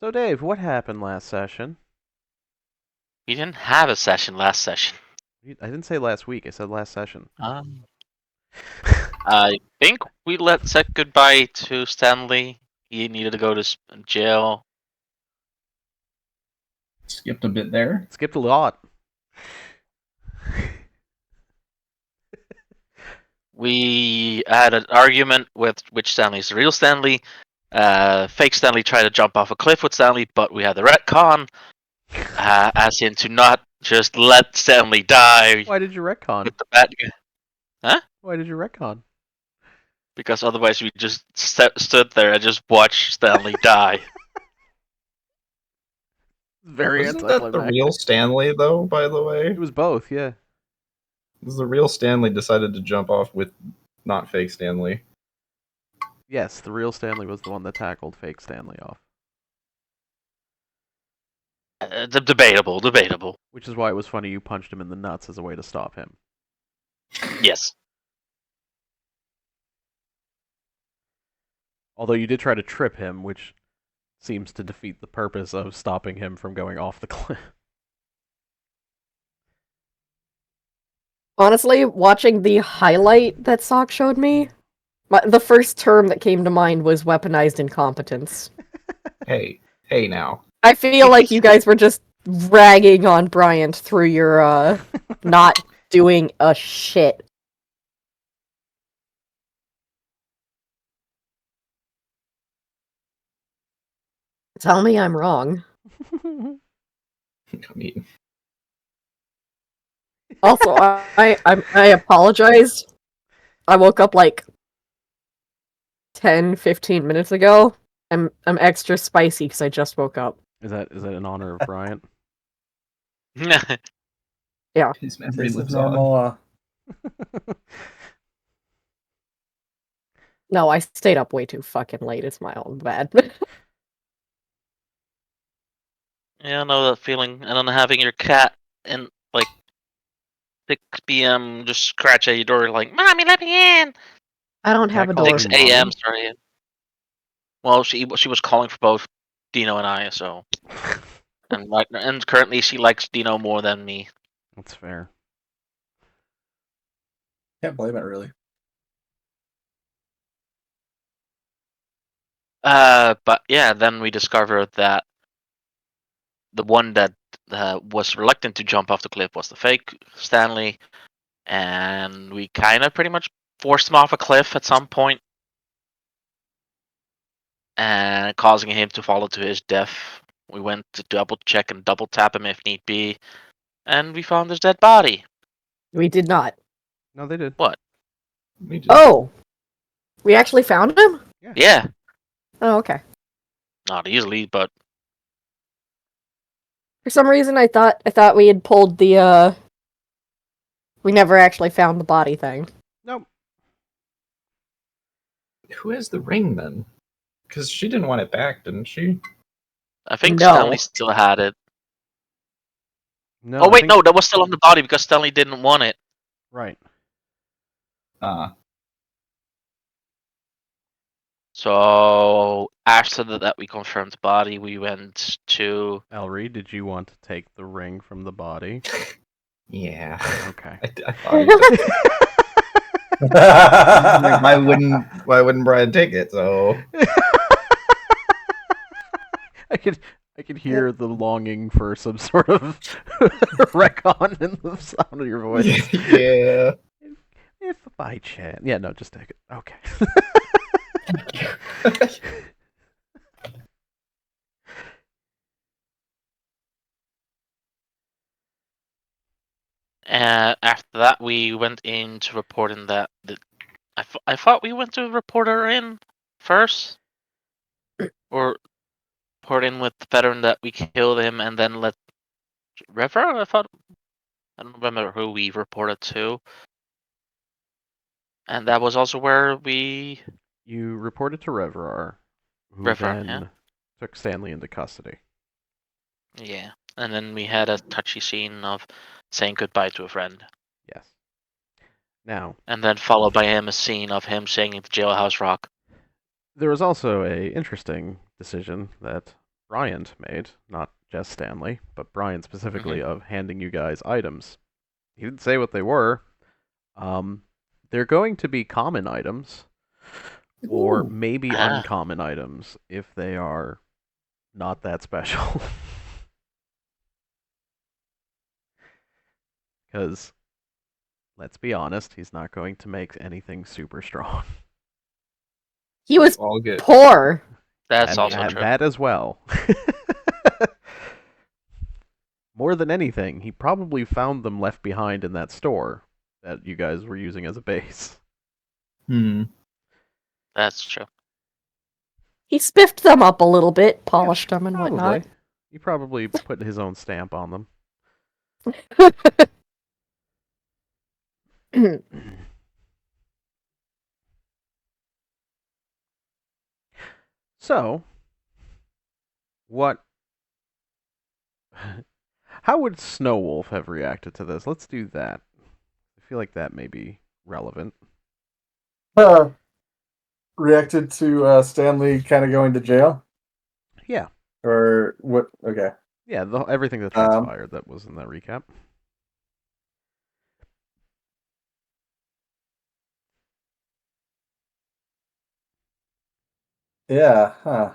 So, Dave, what happened last session? We didn't have a session last session. I didn't say last week, I said last session. Um, I think we said goodbye to Stanley. He needed to go to jail. Skipped a bit there. Skipped a lot. We had an argument with which Stanley is the real Stanley. Fake Stanley tried to jump off a cliff with Stanley, but we had the retcon, as in to not just let Stanley die Why did you retcon? with the bad guy. Huh? Why did you retcon? Because otherwise we just stood there and just watched Stanley die. Very Wasn't that the anticlimactic. real Stanley, though, by the way? It was both, yeah. Because the real Stanley decided to jump off with not fake Stanley. Yes, the real Stanley was the one that tackled fake Stanley off. Debatable. Which is why it was funny you punched him in the nuts as a way to stop him. Yes. Although you did try to trip him, which seems to defeat the purpose of stopping him from going off the cliff. Honestly, watching the highlight that Sock showed me, the first term that came to mind was weaponized incompetence. Hey now. I feel like you guys were just ragging on Bryant through your, not doing a shit. Tell me I'm wrong. I mean, Also, I apologize. I woke up like 10, 15 minutes ago. I'm extra spicy because I just woke up. Is that in honor of Bryant? his memory This is lives on. normal. No, I stayed up way too fucking late. It's my own bad. Yeah, I know that feeling. And then having your cat in like 6 p.m. just scratch at your door like, "Mommy, let me in." I don't have a door. 6 a.m. Sorry. Well, she was calling for both Dino and I, so and currently she likes Dino more than me. That's fair. Can't blame it, really. But yeah, then we discovered that the one that was reluctant to jump off the cliff was the fake Stanley, and we kind of pretty much forced him off a cliff at some point, and causing him to fall to his death. We went to double check and double tap him if need be, and we found his dead body. We did not. No, they did. What? We did. Oh! We actually found him? Yeah, Oh, okay. not easily, but For some reason, I thought we had pulled the, we never actually found the body thing. Nope. Who has the ring, then? Because she didn't want it back, didn't she? I think No. Stanley still had it. No. Oh wait, no, that was still on the body because Stanley didn't want it. Right. So after that we confirmed the body, we went to. Elrie, did you want to take the ring from the body? Yeah. Okay. I thought he did. Like, why wouldn't Brian take it? So I could hear the longing for some sort of retcon in the sound of your voice. yeah. If by chance, yeah, no, just take it. Okay. After that, we went in to report in that. I thought we went to report her in first, or report in with the veteran that we killed him, and then let River. I don't remember who we reported to, and that was also where we. You reported to Reverar, who Reverar, then yeah. took Stanley into custody. Yeah, and then we had a touchy scene of saying goodbye to a friend. Yes. Now, And then followed by a scene of him singing the Jailhouse Rock. there was also a interesting decision that Bryant made, not just Stanley, but Bryant specifically, of handing you guys items. He didn't say what they were. They're going to be common items, or Ooh. maybe uncommon items if they are not that special. Because, let's be honest, he's not going to make anything super strong. He was All good. poor. That's And also true. that as well. More than anything, he probably found them left behind in that store that you guys were using as a base. That's true. He spiffed them up a little bit, polished them and Probably. whatnot. He probably put his own stamp on them. So, what... How would Snowwolf have reacted to this? Let's do that. I feel like that may be relevant. Reacted to Stanley kind of going to jail? Yeah. Or what? Okay. Yeah, everything that transpired that was in that recap. Yeah, huh.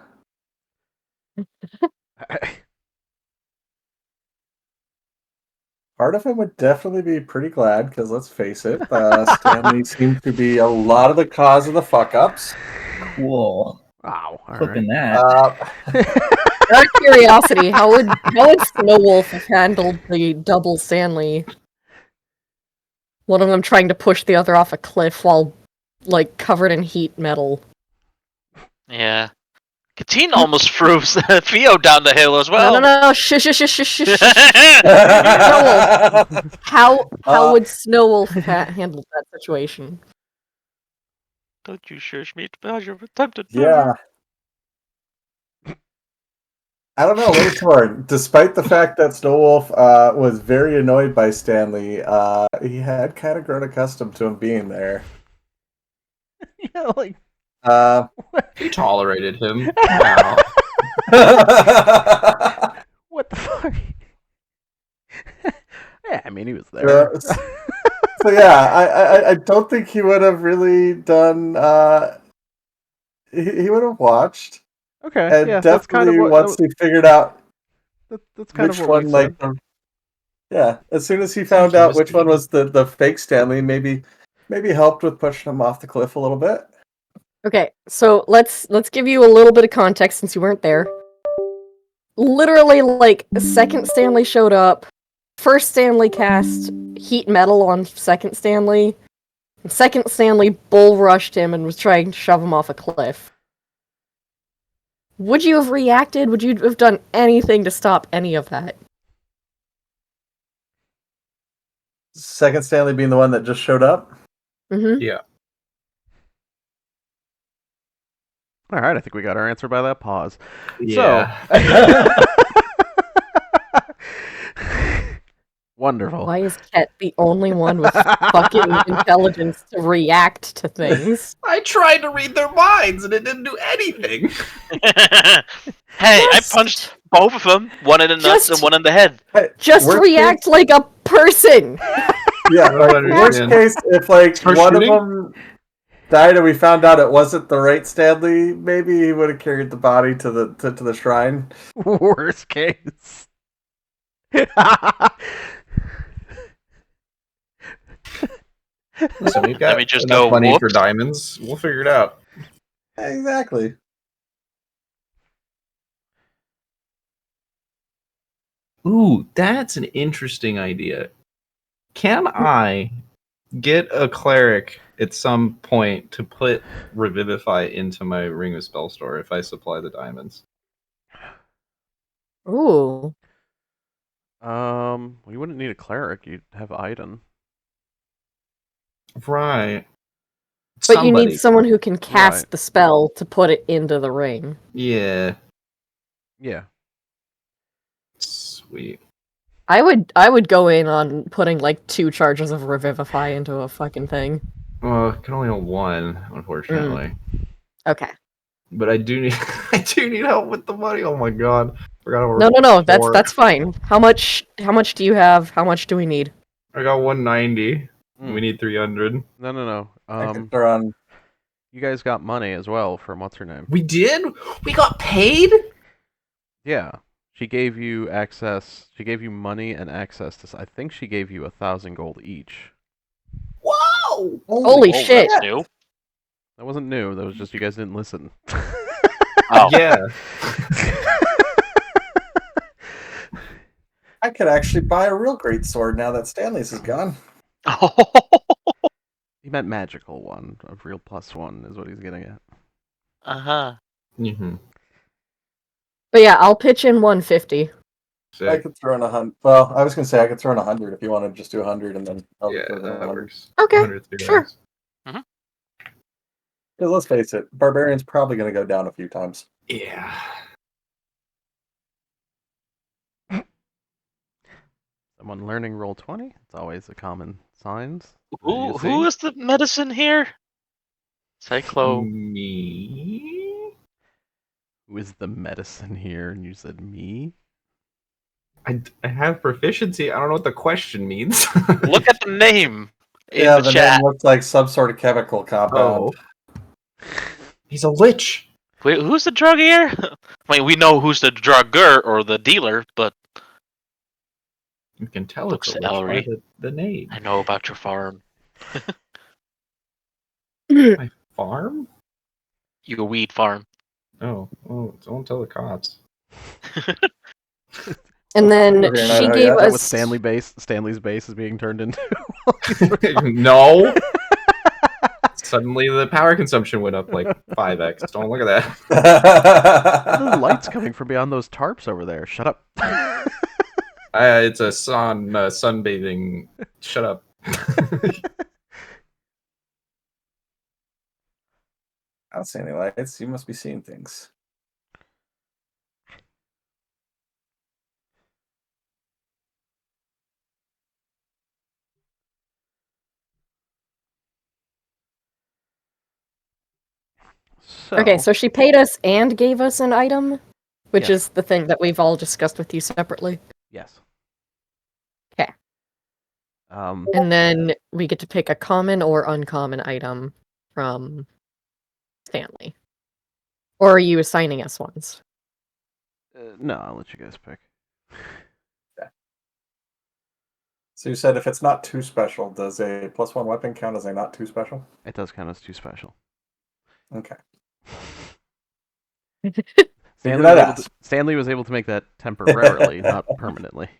Part of him would definitely be pretty glad, because let's face it, Stanley seemed to be a lot of the cause of the fuck-ups. Cool. Wow, all Flipping right. that. Out of curiosity, how would Snowwolf have handled the double Stanley? One of them trying to push the other off a cliff while, like, covered in heat metal. Yeah. Katine almost threw Theo down the hill as well. No, shush. How would Snowwolf have handled that situation? Don't you shush me about your attempted Yeah. I don't know, what torn. Despite the fact that Snowwolf was very annoyed by Stanley, he had kind of grown accustomed to him being there. Yeah, like... You tolerated him. Wow. What the fuck? Yeah, I mean, he was there. So yeah, I don't think he would have really done. He would have watched. Okay, And yeah, that's kind of definitely what... once he figured out That's kind of which what we one, said. like, yeah, as soon as he found out which one was the fake Stanley, maybe helped with pushing him off the cliff a little bit. Okay, so let's give you a little bit of context since you weren't there. Literally, like, second Stanley showed up, first Stanley cast heat metal on second Stanley, and second Stanley bull rushed him and was trying to shove him off a cliff. Would you have reacted? Would you have done anything to stop any of that? Second Stanley being the one that just showed up. Mm-hmm. Yeah. All right, I think we got our answer by that pause. Yeah. So, wonderful. Why is Ket the only one with fucking intelligence to react to things? I tried to read their minds and it didn't do anything. Hey, I punched both of them, one in the nuts and one in the head. Hey, Just worst react like a person! Yeah, I don't worst understand. case, if like Start one shooting? of them died and we found out it wasn't the right Stanley, maybe he would have carried the body to the shrine. Worst case. Listen, we've got Let me just enough go, money for whoops. diamonds. We'll figure it out. Exactly. Ooh, that's an interesting idea. Can I get a cleric at some point to put Revivify into my Ring of Spellstore if I supply the diamonds? Ooh. We wouldn't need a cleric. You'd have Iden. Right. But you need someone who can cast Right. the spell to put it into the ring. Yeah. Yeah. Sweet. I would go in on putting like 2 charges of Revivify into a fucking thing. Well, I can only hold one, unfortunately. Okay. but I do need I do need help with the money. Oh my god. Forgot No, about that's fine. How much do you have? How much do we need? I got 190. Hmm. We need 300. No. I could throw on. You guys got money as well from what's her name? We did? We got paid? Yeah. She gave you access. She gave you money and access to. I think she gave you 1,000 gold each. Whoa! Holy Oh, shit! that's new. That wasn't new. That was just you guys didn't listen. Oh. Yeah. I could actually buy a real great sword now that Stanley's is gone. He meant magical one. A real +1 is what he's getting at. Uh-huh. Mm-hmm. But yeah, I'll pitch in 150. I could throw in 100. Well, I was gonna say I could throw in 100 if you want to just do 100 and then I'll Yeah, throw in that 100. works. Okay, 100 sure. Because let's face it, Barbarian's probably gonna go down a few times. Yeah. Someone learning roll 20. It's always a common signs. Who is the medicine here? Cyclo. Me? Who is the medicine here? And you said me. I have proficiency. I don't know what the question means. Look at the name in Yeah, the the chat. name looks like some sort of chemical compound. Oh. He's a lich. Wait, who's the drug here? I mean, we know who's the drugger or the dealer, but You can tell Looks it's a lich by Ellery. the name. I know about your farm. My farm? Your weed farm. Oh, don't tell the cops. And then Okay, she no, gave yeah. Is that what us. Stanley's base is being turned into? No. Suddenly the power consumption went up like 5x. Don't look at Where are the that. lights coming from beyond those tarps over there? Shut up. It's a sunbathing. Shut up. I don't see any lights. You must be seeing things. Okay, so she paid us and gave us an item, which Yes. is the thing that we've all discussed with you separately. Yes. Okay. And then we get to pick a common or uncommon item from Stanley. Or are you assigning us ones? No, I'll let you guys pick. So you said if it's not too special, does a +1 weapon count as a not too special? It does count as too special. Okay. Stanley was able to make that temporarily, not permanently.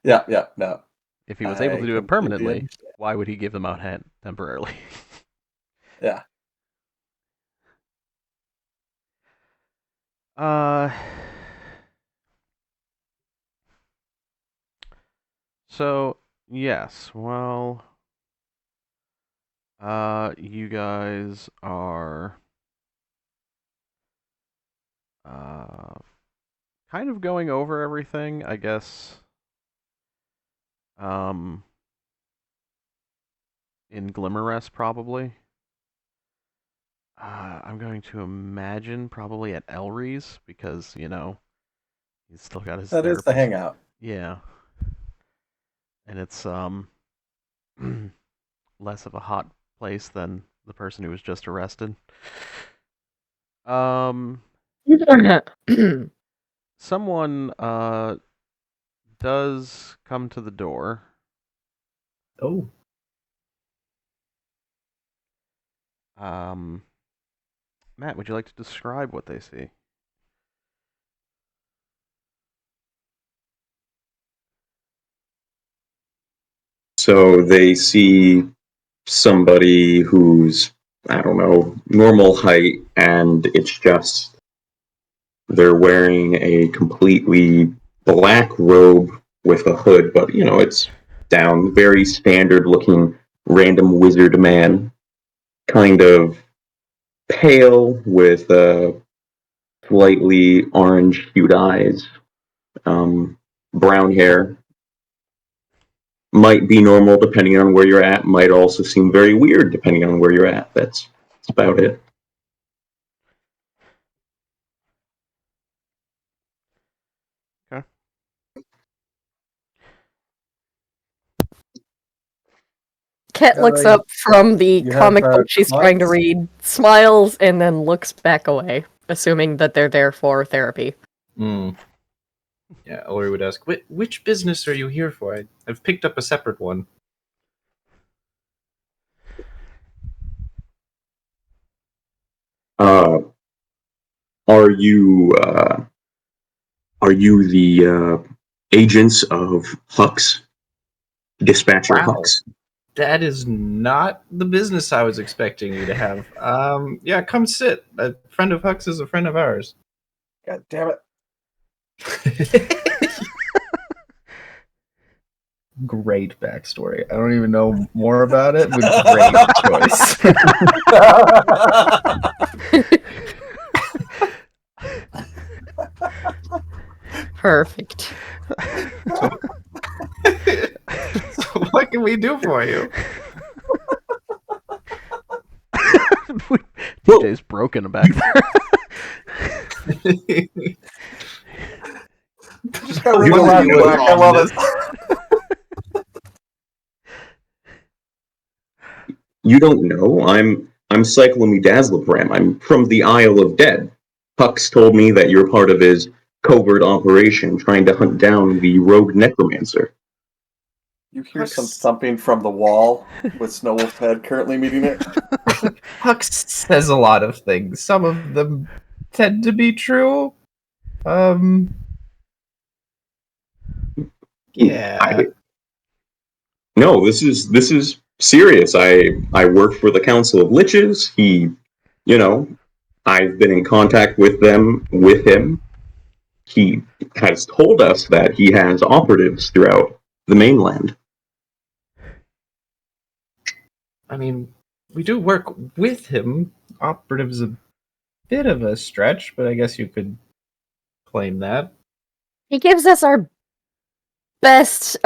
Yeah, no. If he was able to do it completely permanently, understand. why would he give them out temporarily? Yeah. So yes, well, you guys are kind of going over everything, I guess. In Glimmerrest, probably. I'm going to imagine probably at Elry's because he's still got his That is the therapist. hangout. Yeah, and it's less of a hot place than the person who was just arrested. Someone does come to the door. Oh. Matt, would you like to describe what they see? So they see somebody who's, I don't know, normal height, and it's just they're wearing a completely black robe with a hood, but it's down. Very standard looking random wizard man. Kind of pale with slightly orange hued eyes, brown hair. Might be normal depending on where you're at, might also seem very weird depending on where you're at. That's about it. Ket looks like, up from the you comic have, book she's trying to Klutz? read, smiles, and then looks back away, assuming that they're there for therapy. Hmm. Yeah, Ori would ask, which business are you here for? I've picked up a separate one. Uh, are you the agents of Hux, Dispatcher Wow. Hux? That is not the business I was expecting you to have. Yeah, come sit. A friend of Hux is a friend of ours. God damn it. Great backstory. I don't even know more about it, but great choice. Perfect. So what can we do for you? DJ's broken back there. Just got You really don't loud know black. I love it. You don't know. I'm Cyclomedazlopram. I'm from the Isle of Dead. Hux told me that you're part of his covert operation trying to hunt down the rogue necromancer. You hear some Hux- thumping from the wall with Snow Wolf's head currently meeting it. Hux says a lot of things. Some of them tend to be true. Yeah. No, this is serious. I work for the Council of Liches. You know, I've been in contact with him. He has told us that he has operatives throughout the mainland. I mean, we do work with him. Operative's a bit of a stretch, but I guess you could claim that. He gives us our best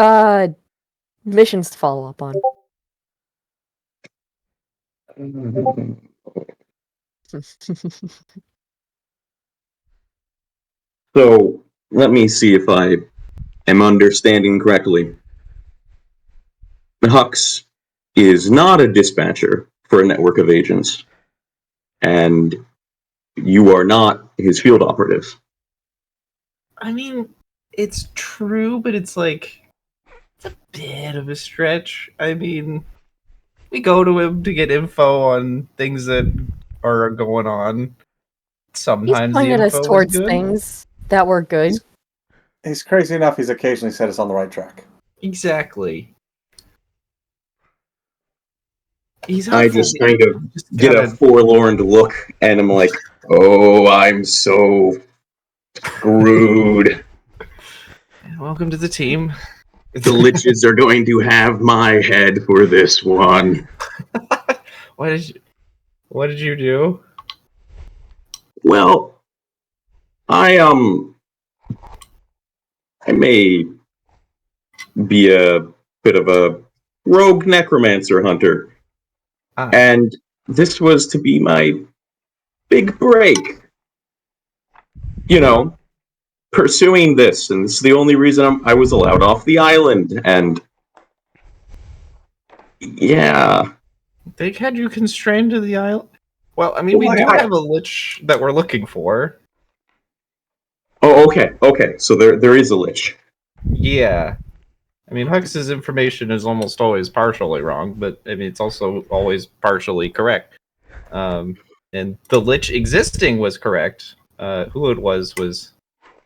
missions to follow up on. So let me see if I am understanding correctly. Hux is not a dispatcher for a network of agents, and you are not his field operative. I mean, it's true, but it's a bit of a stretch. I mean, we go to him to get info on things that are going on. He's Sometimes the pointed us info is towards good. things that were good. He's crazy enough, he's occasionally set us on the right track. Exactly. He's I helpful. just kind of Just get a gotta. forlorn look, and I'm like, oh, I'm so screwed. Welcome to the team. The Liches are going to have my head for this one. What did you do? Well, I I may be a bit of a rogue necromancer hunter, Ah, and this was to be my big break. You know, pursuing this, and this is the only reason I was allowed off the island. And yeah, they had you constrained to the island. Well, I mean, we well, do have a lich that we're looking for. oh, okay. So there is a lich. Yeah. I mean, Hux's information is almost always partially wrong, but I mean, it's also always partially correct. And the lich existing was correct. Who it was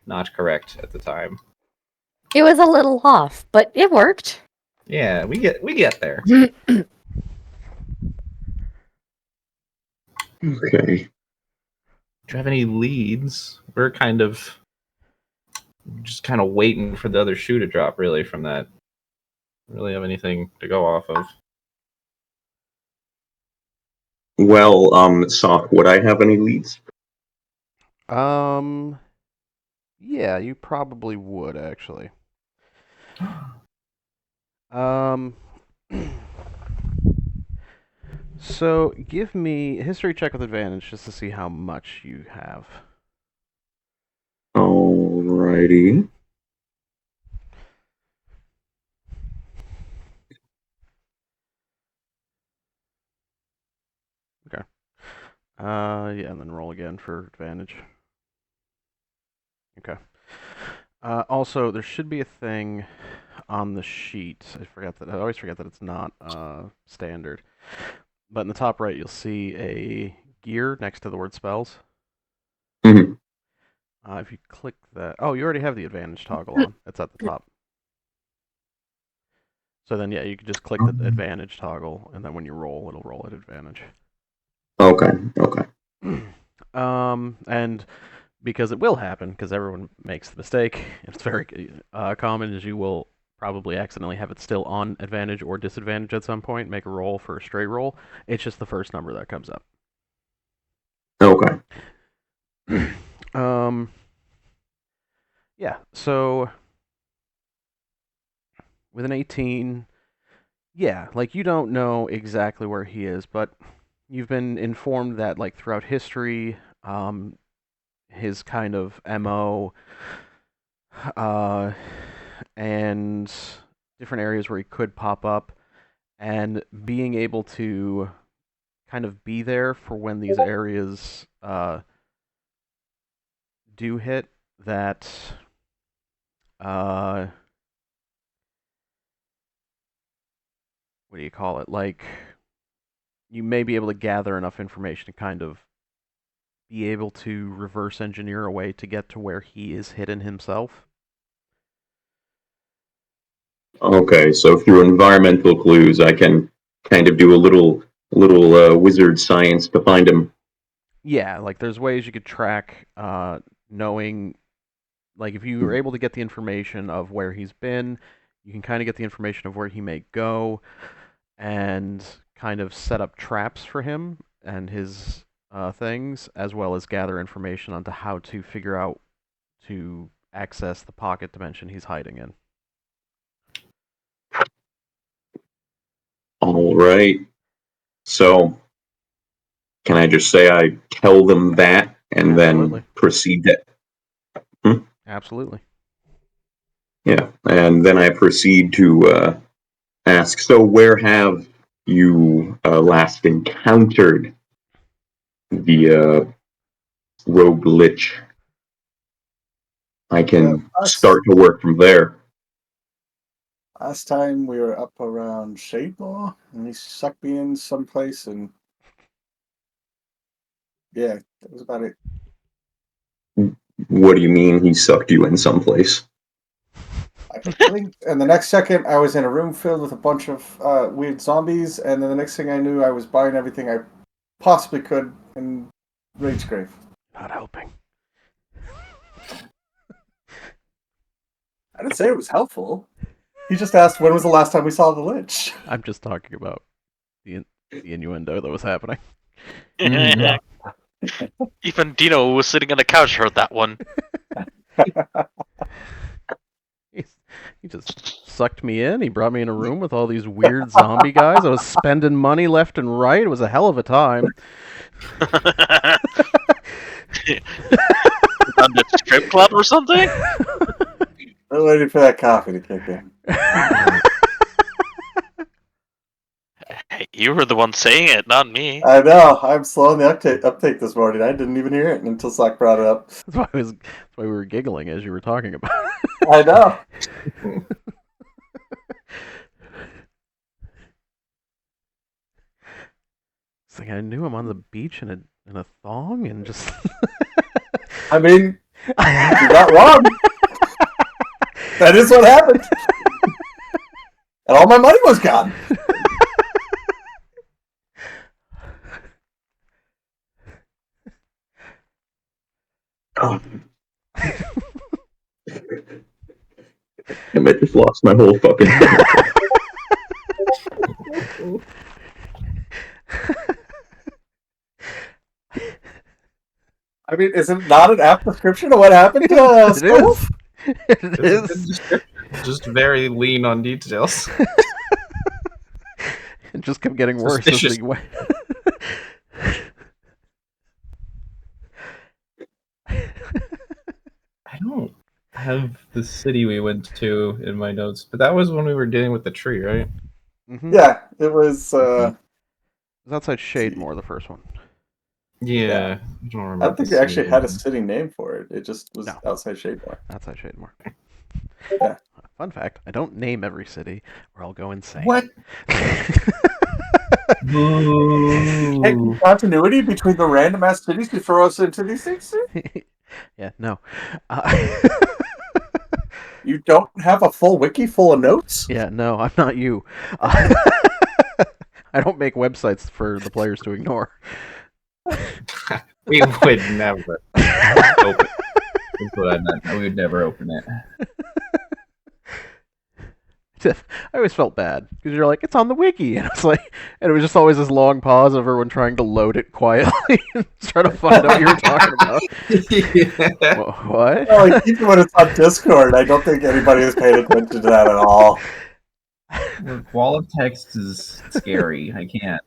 not correct at the time. It was a little off, but it worked. Yeah, we get there. Okay. Do you have any leads? We're just kind of waiting for the other shoe to drop. Really, from that, don't really have anything to go off of. Well, Sock, would I have any leads? Yeah, you probably would actually. Um, so give me a history check with advantage just to see how much you have. Alrighty. Yeah, and then roll again for advantage. Okay. Also, there should be a thing on the sheet. I always forget that it's not standard. But in the top right, you'll see a gear next to the word spells. hmm If you click that, oh, you already have the advantage toggle on. It's at the top. So then, yeah, you can just click the advantage toggle, and then when you roll, it'll roll at advantage. Okay. Okay. And because it will happen, because everyone makes the mistake, it's very common, is you will probably accidentally have it still on advantage or disadvantage at some point, make a roll for a straight roll. It's just the first number that comes up. Okay. Yeah, so with an 18, yeah, like you don't know exactly where he is, but you've been informed that like throughout history, his kind of MO, and different areas where he could pop up, and being able to kind of be there for when these areas do hit, that what do you call it? Like, you may be able to gather enough information to kind of be able to reverse engineer a way to get to where he is hidden himself. Okay. So through environmental clues, I can kind of do a little wizard science to find him. Yeah, like there's ways you could track, knowing, like if you were able to get the information of where he's been, you can kind of get the information of where he may go, and kind of set up traps for him and his things, as well as gather information onto how to figure out to access the pocket dimension he's hiding in. All right. So can I just say I tell them that and Absolutely. then proceed to? Absolutely. Yeah, and then I proceed to ask. So where have you last encountered the rogue lich? I can start to work from there. Last time we were up around Shadelaw, and he sucked me in someplace, and yeah, that was about it. What do you mean he sucked you in someplace? I blinked, and the next second I was in a room filled with a bunch of weird zombies, and then the next thing I knew, I was buying everything I possibly could in Ragegrave. Not helping. I didn't say it was helpful. He just asked when was the last time we saw the Lich. I'm just talking about the innuendo that was happening. Yeah. Even Dino, who was sitting on the couch, heard that one. He just sucked me in. He brought me in a room with all these weird zombie guys. I was spending money left and right. It was a hell of a time. On the strip club or something? We're waiting for that coffee to kick in. Hey, you were the one saying it, not me. I know. I'm slow on the uptake this morning. I didn't even hear it until Slack brought it up. That's why we were giggling as you were talking about it. I know. It's like I knew him on the beach in a thong and just. I mean, you're not wrong. That is what happened. And all my money was gone. Oh. I just lost my whole fucking thing. I mean, is it not an apt description of what happened to It is. It is. Just very lean on details. It just kept getting worse as we went. I don't have the city we went to in my notes, but that was when we were dealing with the tree, right? Mm-hmm. Yeah, it was. It was outside Shademore, the first one. Yeah, I don't I remember. don't think the they actually city had a name. city name for it. It just was No. outside Shademore. Outside Shademore. Yeah. Fun fact: I don't name every city, or I'll go insane. What? Hey, Boo. continuity between the random ass cities you throw us into these things. Yeah, no. You don't have a full wiki full of notes. Yeah, no, I'm not you. I don't make websites for the players to ignore. We would never open. That's what I meant. We would never open it. I always felt bad because you're like, it's on the wiki, and it's like, and it was just always this long pause of everyone trying to load it quietly and try to find out what you were talking about. Yeah. What? Well, like, even when it's on Discord, I don't think anybody is paying attention to that at all. Look, wall of text is scary. I can't.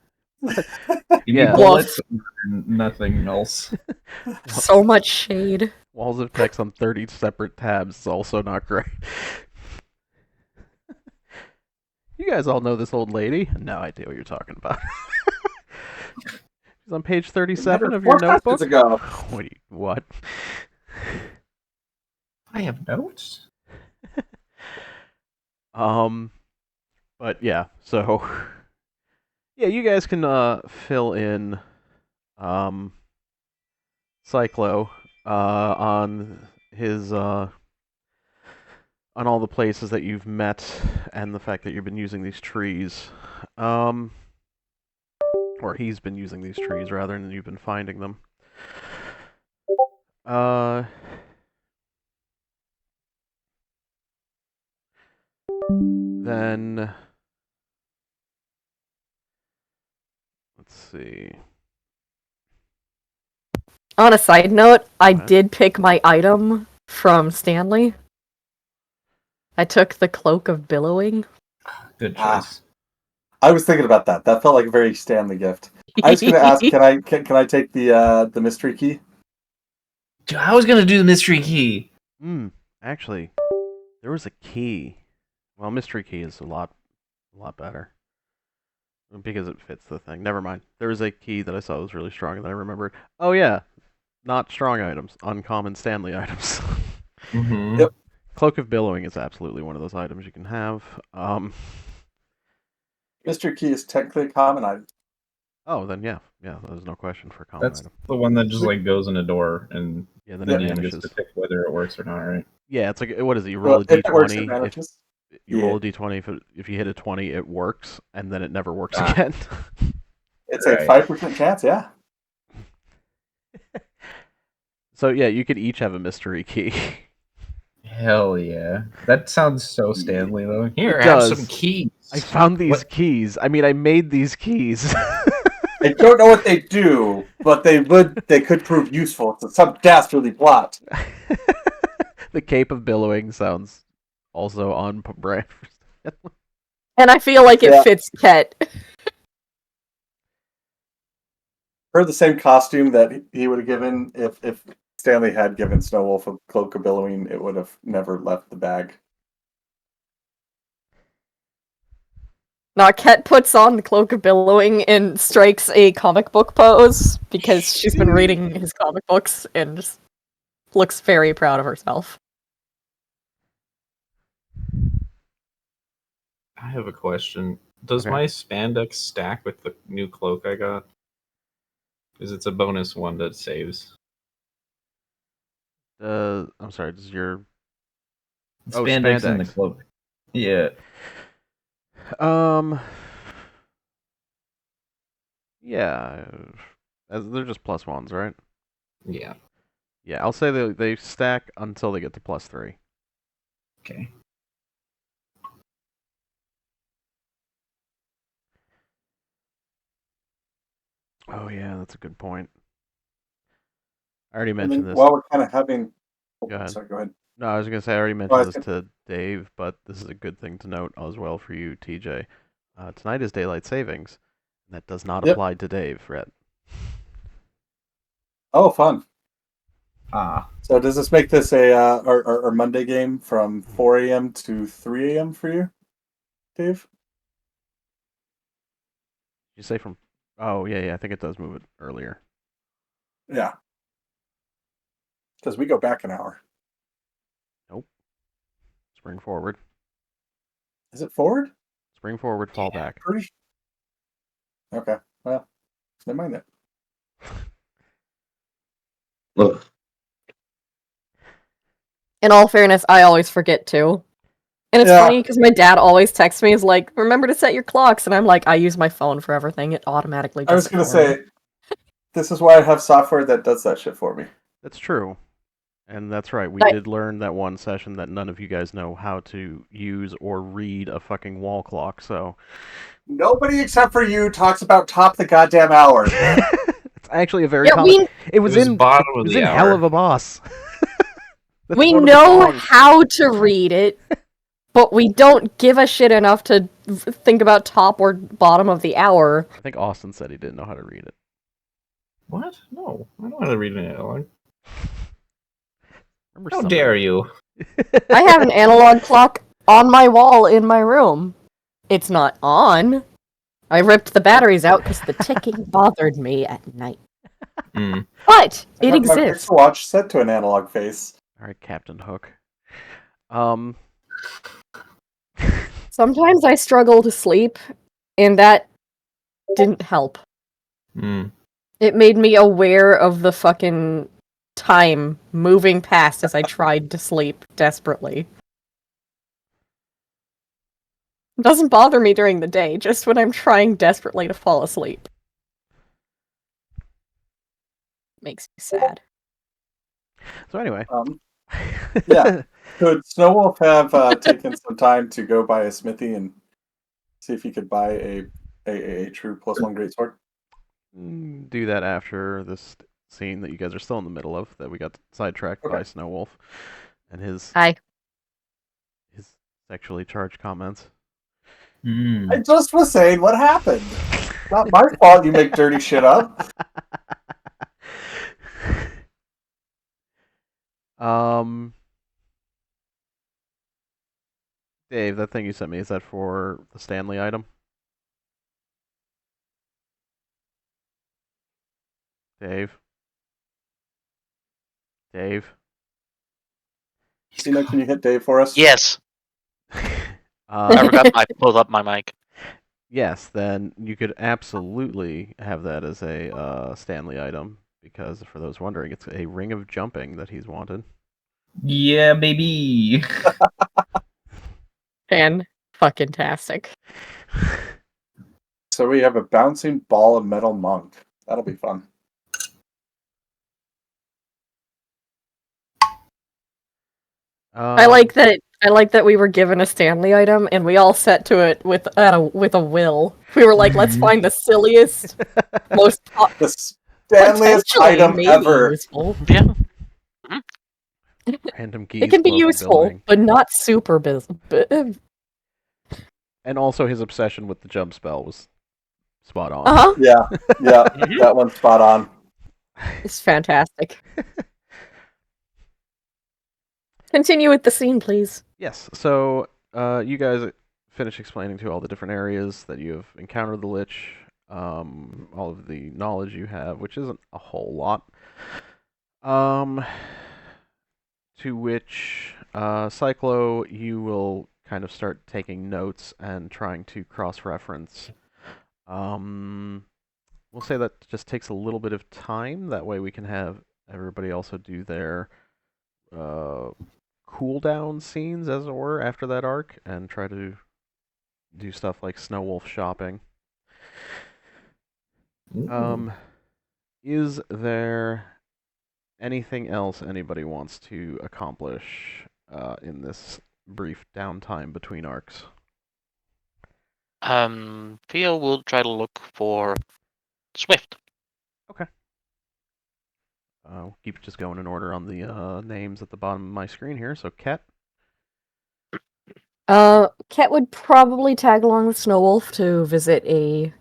Give me Yeah. bullets and nothing else. So much shade. Walls of text on 30 separate tabs is also not great. You guys all know this old lady? No idea what you're talking about. She's on page 37 of your notebook. Ago. What? I have notes. But yeah, so yeah, you guys can fill in Cyclo on his on all the places that you've met and the fact that you've been using these trees. Or he's been using these trees rather than you've been finding them. Then let's see. On a side note, I What? did pick my item from Stanley. I took the Cloak of Billowing. Good Ah. choice. I was thinking about that. That felt like a very Stanley gift. I was going to ask, can I take the mystery key? Dude, I was gonna do the mystery key. Actually, there was a key. Well, mystery key is a lot better. Because it fits the thing. Never mind. There was a key that I saw was really strong and then I remembered. Oh yeah, not strong items, uncommon Stanley items. Mm-hmm. Yep. Cloak of Billowing is absolutely one of those items you can have. Mystery key is technically a common item. Oh, then yeah, there's no question for a common That's item. the one that just like goes in a door and Yeah, then the it DM gets vanishes. to pick whether it works or not, right? Yeah, it's like, what is it? You Well, roll a if it works, it d20. vanishes. You Yeah. roll a d20. If you hit a 20, it works, and then it never works Ah. again. It's Right. a 5% chance, yeah. So yeah, you could each have a mystery key. Hell yeah. That sounds so Stanley though. Here, It have does. some keys. I found these What? keys. I mean, I made these keys. I don't know what they do, but they could prove useful. It's some dastardly plot. The Cape of Billowing sounds also on brand. And I feel like it Yeah. fits Ket. Her the same costume that he would have given if Stanley had given Snow Wolf a cloak of billowing, it would have never left the bag. Now, Ket puts on the Cloak of Billowing and strikes a comic book pose because she's been reading his comic books and just looks very proud of herself. I have a question. Does Okay. my spandex stack with the new cloak I got? Because it's a bonus one that saves. I'm sorry. Does your Oh, Spandex in the spandex. cloak. Yeah. Yeah, they're just plus ones, right? Yeah. Yeah, I'll say they stack until they get to +3. Okay. Oh yeah, that's a good point. I already And mentioned then this. while we're kind of having, Go ahead. sorry, go ahead. No, I was gonna say I already I mentioned was this to Dave, but this is a good thing to note as well for you, TJ. Tonight is daylight savings. And that does not Yep. apply to Dave, Rhett. Oh, fun. Ah. So does this make this a our Monday game from 4 a.m. to 3 a.m. for you, Dave? You say from? Oh yeah, I think it does move it earlier. Yeah. Because we go back an hour. Nope. Spring forward. Is it forward? Spring forward, fall back. Pretty. Okay. Well, never mind that. Ugh. In all fairness, I always forget to. And it's Yeah. funny because my dad always texts me, he's like, remember to set your clocks. And I'm like, I use my phone for everything. It automatically does I was it going to for me. say, this is why I have software that does that shit for me. That's true. And that's right. We But- did learn that one session that none of you guys know how to use or read a fucking wall clock, so. Nobody except for you talks about top the goddamn hour. It's actually a very Yeah, common. It was was in bottom it of was the in Hell hour. of a Boss. That's we one of the know songs. how to read it, but we don't give a shit enough to think about top or bottom of the hour. I think Austin said he didn't know how to read it. What? No, I don't know how to read an analog. Remember How somebody- dare you? I have an analog clock on my wall in my room. It's not on. I ripped the batteries out because the ticking bothered me at night. Mm. But I it have my exists. Pixel Watch set to an analog face. All right, Captain Hook. Sometimes I struggle to sleep, and that didn't help. Mm. It made me aware of the fucking time moving past as I tried to sleep desperately. It doesn't bother me during the day, just when I'm trying desperately to fall asleep. Makes me sad. So anyway. Yeah. Could Snowwolf have taken some time to go by a smithy and see if he could buy a true +1 greatsword? Do that after this scene that you guys are still in the middle of, that we got sidetracked by Snowwolf and his Hi. sexually charged comments. Mm. I just was saying what happened. Not my fault you make dirty shit up. Dave, that thing you sent me, is that for the Stanley item? Dave? Dave? Cena, can you hit Dave for us? Yes. I forgot I pulled up my mic. Yes, then you could absolutely have that as a Stanley item, because for those wondering, it's a ring of jumping that he's wanted. Yeah, baby. Fan-fucking-tastic. So we have a bouncing ball of metal monk. That'll be fun. I like that we were given a Stanley item and we all set to it with a will. We were like, let's find the silliest, most The Stanleyest potentially item maybe ever. useful. Yeah. Random keys. It can be global useful, billowing. but not super And also his obsession with the jump spell was spot on. Uh-huh. Yeah, that one's spot on. It's fantastic. Continue with the scene, please. Yes, so you guys finish explaining to all the different areas that you have encountered the Lich, all of the knowledge you have, which isn't a whole lot. To which, Cyclo, you will kind of start taking notes and trying to cross-reference. We'll say that just takes a little bit of time. That way we can have everybody also do their cooldown scenes, as it were, after that arc, and try to do stuff like Snowwolf shopping. Is there anything else anybody wants to accomplish in this brief downtime between arcs? Theo will try to look for Swift. Okay. We'll keep just going in order on the names at the bottom of my screen here. So, Ket. Ket would probably tag along with Snowwolf to visit a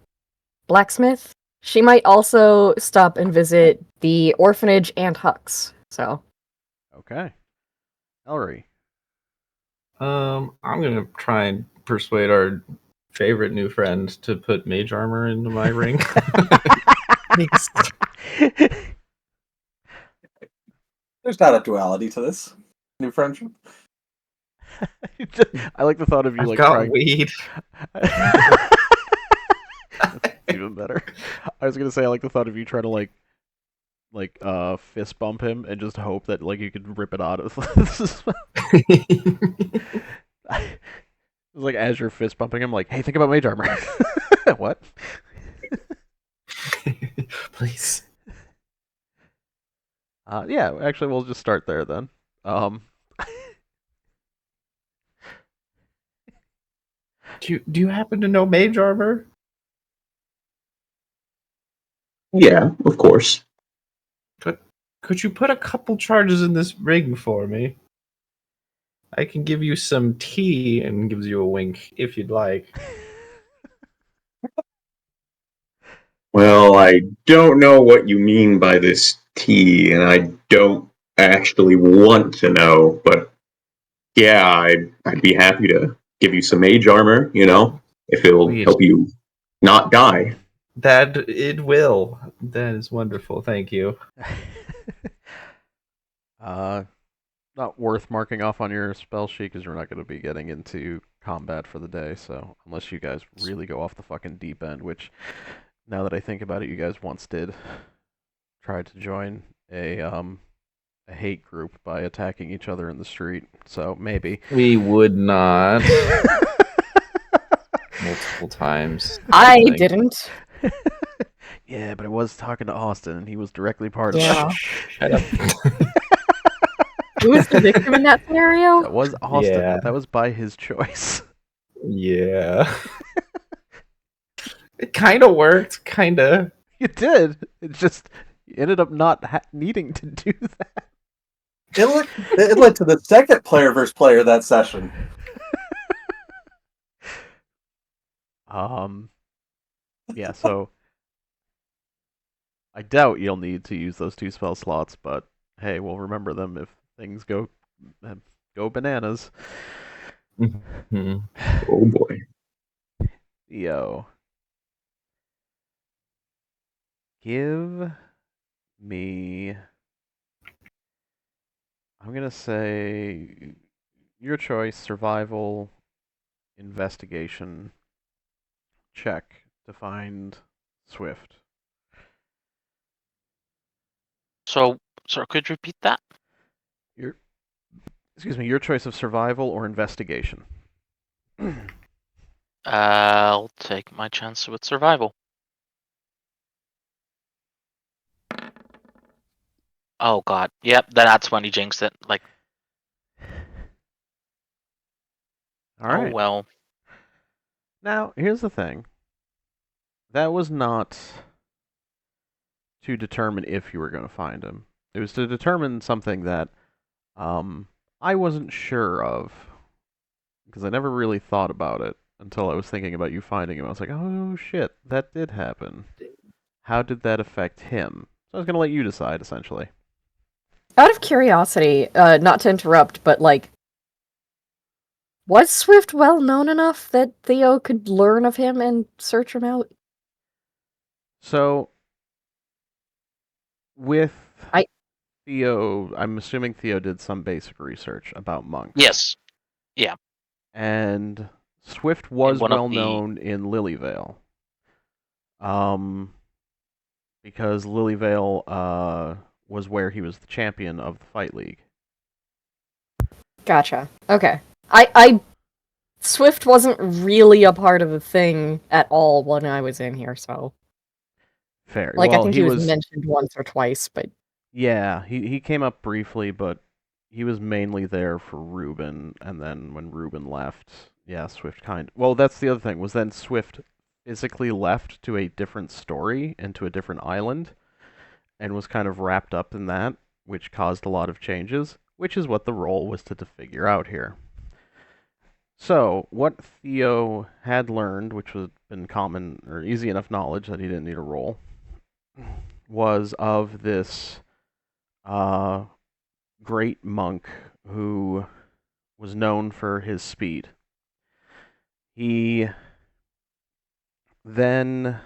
blacksmith. She might also stop and visit the orphanage and Hux. So. Okay. Ellery. I'm gonna try and persuade our favorite new friend to put mage armor into my ring. There's not a duality to this new friendship. I like the thought of you I've like got trying. weed. Even better. I was gonna say I like the thought of you trying to fist bump him and just hope that like you could rip it out of. Like as you're fist bumping him, like, hey, think about mage armor. What? Please. Yeah, actually, we'll just start there then. Do you happen to know mage armor? Yeah, of course. Could you put a couple charges in this ring for me? I can give you some tea, and gives you a wink if you'd like. Well, I don't know what you mean by this tea, and I don't actually want to know, but yeah, I'd be happy to give you some mage armor, if it'll Sweet. help you not die. That it will. That is wonderful. Thank you. Not worth marking off on your spell sheet because we're not going to be getting into combat for the day. So unless you guys really go off the fucking deep end, which now that I think about it, you guys once did try to join a hate group by attacking each other in the street. So maybe We would not. Multiple times. I think. didn't. Yeah, but I was talking to Austin, and he was directly part of Yeah. that. Shut up. Who was the victim in that scenario? That was Austin, Yeah. but that was by his choice. Yeah. It kind of worked. Kind of. You did. It just you ended up not needing to do that. It led to the second player versus player that session. Yeah, so I doubt you'll need to use those 2 spell slots, but hey, we'll remember them if things go bananas. Mm-hmm. Oh boy. Yo. Give me... I'm gonna say your choice, survival, investigation, check to find Swift. So could you repeat that? Your choice of survival or investigation. I'll take my chance with survival. Oh god. Yep, that's when he jinxed it. Like, All right. oh well. Now, here's the thing. That was not to determine if you were going to find him. It was to determine something that I wasn't sure of because I never really thought about it until I was thinking about you finding him. I was like, oh shit, that did happen. How did that affect him? So I was going to let you decide, essentially. Out of curiosity, not to interrupt, but like, was Swift well known enough that Theo could learn of him and search him out? So, with I- Theo, I'm assuming Theo did some basic research about monks. Yes. And Swift was one of well the- known in Lilyvale. Because Lilyvale was where he was the champion of the Fight League. Gotcha. Okay. Swift wasn't really a part of the thing at all when I was in here, so Fair. like well, I think he was mentioned once or twice, but yeah, he came up briefly, but he was mainly there for Ruben, and then when Ruben left, yeah, Swift well, that's the other thing, was then Swift physically left to a different story and to a different island, and was kind of wrapped up in that, which caused a lot of changes, which is what the role was to figure out here. So, what Theo had learned, which was been common or easy enough knowledge that he didn't need a roll, was of this great monk who was known for his speed. He then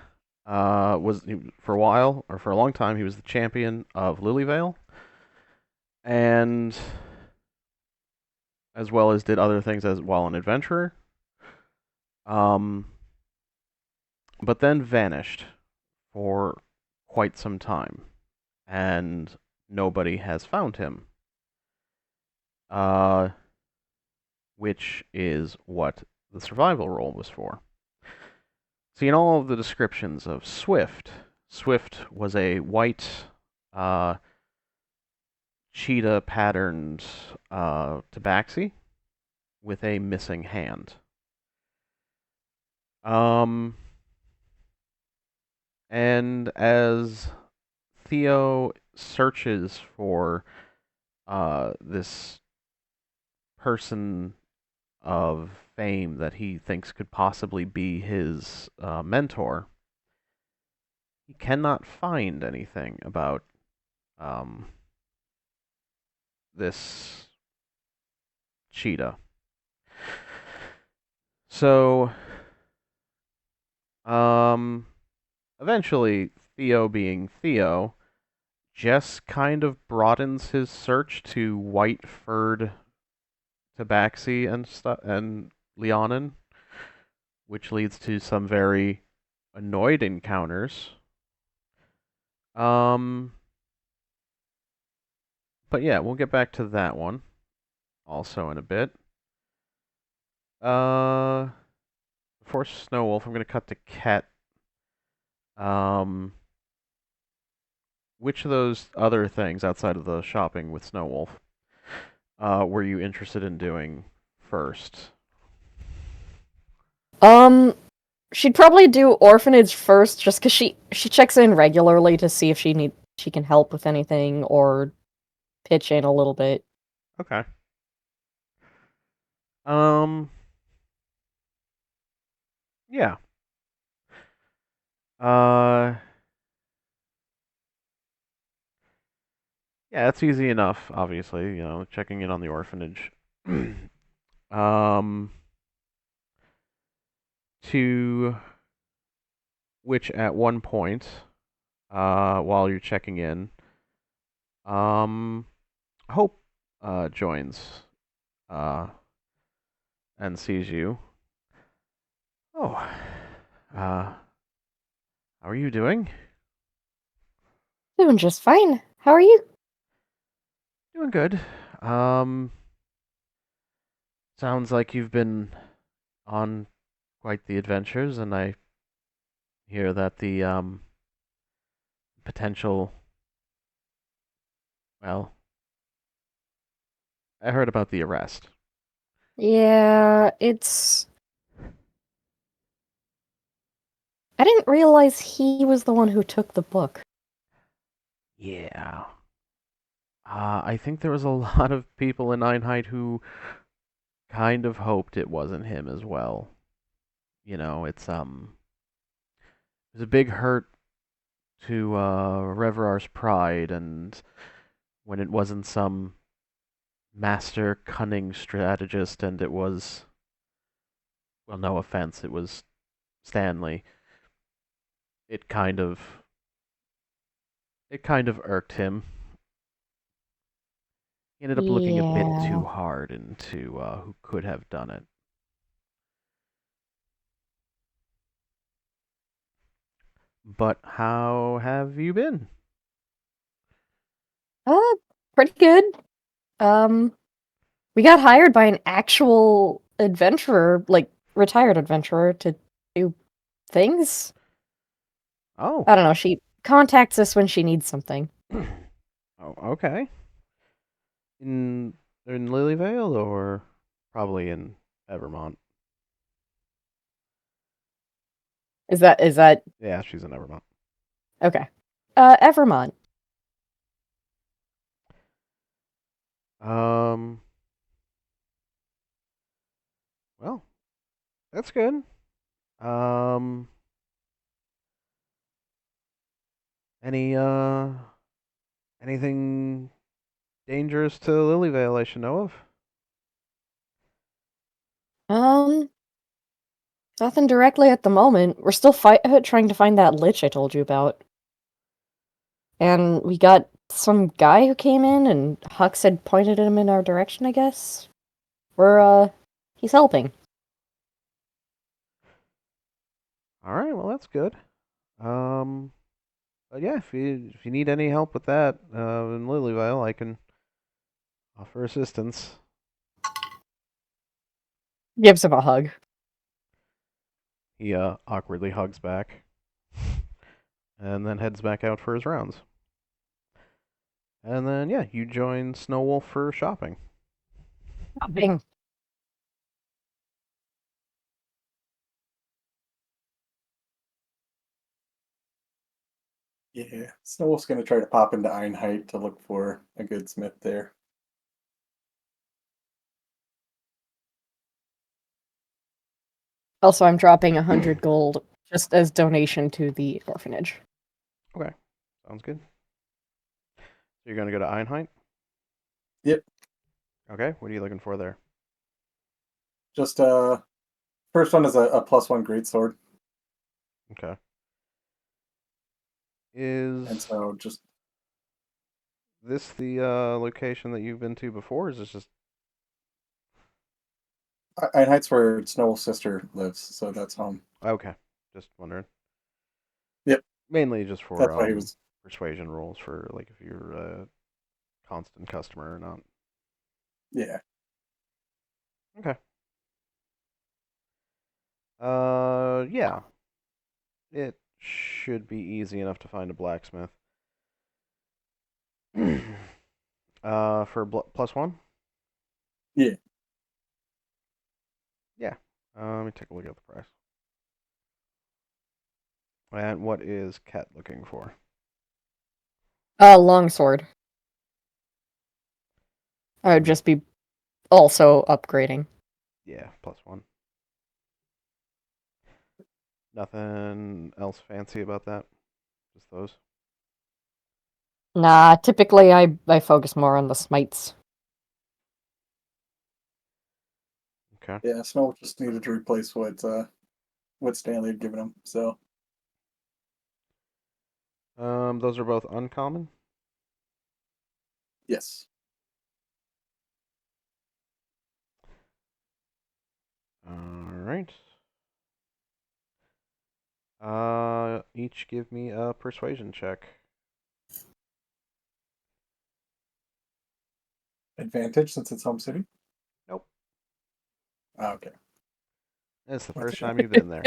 for a while, or for a long time, he was the champion of Lilyvale. and as well as did other things as while an adventurer. But then vanished for quite some time, and nobody has found him. Which is what the survival roll was for. See, in all of the descriptions of Swift, Swift was a white cheetah patterned tabaxi with a missing hand. And as Theo searches for this person of fame that he thinks could possibly be his mentor, he cannot find anything about this cheetah. So, eventually, Theo being Theo, Jess kind of broadens his search to white-furred tabaxi and Leonin, which leads to some very annoyed encounters. But yeah, we'll get back to that one also in a bit. Before Snow Wolf, I'm gonna cut to Ket. Which of those other things outside of the shopping with Snow Wolf were you interested in doing first? She'd probably do orphanage first, just because she checks in regularly to see if she can help with anything or pitch in a little bit. Okay. Yeah. Yeah, that's easy enough, obviously, checking in on the orphanage. To which at one point, while you're checking in, Hope joins and sees you. Oh, how are you doing? Doing just fine. How are you? Doing good. Sounds like you've been on quite the adventures, and I hear that the potential. Well, I heard about the arrest. Yeah, it's... I didn't realize he was the one who took the book. Yeah. I think there was a lot of people in Einheit who kind of hoped it wasn't him as well. It's a big hurt to Reverar's pride, and when it wasn't some master cunning strategist, and it was, well, no offense, it was Stanley. It kind of irked him. He ended up looking a bit Yeah. too hard into who could have done it. But how have you been? Pretty good. We got hired by an actual adventurer, like, retired adventurer, to do things. Oh. I don't know, she contacts us when she needs something. Oh, okay. In Lilyvale or probably in Evermont? Is that... Yeah, she's in Evermont. Okay. Evermont. Well, that's good. Um, any anything dangerous to Lilyvale I should know of? Nothing directly at the moment. We're still trying to find that lich I told you about. And we got some guy who came in and Hux had pointed him in our direction, I guess. He's helping. All right, well that's good. But yeah, if you need any help with that in Lilyvale, I can offer assistance. Gives him a hug. He awkwardly hugs back, and then heads back out for his rounds. And then yeah, you join Snowwolf for shopping. Shopping. Yeah, Snowwolf's gonna try to pop into Einheit to look for a good smith there. Also, I'm dropping 100 gold just as donation to the orphanage. Okay, sounds good. So you're gonna go to Einheit? Yep. Okay, what are you looking for there? Just first one is a +1 greatsword, Okay. and Is so just this the location that you've been to before? Or is this just Einheit's where Snowwolf's sister lives, so that's home. okay? Just wondering. Yep, Mainly just for that's why he was. persuasion rules for like if you're a constant customer or not. Yeah, Okay. Yeah. It should be easy enough to find a blacksmith. For +1? yeah. Yeah. Let me take a look at the price. And what is Ket looking for? Longsword. I would just be also upgrading. Yeah, +1. Nothing else fancy about that? Just those? Nah, typically I focus more on the smites. Okay. Yeah, Snowwolf just needed to replace what Stanley had given him. So Those are both uncommon? yes, Alright. Each give me a persuasion check. advantage since it's home city. Nope. Okay. It's the What's first it? time you've been there.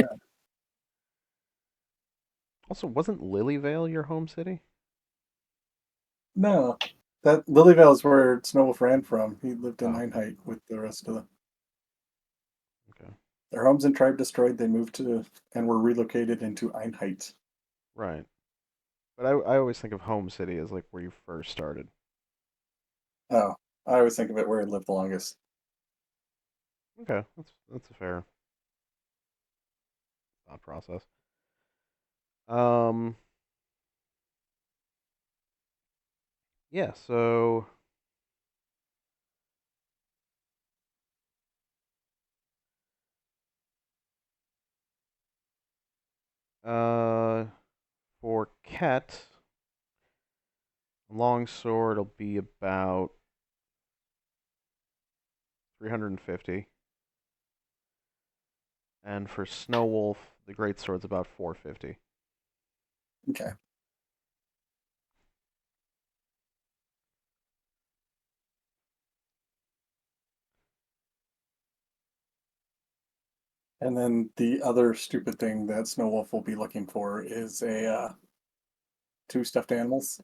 Also, wasn't Lilyvale your home city? No, that Lilyvale is where Snowwolf ran from. He lived in Oh. Einheit with the rest of them. Okay. Their homes and tribe destroyed. They moved to and were relocated into Einheit. Right. But I always think of home city as like where you first started. Oh, I always think of it where he lived the longest. Okay, that's a fair thought process. Um, yeah, so uh for Ket, longsword will be about 350. And for Snowwolf, the greatsword's about 450. Okay. And then the other stupid thing that Snowwolf will be looking for is a two stuffed animals.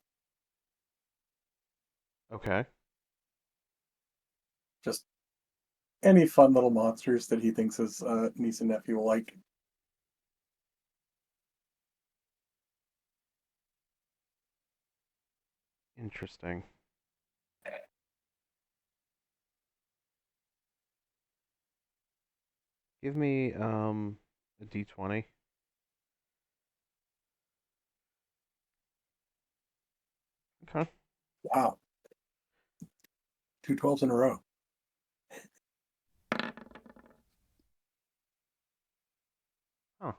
Okay. Just any fun little monsters that he thinks his niece and nephew will like. Interesting. Give me a D20. Okay. Wow. 2 12s in a row. Huh.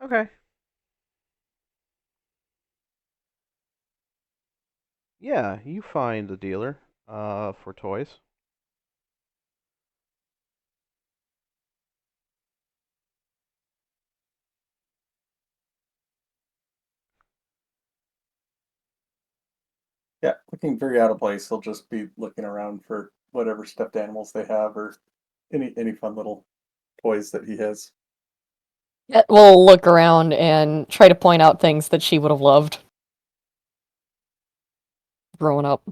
Okay. Yeah, you find a dealer for toys. Yeah, looking very out of place. He'll just be looking around for whatever stuffed animals they have or any fun little toys that he has. Yeah, we'll look around and try to point out things that she would have loved growing up.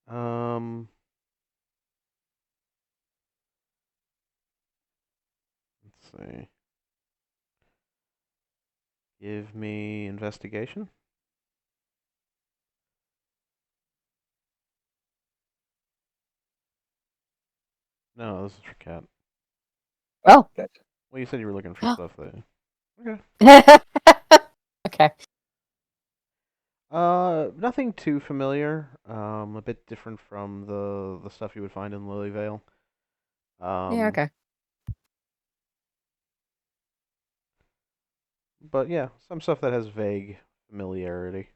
Um, let's see. Give me investigation. No, this is for cat. Oh. Gotcha. Well, you said you were looking for stuff there. Okay. Okay. Nothing too familiar. A bit different from the stuff you would find in Lilyvale. Yeah, okay. But yeah, some stuff that has vague familiarity.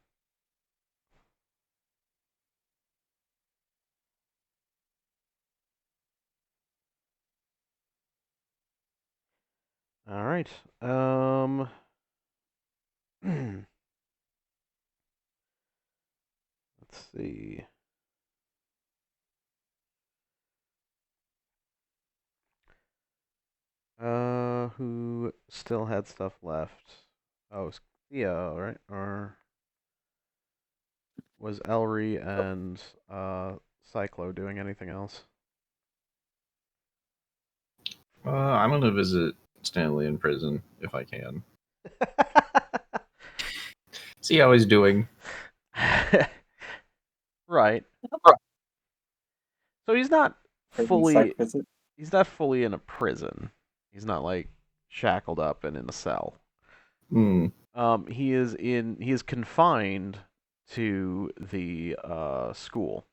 All right. Let's see. Who still had stuff left? Oh, it's Theo, right? Or was Elry and Cyclo doing anything else? I'm gonna visit Stanley in prison if I can. See how he's doing. Right. So he's not Prison fully psych visit. he's not fully in a prison. He's not like shackled up and in a cell. Hmm. He is confined to the school.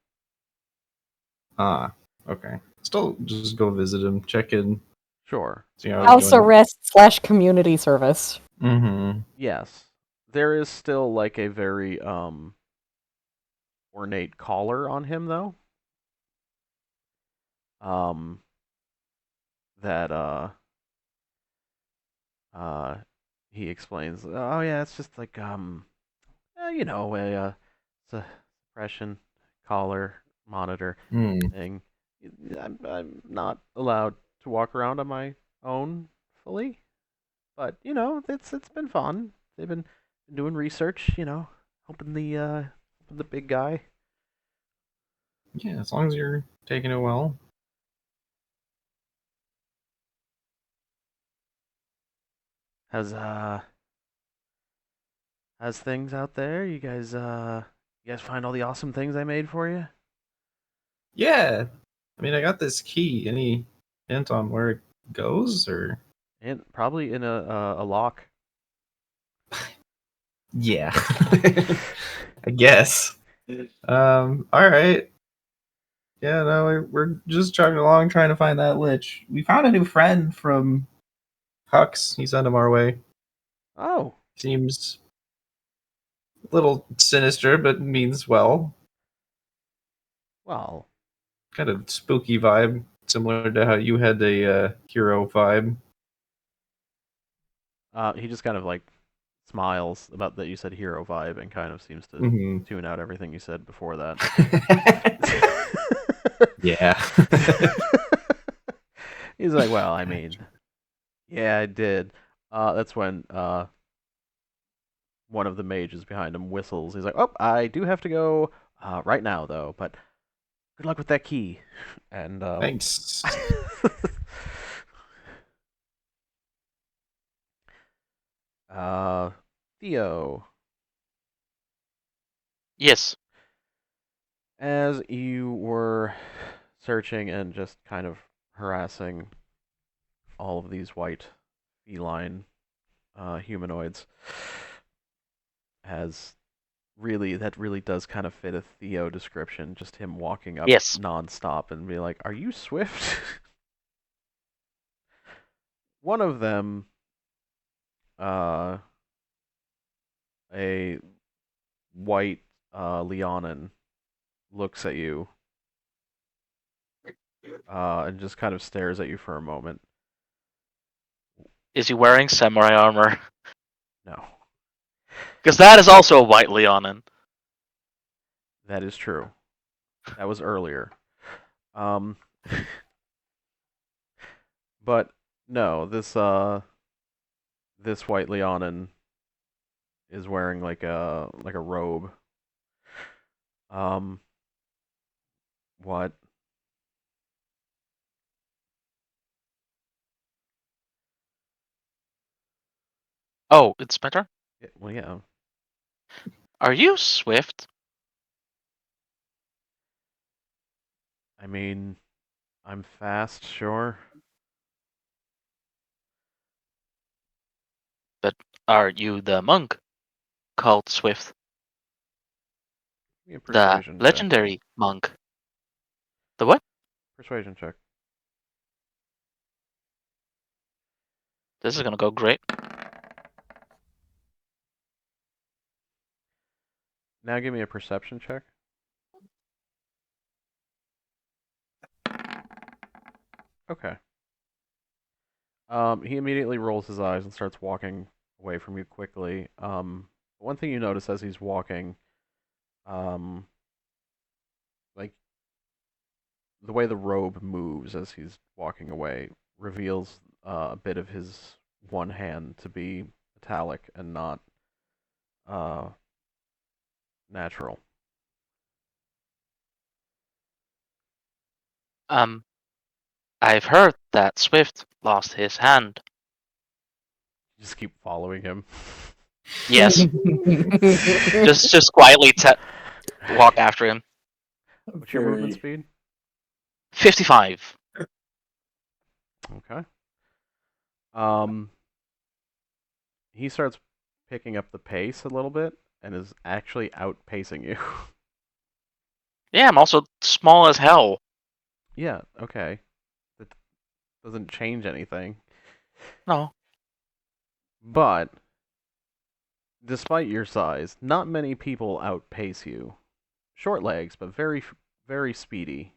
Ah. Okay. Still, just go visit him. Check in. Sure. See how he's House doing. arrest / community service. Mm-hmm. Yes. There is still like a very ornate collar on him though. That uh he explains, "Oh yeah, it's just like you know, it's a suppression collar monitor Hmm. thing. I'm not allowed to walk around on my own fully, but you know, it's been fun. They've been doing research, you know, helping the big guy." Yeah, as long as you're taking it well. How's how's things out there? You guys find all the awesome things I made for you? Yeah. I mean, I got this key. Any hint on where it goes, or? And probably in a lock. Yeah. I guess. All right. Yeah, no, we're just chugging along trying to find that lich. We found a new friend from Hux. He sent him our way. Oh, Seems a little sinister, but means well. well, Kind of spooky vibe, similar to how you had a hero vibe. he just kind of like smiles about that you said hero vibe and kind of seems to Mm-hmm. tune out everything you said before that. Yeah. He's like, well, I mean, yeah, I did. That's when one of the mages behind him whistles. He's like, oh, I do have to go right now though, but good luck with that key. And Thanks. Theo, Yes. as you were searching and just kind of harassing all of these white feline humanoids, has that really does kind of fit a Theo description. Just him walking up Yes. nonstop and be like, "Are you Swift?" one of them, a white Leonin, looks at you and just kind of stares at you for a moment. Is he wearing samurai armor? No, Because that is also a white Leonin. that is true. That was earlier. Um, but no, this white Leonin is wearing like a robe. Um, what? Oh, it's my turn? Yeah, well, yeah. Are you swift? I mean, I'm fast, sure. But are you the monk called Swift? Give me a The persuasion check. legendary monk? The what? Persuasion check. This is gonna go great. Now give me a perception check. Okay. He immediately rolls his eyes and starts walking away from you quickly. One thing you notice as he's walking, um, like the way the robe moves as he's walking away reveals a bit of his one hand to be metallic and not uh, natural. I've heard that Swift lost his hand. You just keep following him. Yes. just quietly walk after him. What's your movement speed? 55. Okay. He starts picking up the pace a little bit and is actually outpacing you. Yeah, I'm also small as hell. Yeah, okay. That doesn't change anything. No. But despite your size, not many people outpace you. Short legs, but very, very speedy.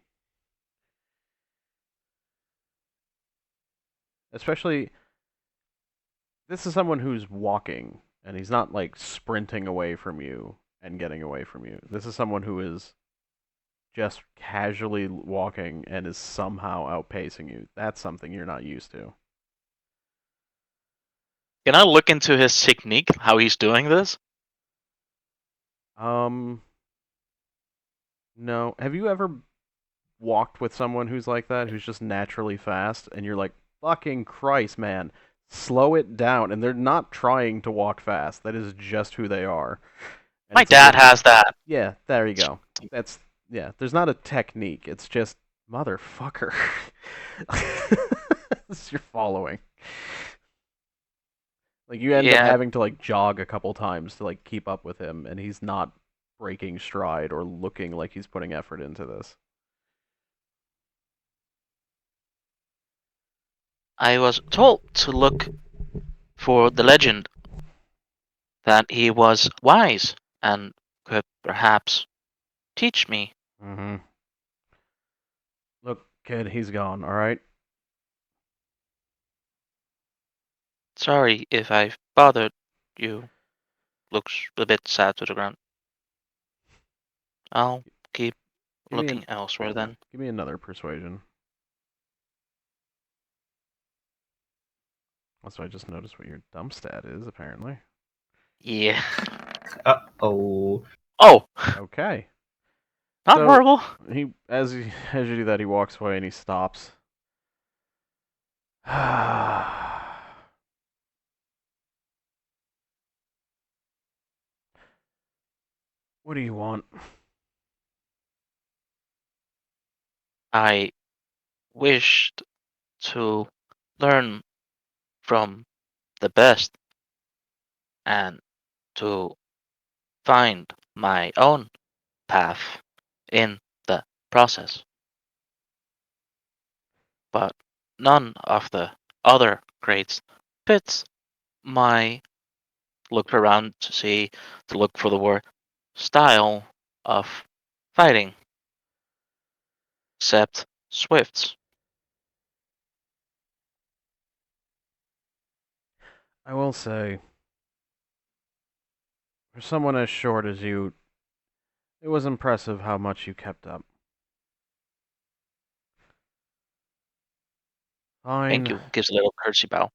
Especially, this is someone who's walking, and he's not like sprinting away from you and getting away from you. This is someone who is just casually walking and is somehow outpacing you. That's something you're not used to. Can I look into his technique, how he's doing this? No. Have you ever walked with someone who's like that, who's just naturally fast, and you're like, fucking Christ, man, slow it down. And they're not trying to walk fast. That is just who they are. And My it's a dad bit, has that. yeah, there you go. That's, yeah, there's not a technique. It's just, motherfucker. You're following. Like, you end up Yeah, having to, like, jog a couple times to, like, keep up with him, and he's not breaking stride or looking like he's putting effort into this. I was told to look for the legend that he was wise and could perhaps teach me. Mm-hmm. Look, kid, he's gone, alright? Sorry if I've bothered you. Looks a bit sad to the ground. I'll keep Give me looking elsewhere then. give me another persuasion. Also, I just noticed what your dump stat is, apparently. Yeah. Oh. Oh, Okay. not So, horrible. As you do that, he walks away and he stops. What do you want? I wished to learn from the best and to find my own path in the process. But none of the other Great. Fits my look around to look for the word style of fighting. Except Swifts. I will say, for someone as short as you, it was impressive how much you kept up. Thank Fine. you. Gives a little courtesy bow.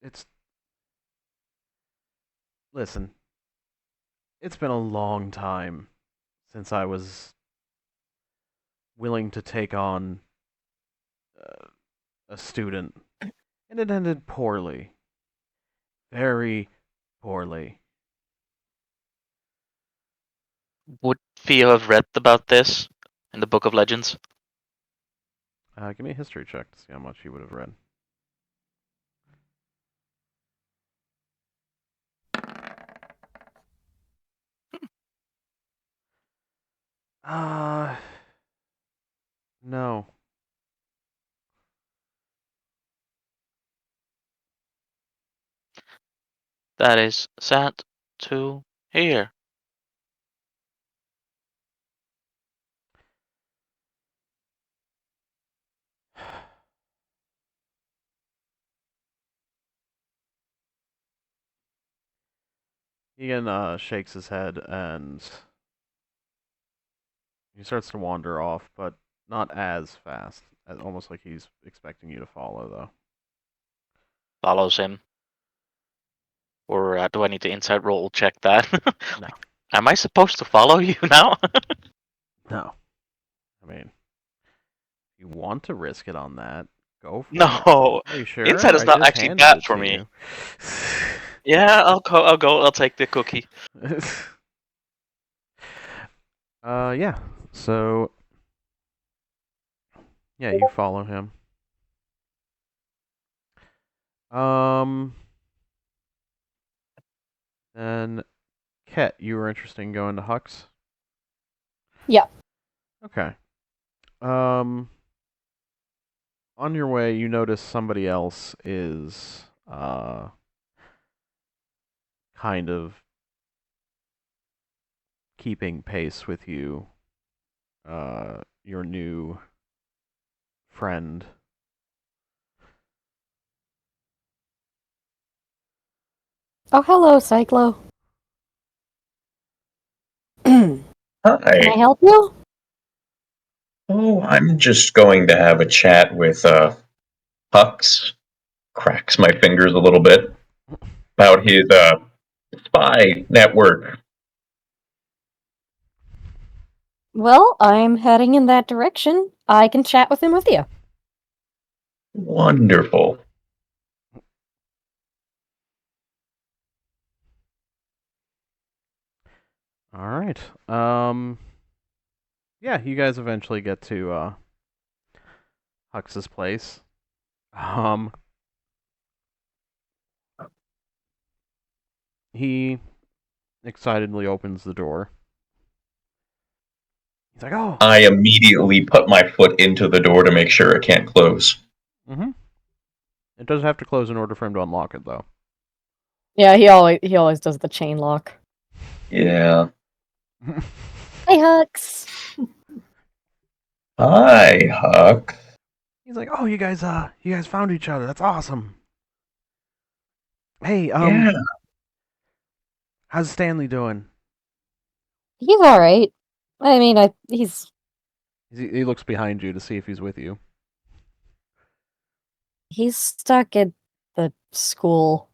It's. Listen, it's been a long time since I was willing to take on a student, and it ended poorly. Very poorly. Would Theo have read about this in the Book of Legends? Give me a history check to see how much he would have read. Uh, no. That is sad to hear. Ian shakes his head and he starts to wander off, but not as fast. Almost like he's expecting you to follow, though. Follows him. Or do I need to inside roll check that? No. Am I supposed to follow you now? No. I mean, if you want to risk it on that, go for it. No. Are you sure? Inside is I not just actually handed bad it for to me. you. Yeah, I'll go. I'll take the cookie. Yeah. So, yeah, you follow him. Then, Ket, you were interested in going to Hux? Yeah. Okay. On your way, you notice somebody else is kind of keeping pace with you. Your new friend. Oh, hello, Cyclo. Can I Hi. help you? Oh, I'm just going to have a chat with Hux. Cracks my fingers a little bit about his spy network. Well, I'm heading in that direction. I can chat with him with you. Wonderful. All right. Yeah, you guys eventually get to Hux's place. He excitedly opens the door. He's like, "Oh." I immediately put my foot into the door to make sure it can't close. Mm-hmm. It does have to close in order for him to unlock it, though. Yeah, he always does the chain lock. Yeah. Hey, Hux. Hi, Huck. He's like, "Oh, you guys found each other. That's awesome. Hey, Yeah. how's Stanley doing?" He's all right. I mean, he's He looks behind you to see if he's with you. stuck at the school.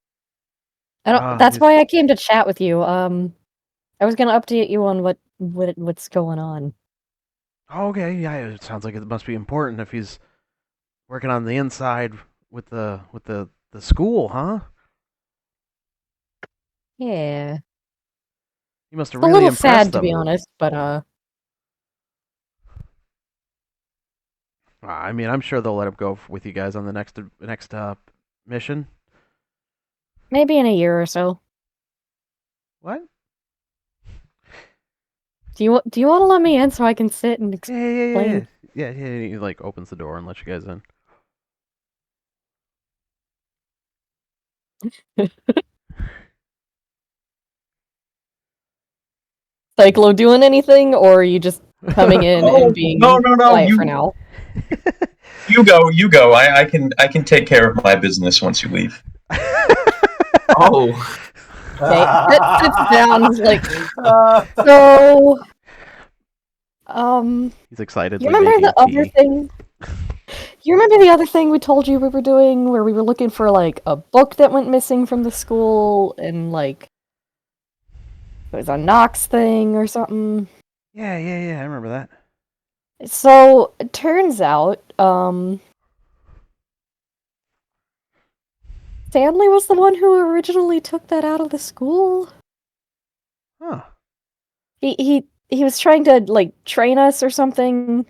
I don't. Ah, That's he's why I came to chat with you. I was gonna update you on what's going on. okay. Yeah, it sounds like it must be important if he's working on the inside with the school, huh? Yeah, You must have it's a really little impressed sad to be them. honest, but I mean, I'm sure they'll let him go with you guys on the next mission. maybe in a year or so. What? Do you want to let me in so I can sit and Yeah, yeah, yeah, explain? yeah. Yeah, he like opens the door and lets you guys in. Cyclo doing anything, or are you just coming in and being no, quiet for now? you go. I can take care of my business once you leave. Oh, Okay, Fitz sits down. He's like, so, He's excitedly you remember making the other tea. thing? You remember the other thing we told you we were doing, where we were looking for like a book that went missing from the school, and like it was a Knox thing or something? Yeah, I remember that. So it turns out, Stanley was the one who originally took that out of the school. Huh. He was trying to like train us or something.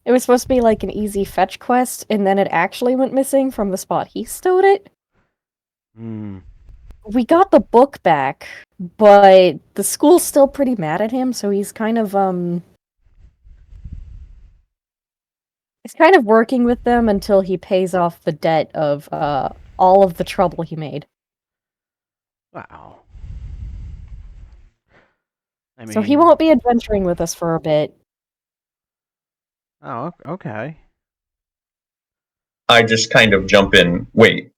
It was supposed to be like an easy fetch quest, and then it actually went missing from the spot he stowed it. Hmm. We got the book back, but the school's still pretty mad at him, so he's kind of working with them until he pays off the debt of all of the trouble he made. Wow. I mean, So he won't be adventuring with us for a bit. Oh, okay. I just kind of jump in. Wait,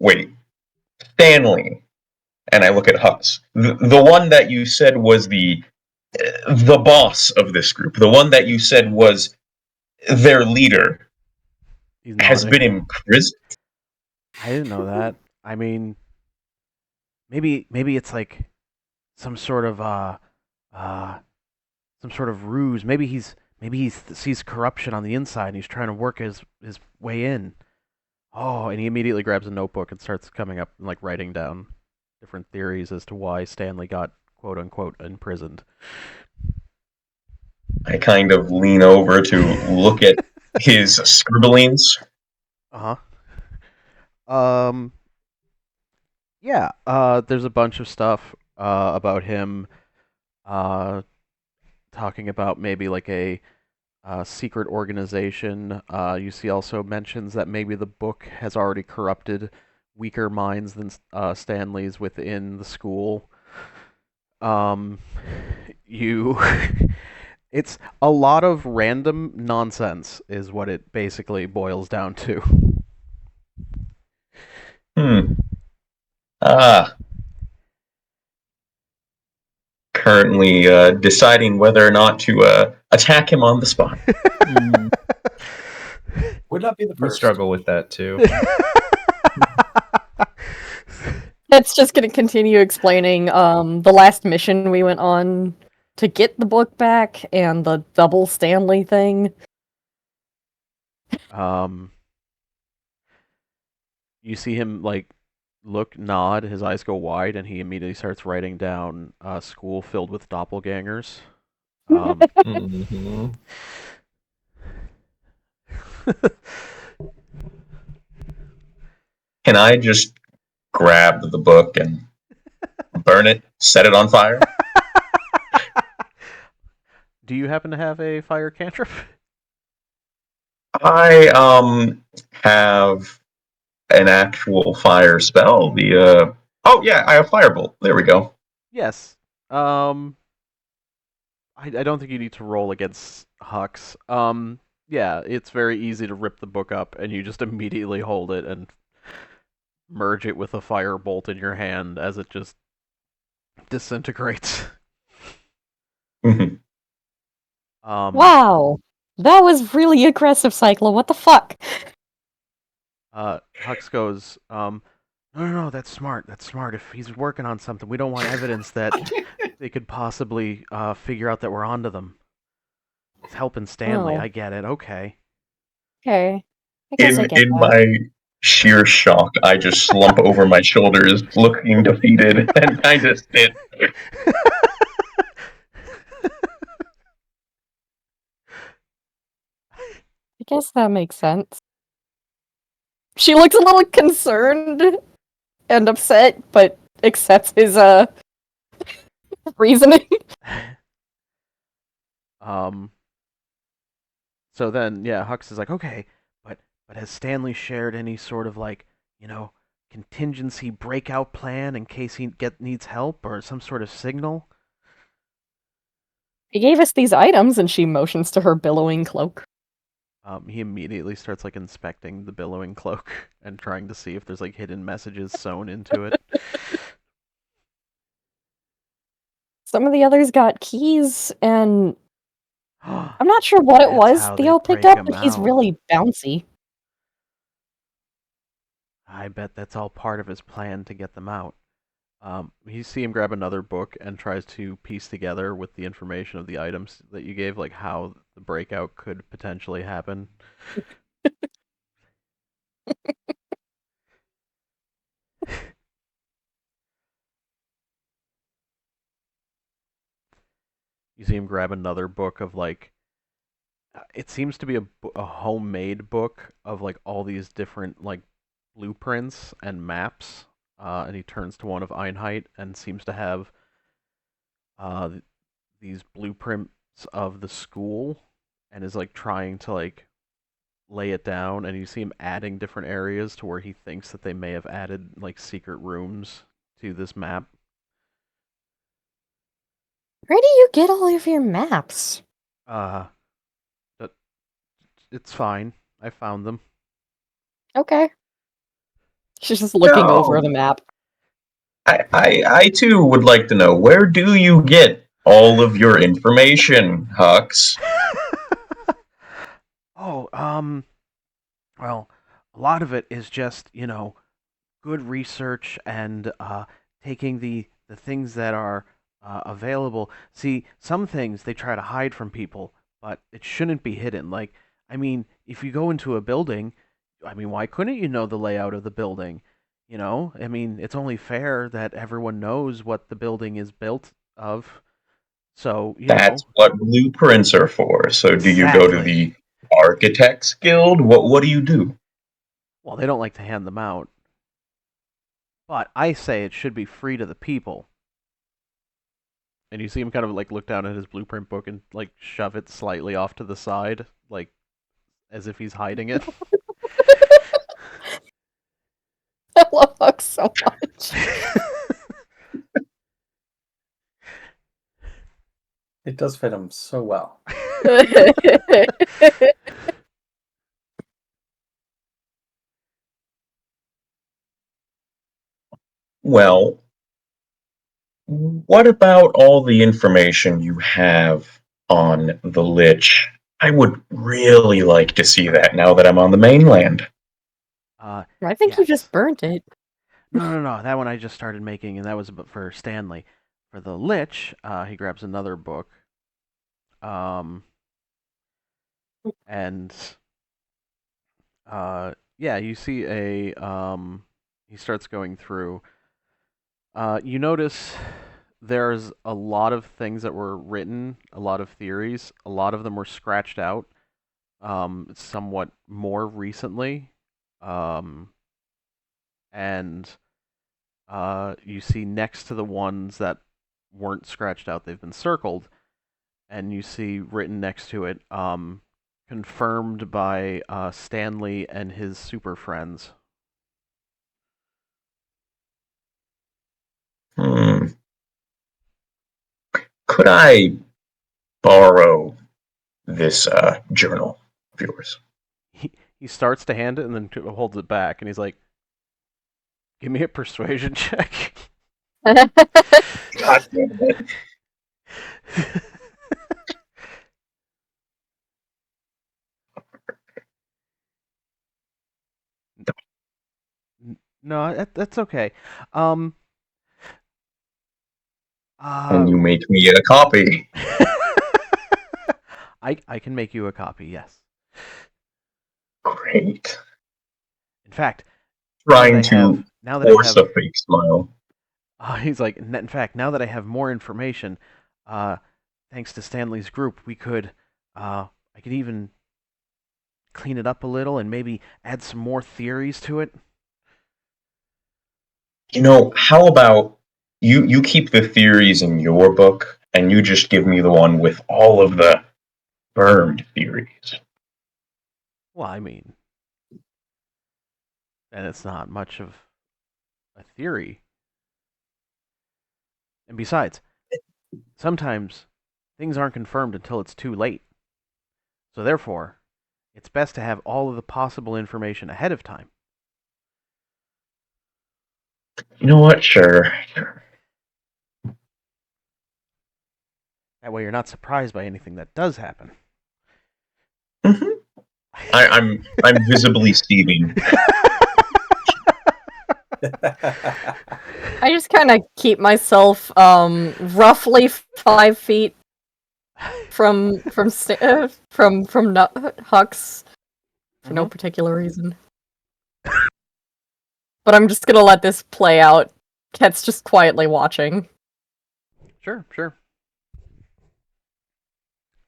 Stanley, and I look at Hux. The one that you said was the boss of this group, the one that you said was their leader, He's has nodding. been imprisoned. I didn't know that. I mean, maybe it's like some sort of uh some sort of ruse. Maybe he sees corruption on the inside and he's trying to work his way in. Oh, and he immediately grabs a notebook and starts coming up and like writing down different theories as to why Stanley got quote unquote imprisoned. I kind of lean over to look at his scribblings. Uh-huh. Yeah, there's a bunch of stuff about him uh talking about maybe like a secret organization. You see also mentions that maybe the book has already corrupted weaker minds than Stanley's within the school. Um, you, it's a lot of random nonsense, is what it basically boils down to. Hmm. Ah. Currently deciding whether or not to attack him on the spot. Would not be the we first. struggle with that too. That's just going to continue explaining the last mission we went on to get the book back and the double Stanley thing. You see him like look, nod, his eyes go wide, and he immediately starts writing down school filled with doppelgangers. Mhm. Can I just grab the book and burn it, set it on fire? Do you happen to have a fire cantrip? I have an actual fire spell. Oh yeah, I have firebolt. There we go. Yes. I don't think you need to roll against Hux. Yeah, it's very easy to rip the book up, and you just immediately hold it and merge it with a firebolt in your hand as it just disintegrates. Mhm. Wow, that was really aggressive, Cyclo. What the fuck? Hux goes, no, that's smart. That's smart. If he's working on something, we don't want evidence that they could possibly figure out that we're onto them. It's helping Stanley. Oh. I get it. Okay. Okay, I guess I get In that. my sheer shock, I just slump over my shoulders, looking defeated, and kind of sit. I guess that makes sense. She looks a little concerned and upset, but accepts his reasoning. So then, yeah, Hux is like, okay, but has Stanley shared any sort of like, you know, contingency breakout plan in case he needs help or some sort of signal? He gave us these items, and she motions to her billowing cloak. He immediately starts like inspecting the billowing cloak and trying to see if there's like hidden messages sewn into it. Some of the others got keys, and I'm not sure what it That's was how they Theo picked break up, 'em but he's out. really bouncy. I bet that's all part of his plan to get them out. You see him grab another book and tries to piece together with the information of the items that you gave, like how the breakout could potentially happen. You see him grab another book of like, it seems to be a homemade book of like all these different like blueprints and maps. And he turns to one of Einheit and seems to have uh, these blueprints of the school and is like trying to like lay it down, and you see him adding different areas to where he thinks that they may have added like secret rooms to this map. Where do you get all of your maps? Uh, it's fine. I found them. Okay. She's just looking over the map. I too would like to know, where do you get all of your information, Hux? Oh, well, a lot of it is just, good research and taking the things that are available. See, some things they try to hide from people, but it shouldn't be hidden. Like, I mean, if you go into a building, I mean, why couldn't you know the layout of the building? I mean, it's only fair that everyone knows what the building is built of. So, That's what blueprints are for. So do you go to exactly. the Architects Guild? What do you do? Well, they don't like to hand them out. But I say it should be free to the people. And you see him kind of like look down at his blueprint book and like shove it slightly off to the side, like as if he's hiding it. I love Huck so much. It does fit him so well. Well, what about all the information you have on the Lich? I would really like to see that now that I'm on the mainland. I think you Yes. just burnt it. No. That one I just started making, and that was for Stanley. For the Lich, he grabs another book. And yeah, you see he starts going through. You notice there's a lot of things that were written, a lot of theories. A lot of them were scratched out, somewhat more recently. And you see next to the ones that weren't scratched out, they've been circled, and you see written next to it, confirmed by Stanley and his super friends. Could I borrow this journal of yours? He starts to hand it and then holds it back, and he's like, "Give me a persuasion check." God damn it. No, that's okay. Can you make me a copy? I can make you a copy, yes. Great. In fact, Trying to force a fake smile. He's like, in fact, now that I have more information, thanks to Stanley's group, I could even clean it up a little and maybe add some more theories to it. How about you keep the theories in your book, and you just give me the one with all of the burned theories? Well, I mean, and it's not much of a theory. And besides, sometimes things aren't confirmed until it's too late. So therefore, it's best to have all of the possible information ahead of time. You know what? Sure. That way you're not surprised by anything that does happen. hmm I'm visibly seething. I just kind of keep myself roughly 5 feet from Hux for no particular reason. But I'm just gonna let this play out. Ket's just quietly watching. Sure, sure.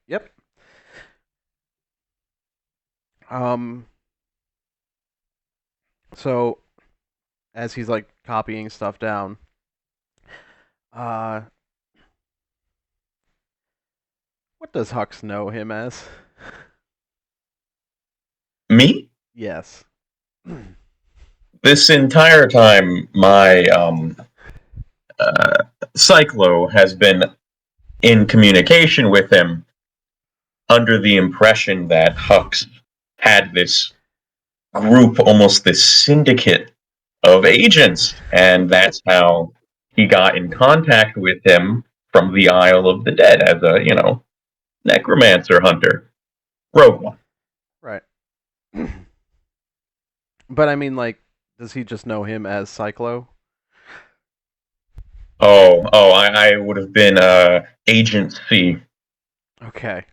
Yep. So as he's like copying stuff down, what does Hux know him as? Me? Yes. This entire time, my Cyclo has been in communication with him under the impression that Hux had this group, almost this syndicate of agents, and that's how he got in contact with him from the Isle of the Dead as a, necromancer hunter. Rogue One. Right. But I mean, like, does he just know him as Cyclo? I would have been Agent C. Okay.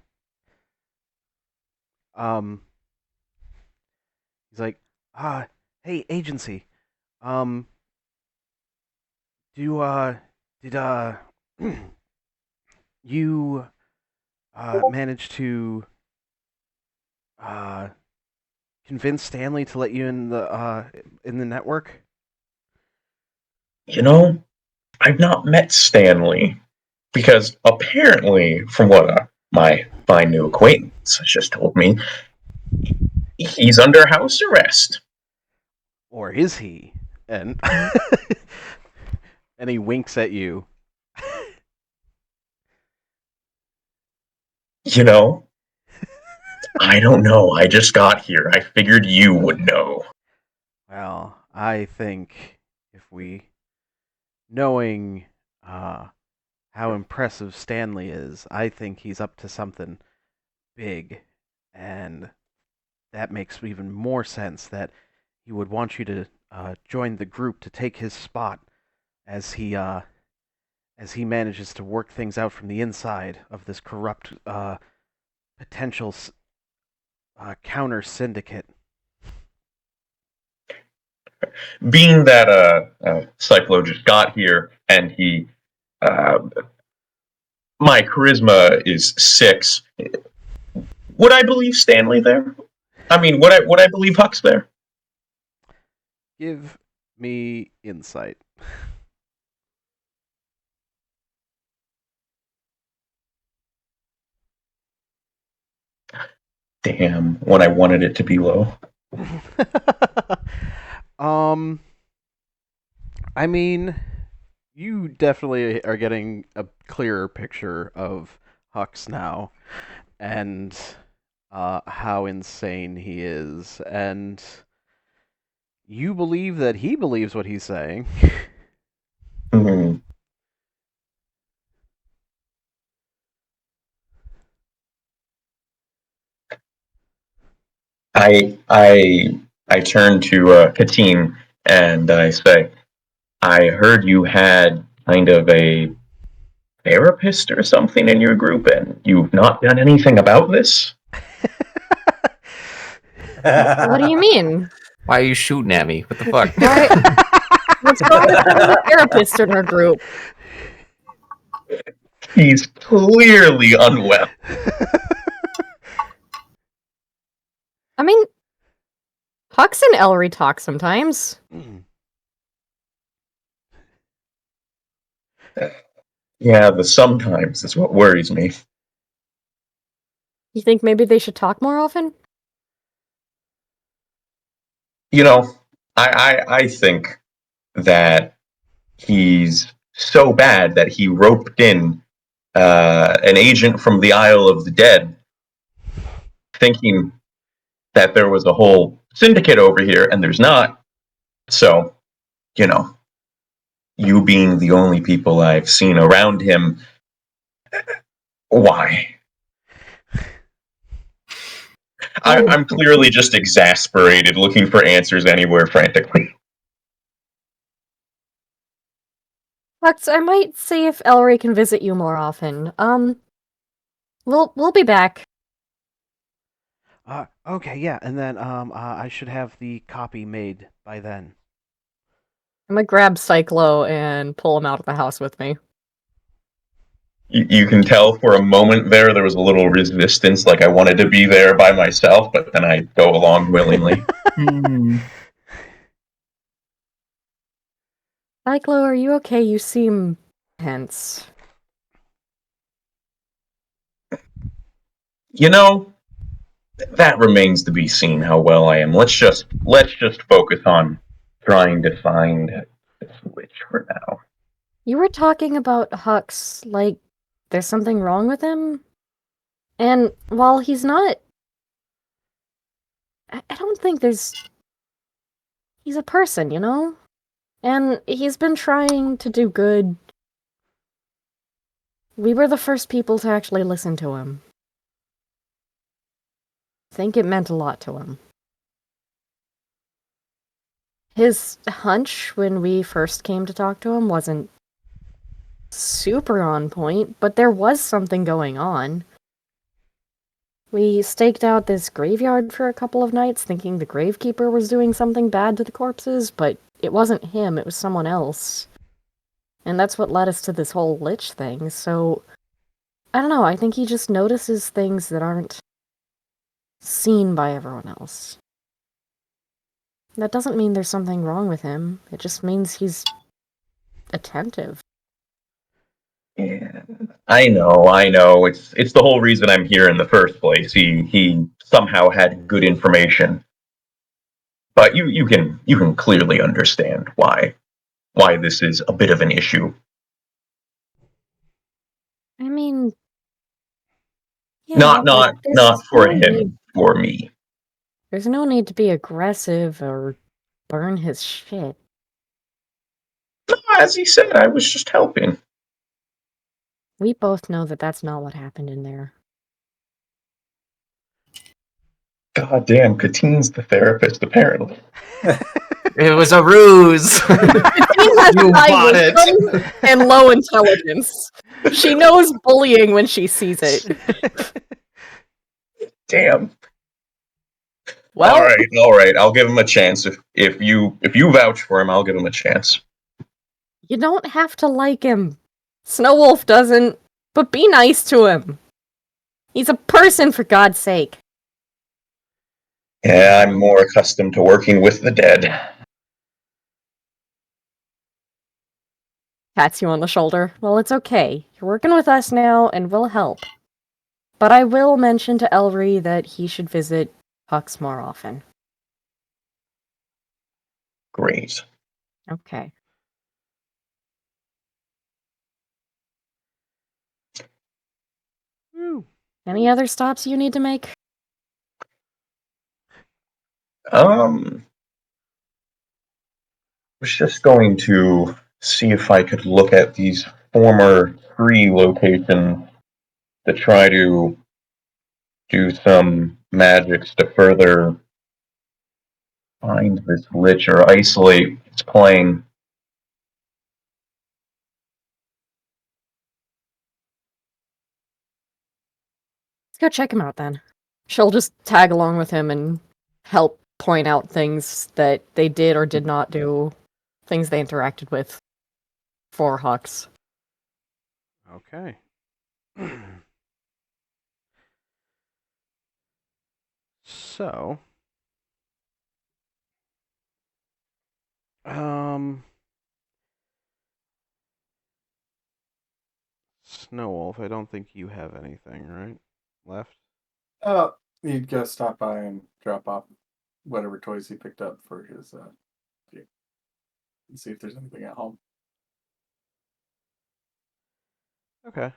He's like, hey, agency. Did you manage to convince Stanley to let you in the network? I've not met Stanley because apparently, from what my fine new acquaintance has just told me, he's under house arrest. Or is he? And and he winks at you. I don't know. I just got here. I figured you would know. Well, I think if knowing how impressive Stanley is, I think he's up to something big, and that makes even more sense that he would want you to join the group to take his spot as he manages to work things out from the inside of this corrupt potential counter syndicate. Being that Cyclo just got here and he, my charisma is 6, would I believe Stanley there? I mean, would I believe Hux there? Give me insight. Damn, when I wanted it to be low. I mean, you definitely are getting a clearer picture of Hux now, and how insane he is, and you believe that he believes what he's saying. Hmm. I turn to Katine and I say, I heard you had kind of a therapist or something in your group, and you've not done anything about this? What do you mean? Why are you shooting at me? What the fuck? What's wrong with having a therapist in our group? He's clearly unwell. I mean, Hux and Ellery talk sometimes. Yeah, the sometimes is what worries me. You think maybe they should talk more often? You know, I think that he's so bad that he roped in an agent from the Isle of the Dead, thinking that there was a whole syndicate over here, and there's not. So, you know, you being the only people I've seen around him, why? I'm clearly just exasperated, looking for answers anywhere frantically. Hux, I might see if Ellery can visit you more often. We'll be back. Okay, yeah, and then I should have the copy made by then. I'm gonna grab Cyclo and pull him out of the house with me. You can tell for a moment there was a little resistance, like I wanted to be there by myself, but then I go along willingly. Cyclo, are you okay? You seem tense. You know, that remains to be seen how well I am. Let's just focus on trying to find this witch for now. You were talking about Hux like there's something wrong with him? And while he's not... I don't think there's... He's a person, you know? And he's been trying to do good. We were the first people to actually listen to him. I think it meant a lot to him. His hunch when we first came to talk to him wasn't super on point, but there was something going on. We staked out this graveyard for a couple of nights, thinking the gravekeeper was doing something bad to the corpses, but it wasn't him, it was someone else. And that's what led us to this whole lich thing, so... I don't know, I think he just notices things that aren't seen by everyone else. That doesn't mean there's something wrong with him, it just means he's attentive. Yeah, I know. It's the whole reason I'm here in the first place. He somehow had good information, but you can clearly understand why this is a bit of an issue. I mean... Yeah, Not but not not for him, for me. There's no need to be aggressive or burn his shit. As he said, I was just helping. We both know that that's not what happened in there. God damn, Katine's the therapist, apparently. It was a ruse. You bought it. And low intelligence. She knows bullying when she sees it. Damn. Well, All right. I'll give him a chance. If you vouch for him, I'll give him a chance. you don't have to like him. Snowwolf doesn't, but be nice to him. He's a person, for God's sake. Yeah, I'm more accustomed to working with the dead. Pats you on the shoulder. Well, it's okay. You're working with us now, and we'll help. But I will mention to Elry that he should visit Hux more often. Great. Okay. Woo. Any other stops you need to make? Was just going to see if I could look at these former free locations to try to do some magics to further find this lich or isolate its playing. Let's go check him out then. She'll just tag along with him and help point out things that they did or did not do, things they interacted with for Hux. Okay. So, Snowwolf, I don't think you have anything, right? Left? Oh, you'd go stop by and drop off whatever toys he picked up for his game and see if there's anything at home. Okay.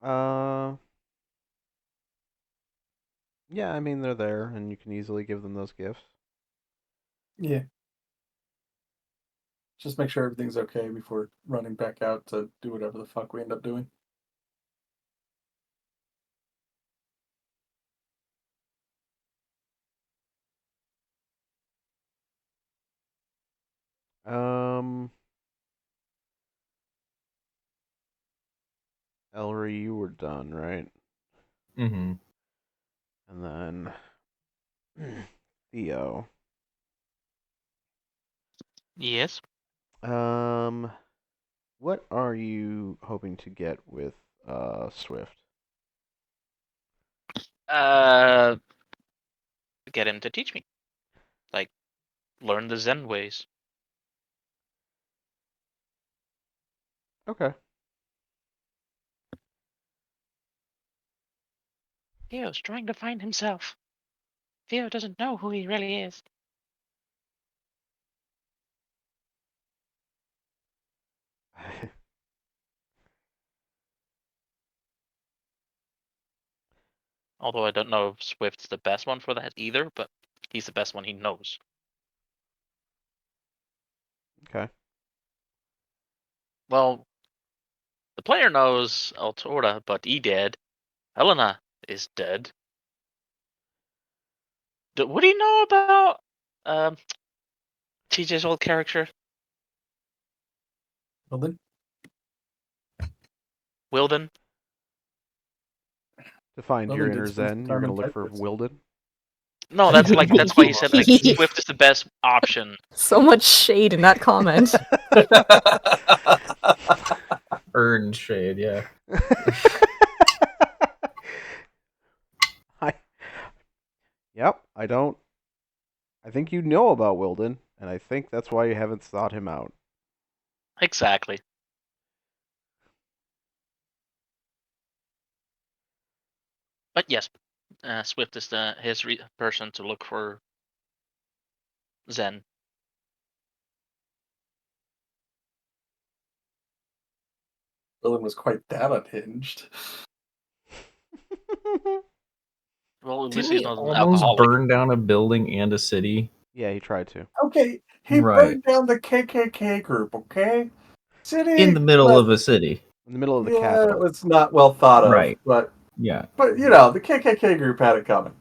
Uh, yeah, I mean they're there, and you can easily give them those gifts. Yeah. Just make sure everything's okay before running back out to do whatever the fuck we end up doing. Um, Ellery, you were done, right? Mm-hmm. And then Theo. Yes. What are you hoping to get with Swift? Uh, get him to teach me. Like, learn the Zen ways. Okay. Theo's trying to find himself. Theo doesn't know who he really is. Although I don't know if Swift's the best one for that either, but he's the best one he knows. Okay. Well, the player knows Altorda, but he dead. Helena is dead. What do you know about TJ's old character? Well then, To Wilden? find well your then inner did spend Zen, some you're time gonna in look for Typeforce. Wilden. No, that's why he said like Swift is the best option. So much shade in that comment. Earned shade, yeah. I, yep, I don't. I think you know about Wilden, and I think that's why you haven't sought him out. Exactly. But yes, Swift is his person to look for Zen. Dylan was quite that unhinged. Well, at least Didn't he's he not an almost alcoholic. burn down a building and a city? Yeah, he tried to. Okay, he Right. burned down the KKK group, okay? City In the middle was, of a city. In the middle of the yeah, capital. it was not well thought of, Right. but Yeah. you know, the KKK group had it coming.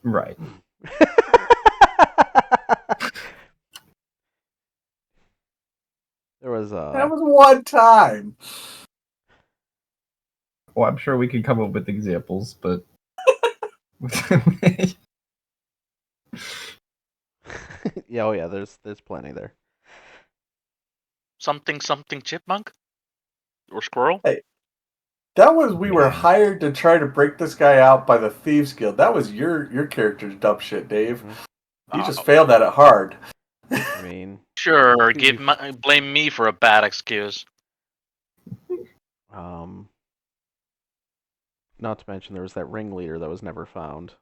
Right. There was That was one time. Well, I'm sure we could come up with examples, but yeah, oh yeah, there's plenty there. Something chipmunk? Or squirrel? Hey, that was we were Yeah. hired to try to break this guy out by the Thieves Guild. That was your character's dumb shit, Dave. Mhm. He just failed at it hard. I mean, Sure, to be blame me for a bad excuse. um, not to mention there was that ringleader that was never found.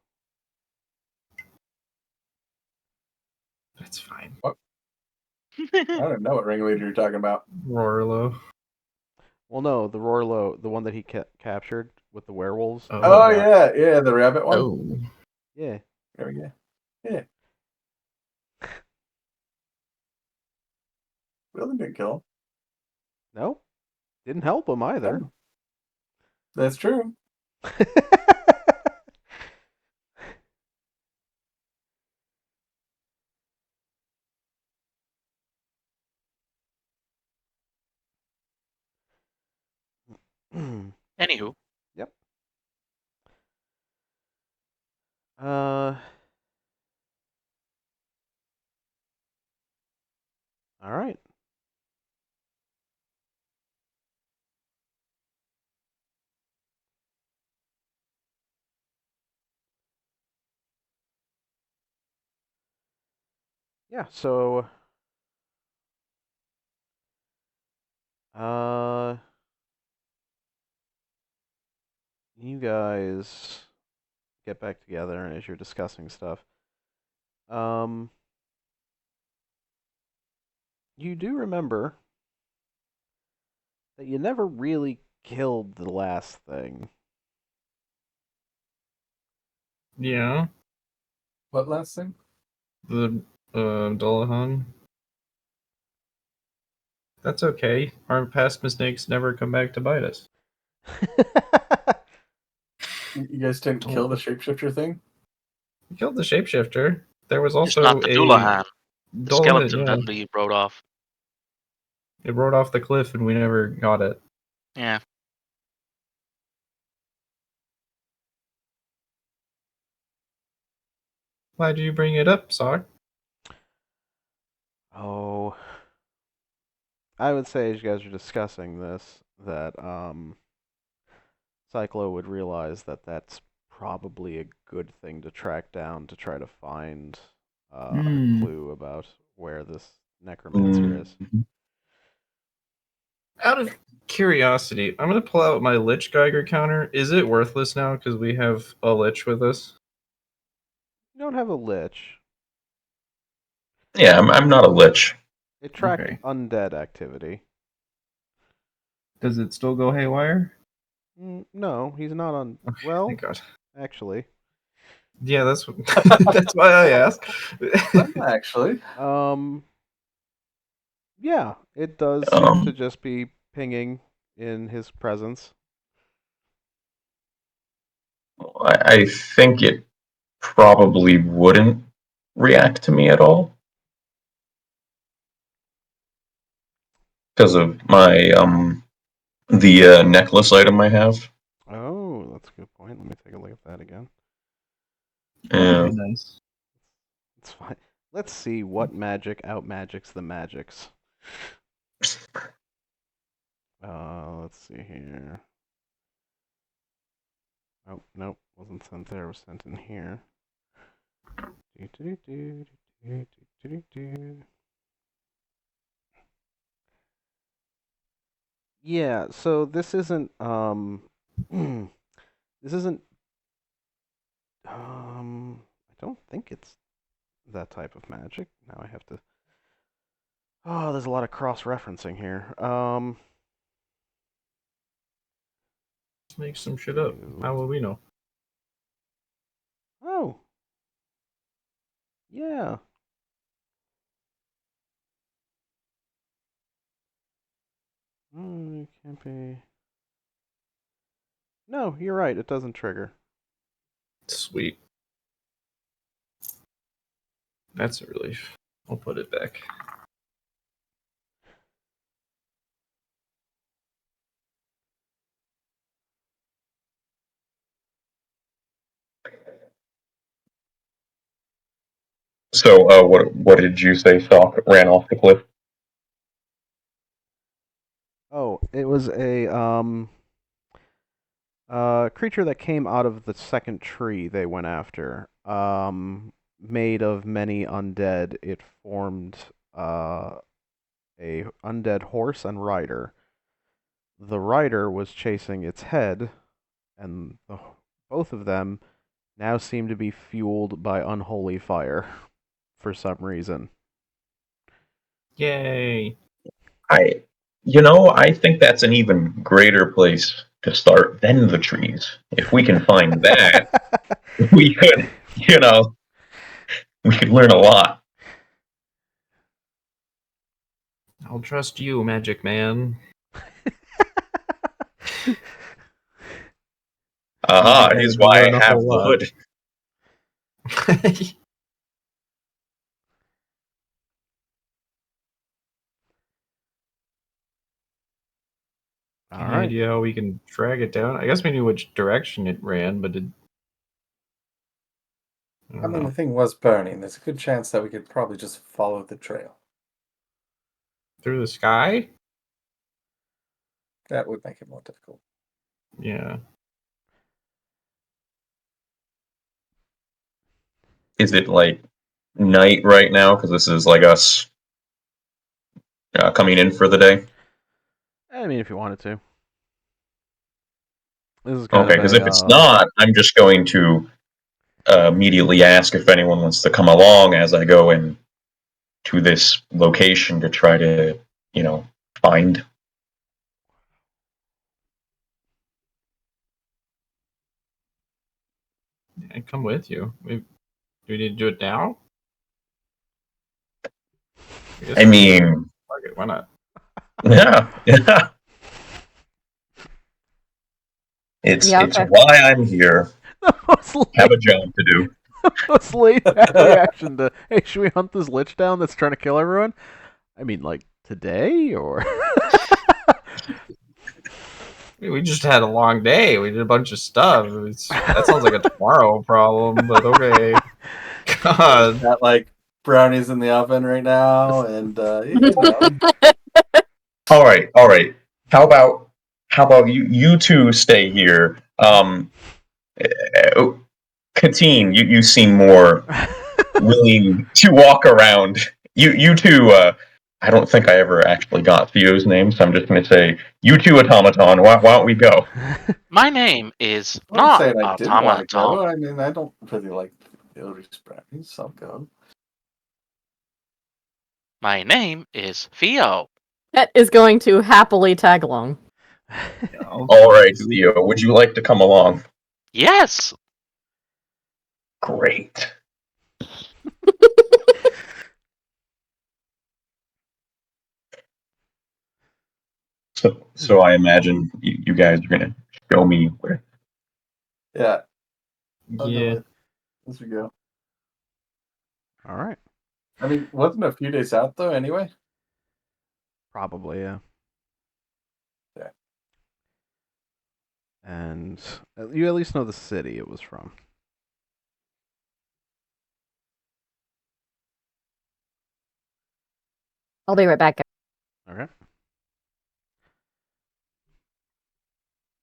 That's fine. I don't even know what ringleader you're talking about. Rorlo. Well, no, the Rorlo, the one that he captured with the werewolves. Oh Yeah. yeah, the rabbit one. Oh. Yeah. There we go. Yeah. Willen didn't kill him. No, didn't help him either. Oh, that's true. Anywho, Yep. Uh. All right. Yeah. So. Uh. you guys get back together, and as you're discussing stuff, you do remember that you never really killed the last thing. Yeah. What last thing? The Dullahan. That's okay. Our past mistakes never come back to bite us. You guys didn't kill the shapeshifter thing? We killed the shapeshifter. There was Just not also the a Doulahan. The Dullahan, skeleton yeah. that we rode off. It rode off the cliff and we never got it. Yeah. Why did you bring it up, Sar? Oh, I would say as you guys are discussing this, that Cyclo would realize that that's probably a good thing to track down to try to find a clue about where this necromancer is. Out of curiosity, I'm gonna pull out my Lich Geiger counter. Is it worthless now because we have a Lich with us? You don't have a lich. Yeah, I'm not a lich. It tracked Okay. undead activity. Does it still go haywire? No, he's not on. Okay, Well, thank God. actually, Yeah, that's that's why I asked. Actually. yeah, it does seem to Um, just be pinging in his presence. I think it probably wouldn't react to me at all because of my the necklace item I have. Oh, that's a good point. Let me take a look at that again. That'd Yeah. be nice. It's fine. Let's see what magic outmagics the magics. Let's see here. Oh, nope, wasn't sent there. Was sent in here. Yeah, so this isn't this isn't I don't think it's that type of magic. Now I have to. Oh, there's a lot of cross-referencing here. Let's make some shit up. How will we know? Oh. Yeah. Oh, it can't be. No, you're right. It doesn't trigger. Sweet. That's a relief. I'll put it back. So, what did you say? Sock ran off the cliff. Oh, it was a creature that came out of the second tree they went after. Made of many undead, it formed a undead horse and rider. The rider was chasing its head, and both of them now seem to be fueled by unholy fire for some reason. Yay! I think that's an even greater place to start than the trees. If we can find that, we could, we could learn a lot. I'll trust you, Magic Man. Aha, Magic Man is has why learned I a have whole the lot. hood. All Any right. idea how we can drag it down? I guess we knew which direction it ran, but I mean, the thing was burning. There's a good chance that we could probably just follow the trail. through the sky? That would make it more difficult. Yeah. Is it like night right now? Because this is like us coming in for the day. I mean, if you wanted to. This is kind Okay, of because if it's a not, I'm just going to this is kind Okay, of because if it's a not, I'm just going to immediately ask if anyone wants to come along as I go in to this location to try to, find. I come with you. Do we need to do it now? I mean, Fuck it, why not? yeah. Yeah, It's okay. why I'm here. the most Have laid, a job to do. most laid back reaction to, hey, should we hunt this lich down that's trying to kill everyone? I mean, like today or We just had a long day. We did a bunch of stuff. That sounds like a tomorrow problem, but okay. God. Got like brownies in the oven right now, and you know. All right. How about you two stay here? Katine, you seem more willing to walk around. You two. I don't think I ever actually got Theo's name, so I'm just going to say you two automaton. Why don't we go? My name is I'm not saying I didn't want to Automaton. go. I mean, I don't really like Illy's brownies. I'll go. My name is Theo. Pet is going to happily tag along. All right, Theo. Would you like to come along? Yes. Great. So I imagine you guys are gonna show me where. Yeah. I'll go Yeah. with as we go. all right, I mean, wasn't a few days out though. Anyway. probably yeah. Yeah. And you at least know the city it was from. I'll be right back. Okay.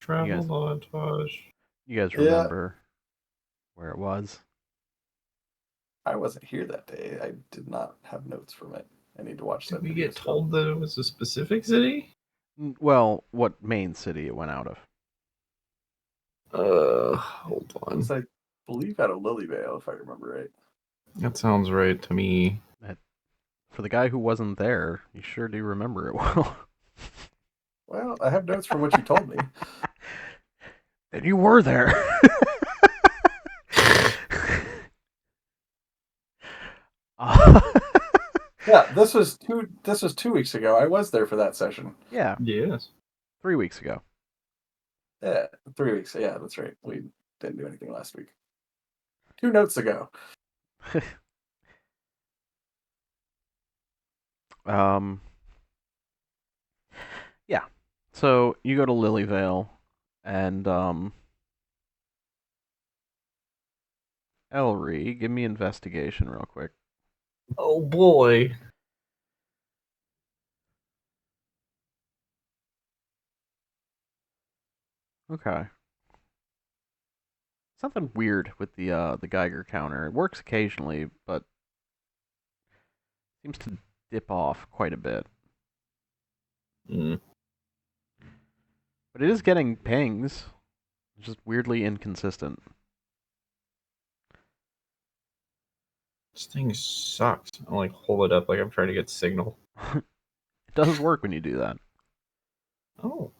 Travel guys- montage. You guys Yeah. remember where it was? I wasn't here that day. I did not have notes from it. I need to watch that. Did we video get still. told that it was a specific city? Well, what main city it went out of? Hold It on. was, I believe, out of Lilyvale, if I remember right. That sounds right to me. For the guy who wasn't there, you sure do remember it well. Well, I have notes from what you told me. And you were there. Uh, Yeah, this was 2 weeks ago. I was there for that session. yeah, Yes. 3 weeks ago. Yeah, 3 weeks. Yeah, that's right. We didn't do anything last week. 2 notes ago. Yeah. So you go to Lilyvale, and Ellery, give me investigation real quick. Oh boy. Okay. Something weird with the Geiger counter. It works occasionally, but seems to dip off quite a bit. Mm. But it is getting pings. It's just weirdly inconsistent. This thing sucks. I'll like hold it up like I'm trying to get signal. It does work when you do that. Oh.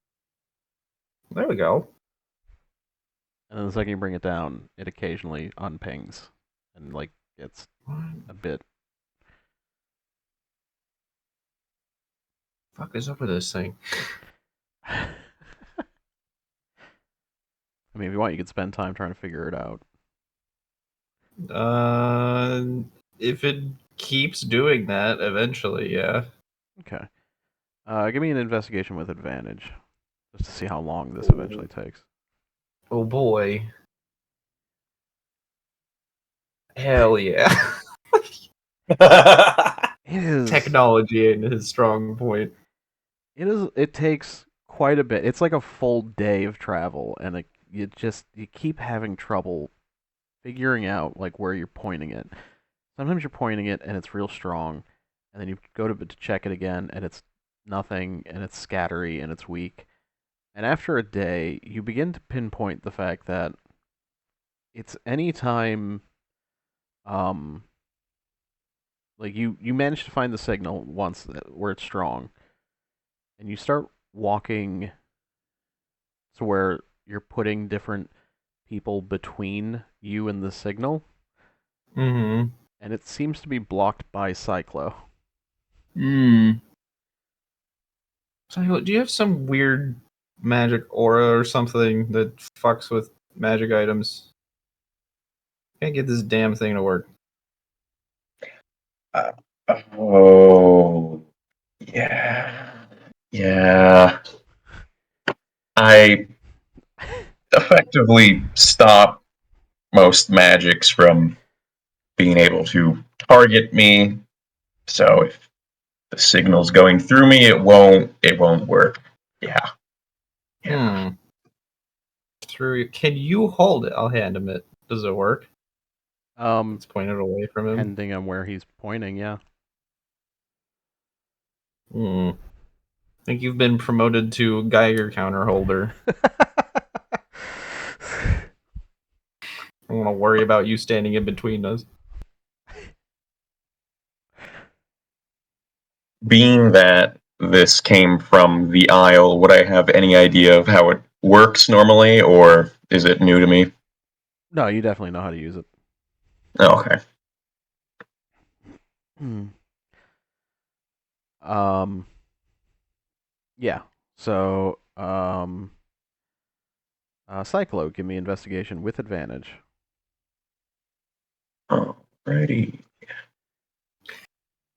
There we go. And then the second you bring it down, it occasionally unpings and like gets What a bit. the fuck is up with this thing? I mean, if you want, you could spend time trying to figure it out. If it keeps doing that, eventually, yeah. Okay. Give me an investigation with advantage, just to see how long this Ooh. eventually takes. Oh boy. Hell yeah. It is. Technology ain't his strong point. It is. It takes quite a bit. It's like a full day of travel, and you keep having trouble figuring out like where you're pointing it. Sometimes you're pointing it and it's real strong, and then you go to check it again and it's nothing, and it's scattery and it's weak, And after a day, you begin to pinpoint the fact that it's any time, um, like you manage to find the signal once where it's strong, and you start walking to where you're putting different people between you and the signal, Mm-hmm. and it seems to be blocked by Cyclo. So, do you have some weird magic aura or something that fucks with magic items? Can't get this damn thing to work. Oh, yeah. Yeah. I effectively stop most magics from being able to target me. So if the signal's going through me, it won't work. Yeah. Hmm. Through. Can you hold it? I'll hand him it. Does it work? It's pointed away from him. Depending on where he's pointing, yeah. Hmm. I think you've been promoted to Geiger counter holder. I don't want to worry about you standing in between us. Being that this came from the Isle, would I have any idea of how it works normally, or is it new to me? No, you definitely know how to use it. Oh, okay. Yeah. So, Cyclo, give me investigation with advantage. Alrighty.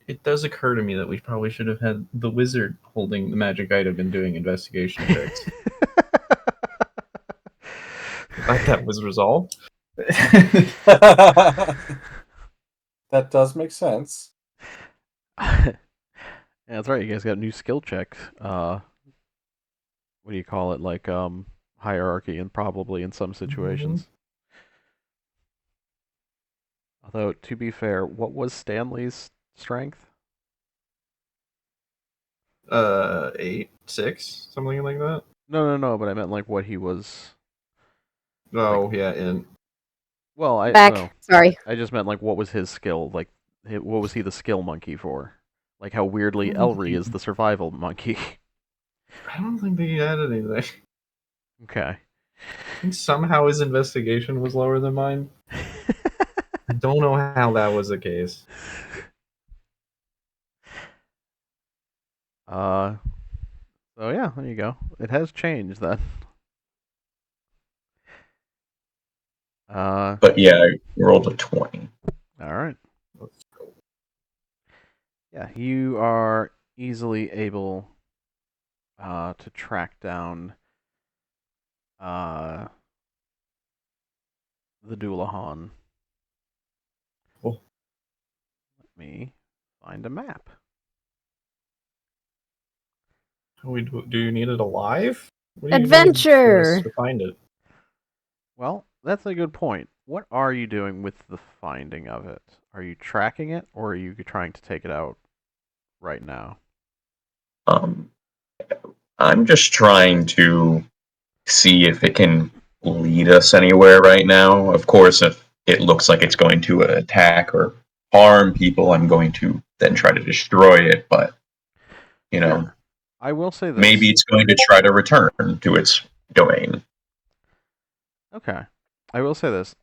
It does occur to me that we probably should have had the wizard holding the magic item and doing investigation checks. Glad that was resolved. That does make sense. Yeah, that's right. You guys got new skill checks. What do you call it? Like hierarchy, and probably in some situations. Although, to be fair, what was Stanley's strength? 8, 6, something like that. No. But I meant like what he was. Oh, yeah, and Well, Back. Sorry. I just meant like what was his skill? Like, what was he the skill monkey for? Like how weirdly Oh, Elry is the survival monkey. I don't think they had anything. Okay. I think somehow his investigation was lower than mine. I don't know how that was the case. So yeah, there you go. It has changed then. But yeah, I rolled a 20. All right. Let's go. Yeah, you are easily able to track down the Doulahan. Cool. Let me find a map. Do you need it alive? What do you need Adventure! for us to find it? Well, that's a good point. What are you doing with the finding of it? Are you tracking it, or are you trying to take it out right now? Um, I'm just trying to see if it can lead us anywhere right now. Of course, if it looks like it's going to attack or harm people, I'm going to then try to destroy it. But, you know, Sure. I will say this. maybe it's going to try to return to its domain. Okay. I will say this.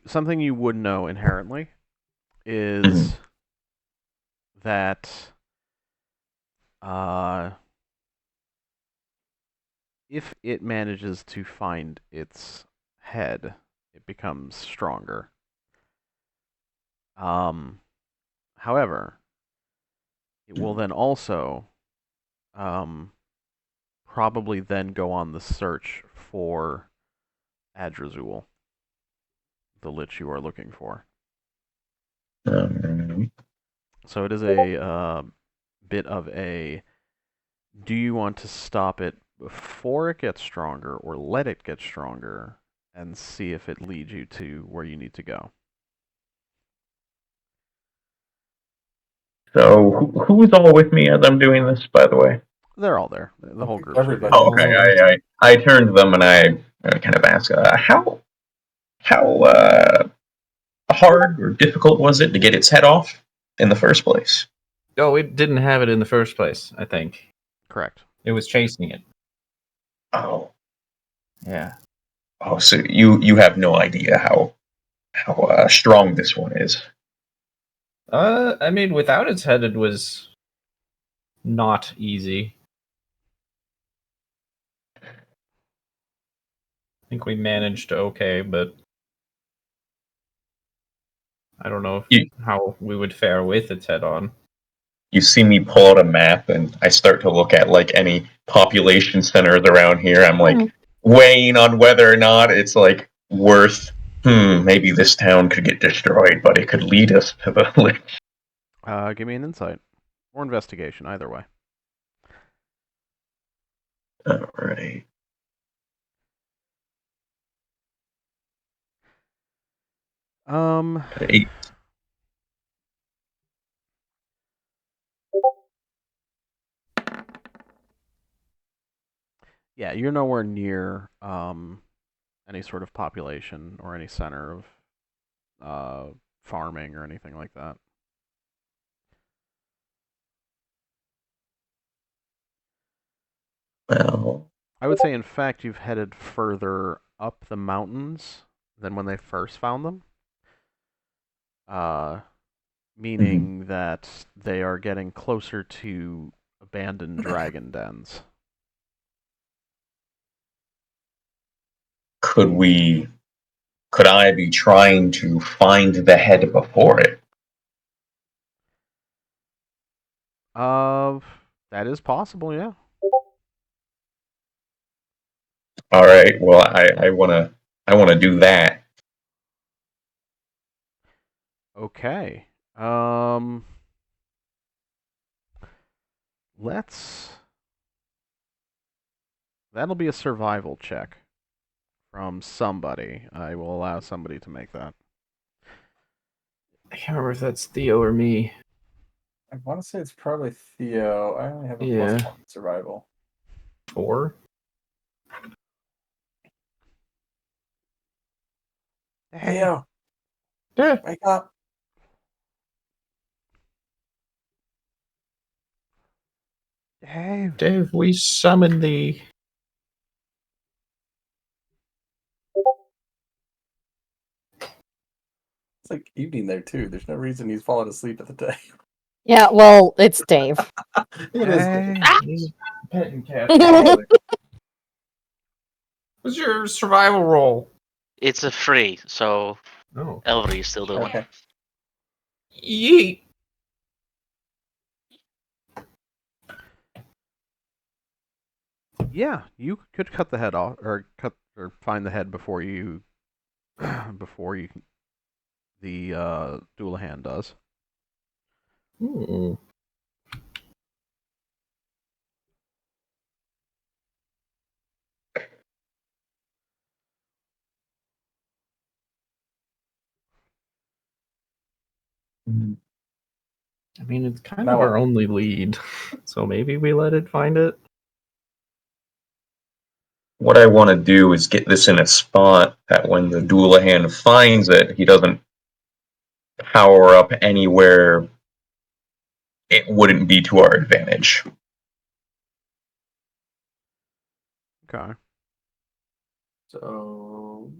Something you would know inherently is that if it manages to find its head, it becomes stronger. However, it will then also probably then go on the search for Adrazul, the lich you are looking for. So it is a bit of a, do you want to stop it before it gets stronger, or let it get stronger and see if it leads you to where you need to go? So, who's all with me as I'm doing this, by the way? They're all there. The whole group's with you. Everybody. Oh, okay. I turned to them and I kind of asked, how hard or difficult was it to get its head off in the first place? Oh, it didn't have it in the first place, I think. Correct. It was chasing it. Oh, Yeah. oh, so you have no idea how strong this one is. I mean, without its head, it was not easy. I think we managed okay, but I don't know how we would fare with its head on. You see me pull out a map and I start to look at like any population centers around here. I'm like weighing on whether or not it's like worth. Maybe this town could get destroyed, but it could lead us to the Lich. Give me an insight or investigation, either way. All right. Um. 8. Yeah, you're nowhere near any sort of population or any center of farming or anything like that. Well, I would say, in fact, you've headed further up the mountains than when they first found them. Meaning that they are getting closer to abandoned dragon dens. could I be trying to find the head before it? That is possible, yeah. All right. Well, I wanna do that. Okay. Let's. That'll be a survival check from somebody. I will allow somebody to make that. I can't remember if that's Theo or me. I want to say it's probably Theo. I only have a Yeah. +1 survival. 4? Theo, Yeah. wake up. Dave, we summoned thee. It's like evening there too. There's no reason he's falling asleep at the day. Yeah, well, it's Dave. It is. Hey. He's petting cat. Yeah, What's your survival roll? It's a free, so Oh. Elvery is still doing. Okay. Yeet. Yeah, you could cut the head off, or find the head before the Doulahan does. Hmm. I mean, it's kind Now of our what? only lead, so maybe we let it find it. What I want to do is get this in a spot that when the Doulahan finds it, he doesn't power up anywhere it wouldn't be to our advantage. Okay. So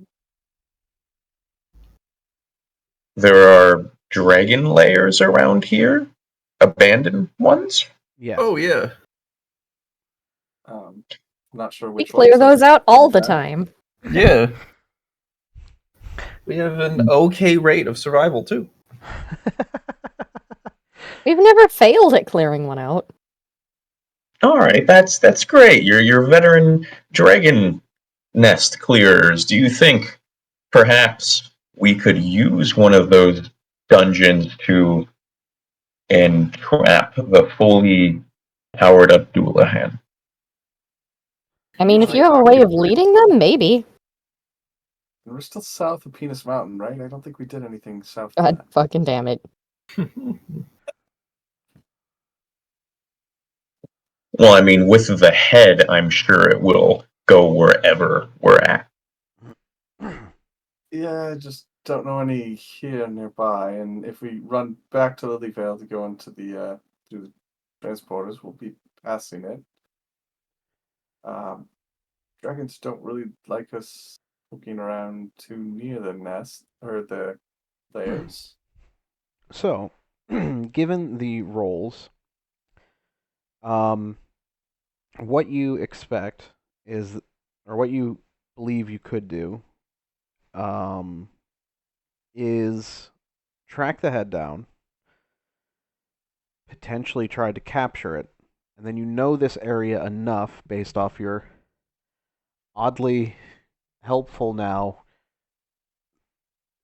There are dragon layers around here, abandoned ones. Yes. Oh yeah. I'm not sure we which clear ones those out all the Yeah. time. Yeah. We have an okay rate of survival too. We've never failed at clearing one out. All right, that's great. You're veteran dragon nest clearers. Do you think perhaps we could use one of those dungeons to entrap the fully powered up Doulahan? I mean, if you have a way of leading them, maybe. We're still south of Penis Mountain, right? I don't think we did anything south of God that. fucking damn it. Well, I mean, with the head, I'm sure it will go wherever we're at. Yeah, I just don't know any here nearby. And if we run back to Lilyvale to go into the through the transporters, we'll be passing it. Dragons don't really like us poking around too near the nest or the layers. So, given the rolls, what you expect is, or what you believe you could do, um, is track the head down, potentially try to capture it, and then you know this area enough based off your oddly helpful now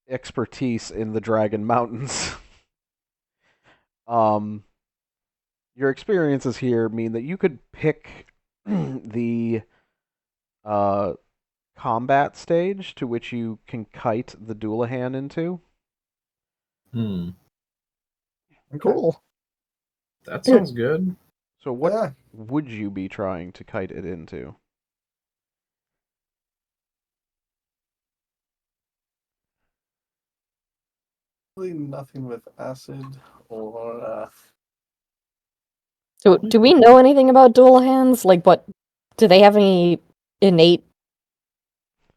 expertise in the Dragon Mountains. um, your experiences here mean that you could pick the uh, combat stage to which you can kite the Doulahan into. Hmm. Okay. Cool. That sounds good. So what Yeah, would you be trying to kite it into? really nothing with acid or So, do we know anything about Doulahans? Like, what do they have any innate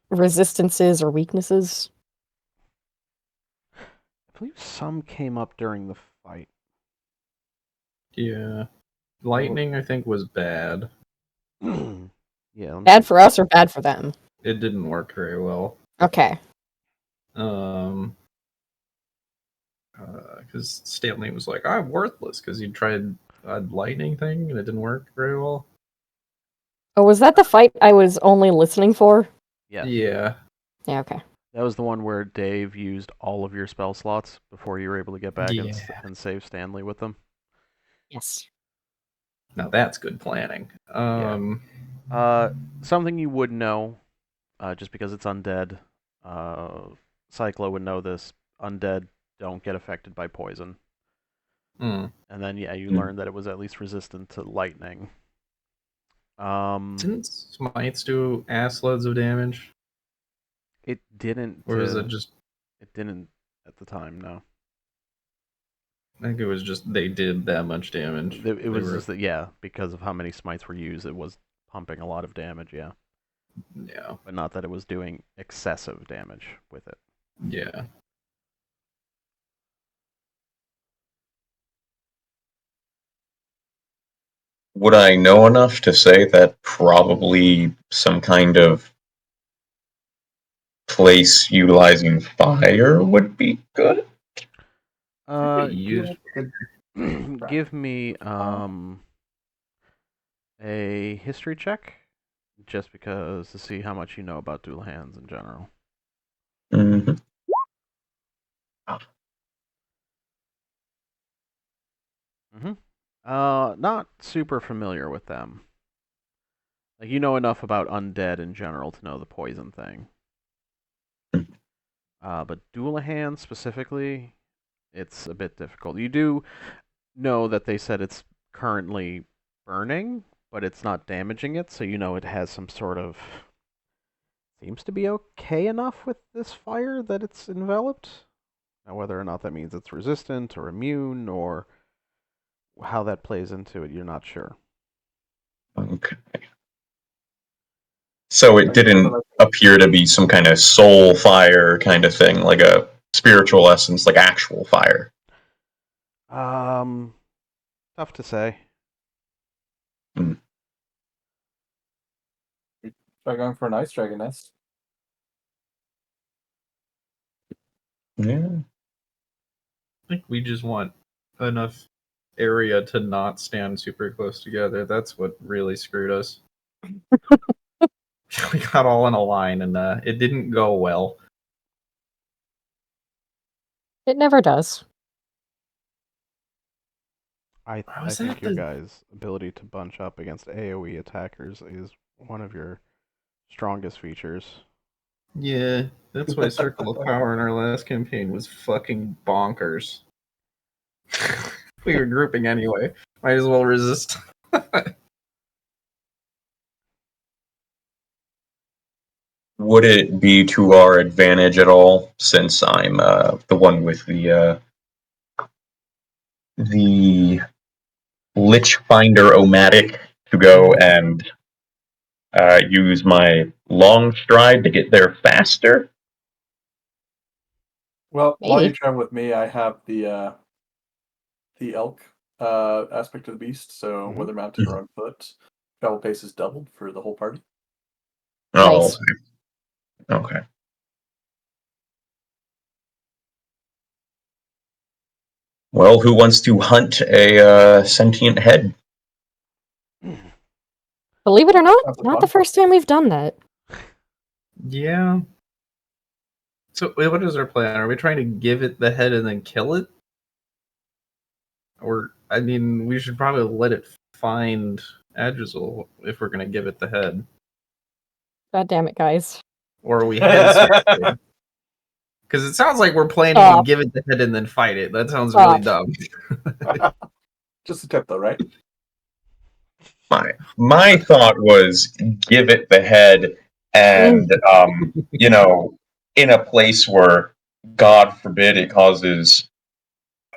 resistances or weaknesses? I believe some came up during the fight. Yeah. Lightning, I think, was bad. Yeah. Let me Bad see. for us or bad for them? It didn't work very well. Okay. Because Stanley was like, "I'm worthless," because he tried a lightning thing and it didn't work very well. Oh, was that the fight I was only listening for? Yes. Yeah. Yeah, okay. That was the one where Dave used all of your spell slots before you were able to get back Yeah. and save Stanley with them. Yes. Now that's good planning. Something you would know, just because it's undead. Cyclo would know this. Undead don't get affected by poison. hmm. And then, yeah, you Hmm. learned that it was at least resistant to lightning. Didn't smites do ass loads of damage? It didn't. Or was it just... It didn't at the time. No. I think it was just they did that much damage. It They was were... just that, yeah, because of how many smites were used, it was pumping a lot of damage. Yeah, Yeah. but not that it was doing excessive damage with it. Yeah. Would I know enough to say that probably some kind of place utilizing fire would be good? Used... Give me a history check, just because to see how much you know about Doulahans in general. Mm-hmm. Not super familiar with them. Like, you know enough about undead in general to know the poison thing. But Doulahan specifically, it's a bit difficult. You do know that they said it's currently burning, but it's not damaging it, so you know it has some sort of... Seems to be okay enough with this fire that it's enveloped. Now, whether or not that means it's resistant or immune or how that plays into it, you're not sure. Okay. So it didn't appear to be some kind of soul fire kind of thing, like a spiritual essence, like actual fire. Tough to say. try going for an ice dragon nest. Yeah. I think we just want enough area to not stand super close together. That's what really screwed us. We got all in a line and it didn't go well. It never does. I Was think that your the... guys' ability to bunch up against AoE attackers is one of your strongest features. Yeah, that's why Circle of Power in our last campaign was fucking bonkers. We were grouping anyway. Might as well resist. would it be to our advantage at all, since I'm the one with the Lich Finder Omatic, to go and use my long stride to get there faster? Well, while Maybe. you travel with me, I have the elk aspect of the beast. So whether mounted or on foot, travel pace is doubled for the whole party. Oh, Nice. okay. Well, who wants to hunt a sentient head? Believe it or not, Sounds like not fun. the first time we've done that. Yeah. So what is our plan? Are we trying to give it the head and then kill it? Or, I mean, we should probably let it find Adrizal if we're going to give it the head. God damn it, guys. Or are we head searching? Because it sounds like we're planning to Stop. give it the head and then fight it. That sounds Stop. really dumb. Just a tip, though, right? My thought was give it the head and in a place where, God forbid, it causes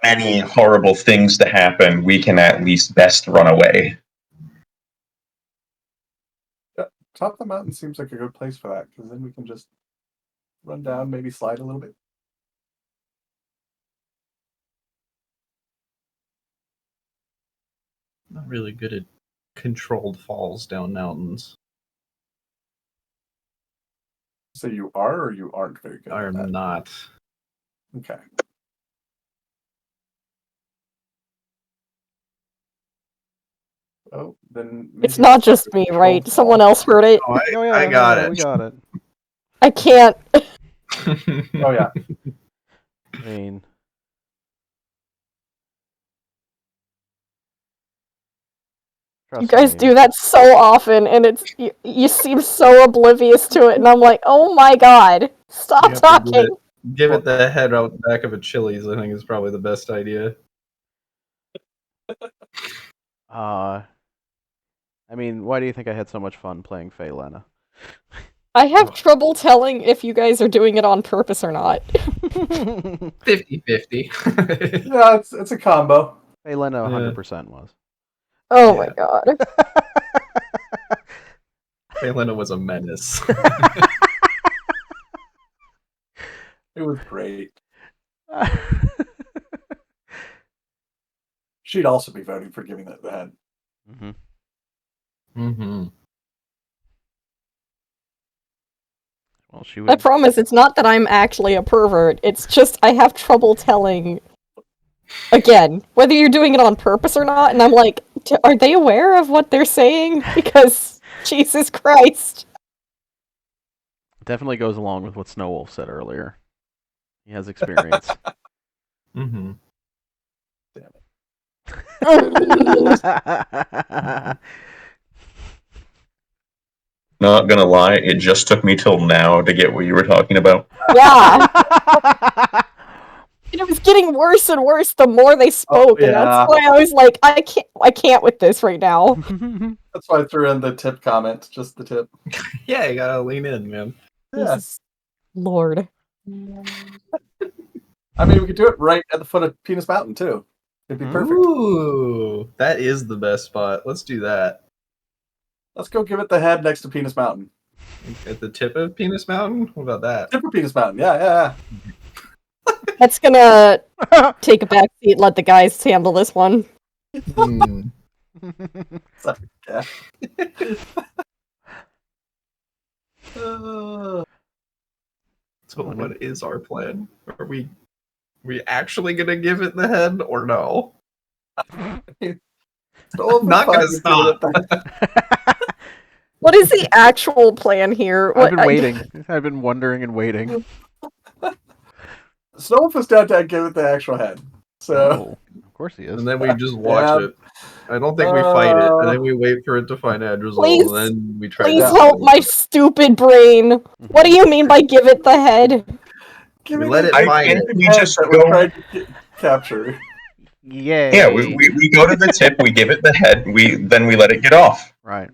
many horrible things to happen, we can at least best run away. Top of the mountain seems like a good place for that, because then we can just run down, maybe slide a little bit. Not really good at controlled falls down mountains. So you are or you aren't very good I at am that? not. Okay. Oh, then It's maybe not it's just me, controlled right? fall. Someone else heard it. Oh, Oh yeah, I got it. We got it. I can't. Oh yeah. I mean, You trust guys me. do that so often, and it's you seem so oblivious to it, and I'm like, oh my god, You stop have to talking. give it the head out the back of a Chili's, I think is probably the best idea. I mean, why do you think I had so much fun playing Faye Lena? I have trouble telling if you guys are doing it on purpose or not. 50-50. Yeah, it's a combo. Faye Lena 100% was. Oh my god. Elena was a menace. It was great. She'd also be voting for giving that the head. Mm-hmm. Mm-hmm. Well, she I would. promise it's not that I'm actually a pervert, it's just I have trouble telling, again, whether you're doing it on purpose or not, and I'm like, are they aware of what they're saying? Because, Jesus Christ. Definitely goes along with what Snowwolf said earlier. He has experience. Mm-hmm. Not gonna lie, it just took me till now to get what you were talking about. Yeah. And it was getting worse and worse the more they spoke, and yeah. that's why I was like, I can't with this right now. That's why I threw in the tip comment, just the tip. Yeah, you gotta lean in, man. Yeah. Jesus Lord. I mean, we could do it right at the foot of Penis Mountain, too. It'd be perfect. Ooh, that is the best spot. Let's do that. Let's go give it the head next to Penis Mountain. At the tip of Penis Mountain? What about that? Tip of Penis Mountain, yeah. That's gonna take a back seat, let the guys handle this one. Hmm. Yeah. So what is our plan? Are we actually gonna give it the head or no? Not gonna stop. What is the actual plan here? I've been waiting. I've been wondering and waiting. Snowwolf was down to give it the actual head. So Oh, of course he is. And then we just watch it. I don't think we fight it, and then we wait for it to find Adrizal, Please- and then we try Please to help my stupid brain. What do you mean by give it the head? give We me let the it I find think it. we head just that we go. tried to capture. Yay. Yeah, we go to the tip, we give it the head, then we let it get off. Right.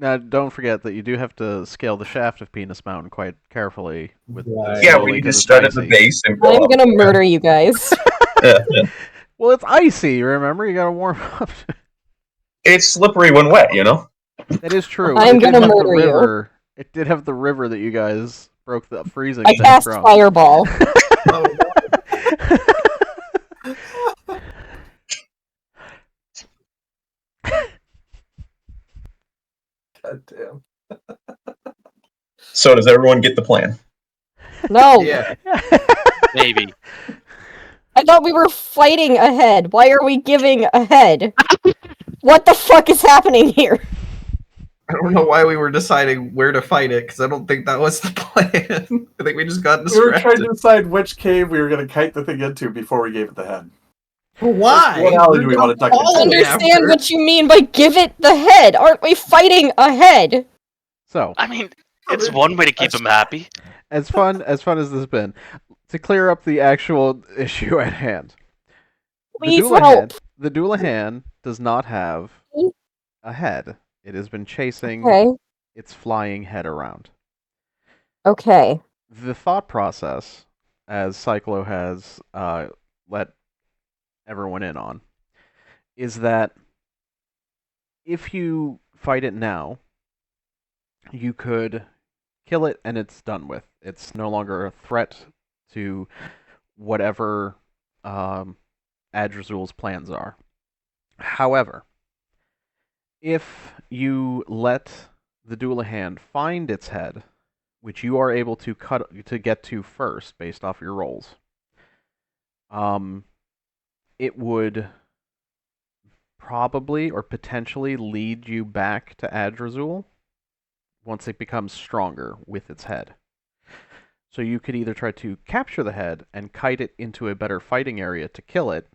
Now, don't forget that you do have to scale the shaft of Penis Mountain quite carefully. With Right. Yeah, slowly we 'cause just it's start at the icy. base and go I'm up. gonna murder you guys. Well, it's icy. Remember, you gotta warm up. It's slippery when wet, you know? That is true. I'm It did gonna have the murder you. river. It did have the river that you guys broke the freezing I thing cast from. Fireball. Oh, God damn. So does everyone get the plan? No, yeah. Maybe. I thought we were fighting ahead. Why are we giving ahead? What the fuck is happening here? I don't know why we were deciding where to fight it, because I don't think that was the plan. I think we just got We were trying distracted. to decide which cave we were going to kite the thing into before we gave it the head. Why? What alley do we want to duck I don't into? understand what you mean by give it the head. Aren't we fighting ahead? So, I mean, it's one way to keep him happy. as fun as this has been, to clear up the actual issue at hand, Please help. the Doulahan does not have a head. It has been chasing Okay. its flying head around. Okay. The thought process, as Cyclo has let everyone in on, is that if you fight it now, you could kill it and it's done with. It's no longer a threat to whatever Adrazul's plans are. However, if you let the Doulahan find its head, which you are able to get to first based off your rolls, it would probably or potentially lead you back to Adrazul once it becomes stronger with its head. So you could either try to capture the head and kite it into a better fighting area to kill it,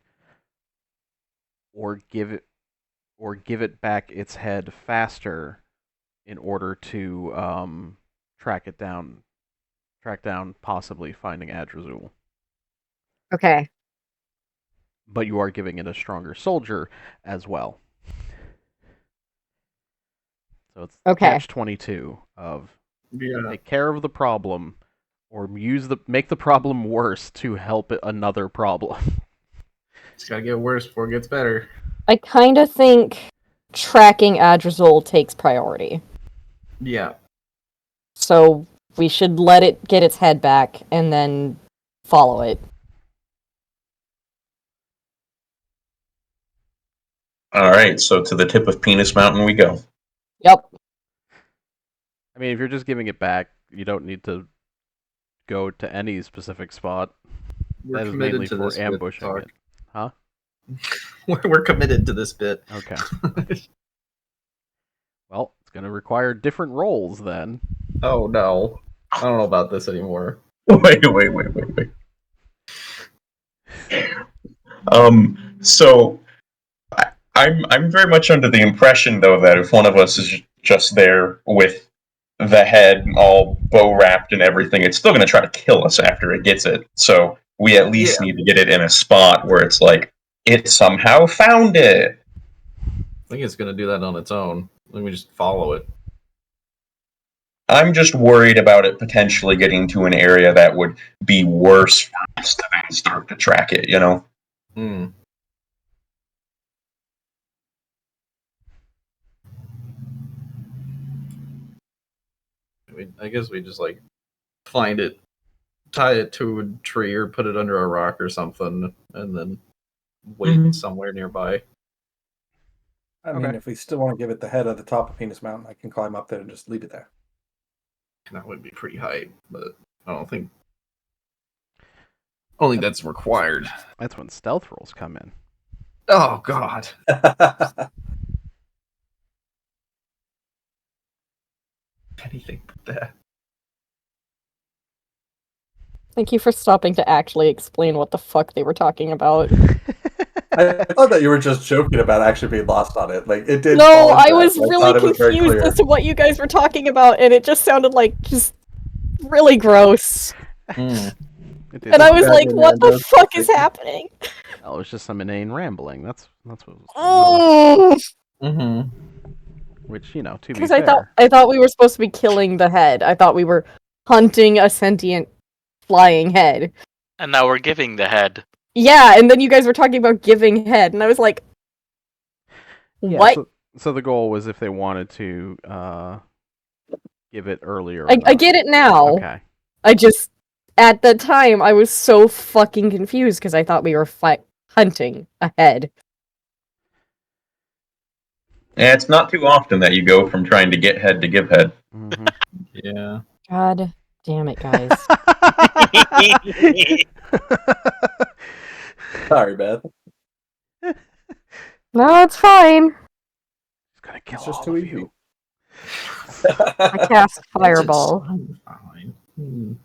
or give it back its head faster in order to track down possibly finding Adrazul. Okay. But you are giving it a stronger soldier as well. So it's Okay. catch-22 of Yeah. take care of the problem or make the problem worse to help another problem. It's gotta get worse before it gets better. I kind of think tracking Adrazul takes priority. Yeah. So we should let it get its head back and then follow it. All right, so to the tip of Penis Mountain we go. Yep. I mean, if you're just giving it back, you don't need to go to any specific spot. We're That is committed mainly to for this bit, ambushing Tark. it. Huh? We're committed to this bit. Okay. Well, it's going to require different rolls then. Oh no. I don't know about this anymore. Wait. So I'm very much under the impression though that if one of us is just there with the head all bow wrapped and everything, it's still going to try to kill us after it gets it. So we at least need to get it in a spot where it's like it somehow found it. I think it's gonna do that on its own. Let me just follow it. I'm just worried about it potentially getting to an area that would be worse for us to then start to track it, you know? Hmm. I guess we just like find it, tie it to a tree or put it under a rock or something, and then wait somewhere nearby. I mean, Okay. if we still want to give it the head at the top of Penis Mountain, I can climb up there and just leave it there. That would be pretty high, but I don't think only that's required. That's when stealth rolls come in. Oh god. Anything but that. Thank you for stopping to actually explain what the fuck they were talking about. I thought that you were just joking about actually being lost on it. Like it did. No, fall into I that, was but I really thought it was very confused clear. as to what you guys were talking about, and it just sounded like just really gross. Hmm. It did And I sound was bad like, when what the Nando's fuck is thinking. happening? Oh, it's just some inane rambling. That's what it was. Oh, Mm-hmm. Which, to be Because fair. I thought we were supposed to be killing the head. I thought we were hunting a sentient flying head. And now we're giving the head. Yeah, and then you guys were talking about giving head, and I was like, what? Yeah, so the goal was if they wanted to give it earlier or I not. get it now. Okay. I just, at the time, I was so fucking confused because I thought we were hunting a head. And it's not too often that you go from trying to get head to give head. Mm-hmm. Yeah. God damn it, guys. Sorry, Beth. No, it's fine. It's gonna kill It's just all too of easy. you. I cast Fireball. It's fine.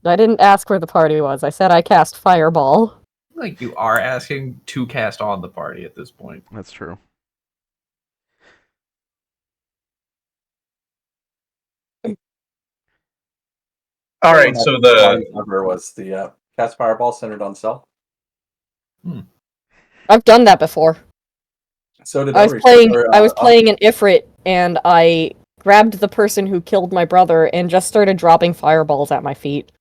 I didn't ask where the party was. I said I cast Fireball. Like you are asking to cast on the party at this point. That's true. All right, so body number was the cast fireball centered on self. I've done that before. So did I was playing an Ifrit, and I grabbed the person who killed my brother and just started dropping fireballs at my feet.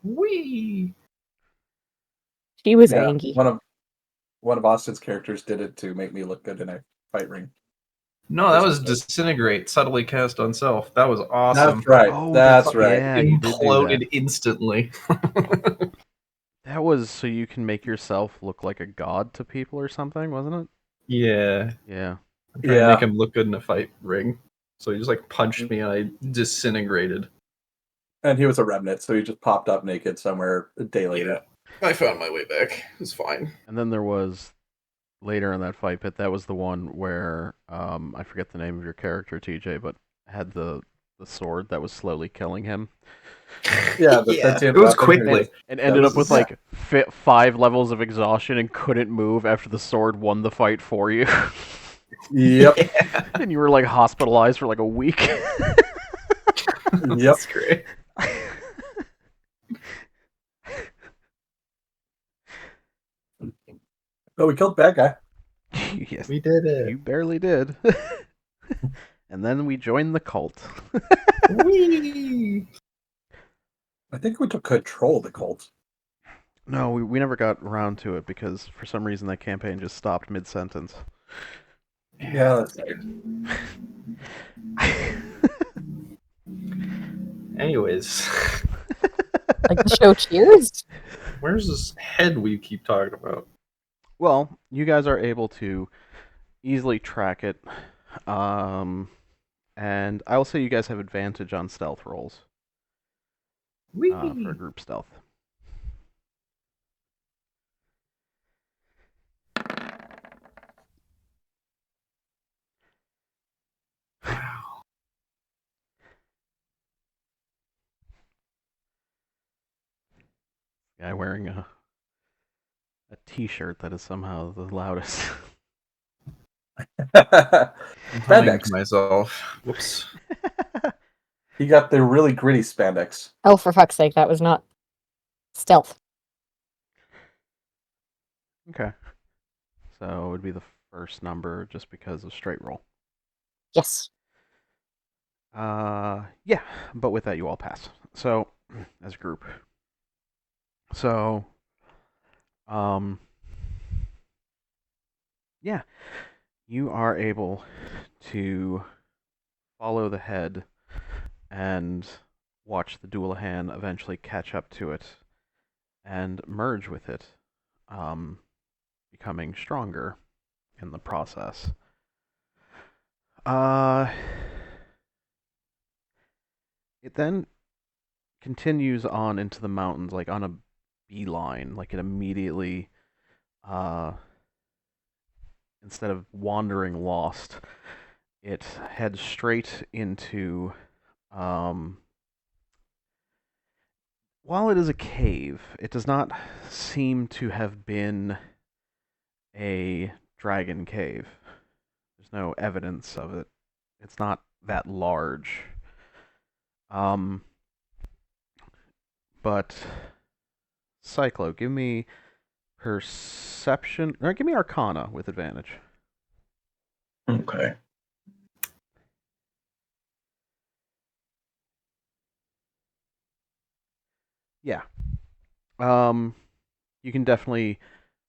Whee! She was Yeah, angry. one of Austin's characters did it to make me look good in a fight ring. No, that was disintegrate, subtly cast on self. That was awesome. That's right. Oh, that's right. Yeah, you did do Imploded that. instantly. That was so you can make yourself look like a god to people or something, wasn't it? Yeah. Yeah. I'm trying to make him look good in a fight ring. So he just like punched me and I disintegrated. And he was a remnant, so he just popped up naked somewhere a day later. I found my way back. It was fine. And then there was later in that fight pit. That was the one where I forget the name of your character, TJ, but had the sword that was slowly killing him. Yeah, it was quickly. And ended up with like 5 levels of exhaustion and couldn't move after the sword won the fight for you. Yep. Yeah. And you were like hospitalized for like a week. Yep. That's great. Oh, we killed the bad guy. Yes, We did it. you barely did. And then we joined the cult. Whee! I think we took control of the cult. No, we never got around to it because for some reason that campaign just stopped mid-sentence. Yeah, that's right. Anyways, Like the show Cheers? where's this head we keep talking about? Well, you guys are able to easily track it. And I will say you guys have advantage on stealth rolls Whee! for group stealth. Wow. Guy wearing a t-shirt that is somehow the loudest. I'm humming Spandex. to myself. Whoops. He got the really gritty spandex. Oh, for fuck's sake, that was not stealth. Okay. So it would be the first number just because of straight roll. Yes. Yeah, but with that you all pass. So, as a group. So, yeah, you are able to follow the head and watch the Dualahan eventually catch up to it and merge with it, becoming stronger in the process. It then continues on into the mountains, like on a beeline. Like it immediately, instead of wandering lost, it heads straight into, while it is a cave, it does not seem to have been a dragon cave. There's no evidence of it. It's not that large. But Cyclo, give me perception, or give me Arcana with advantage. Okay. Yeah. You can definitely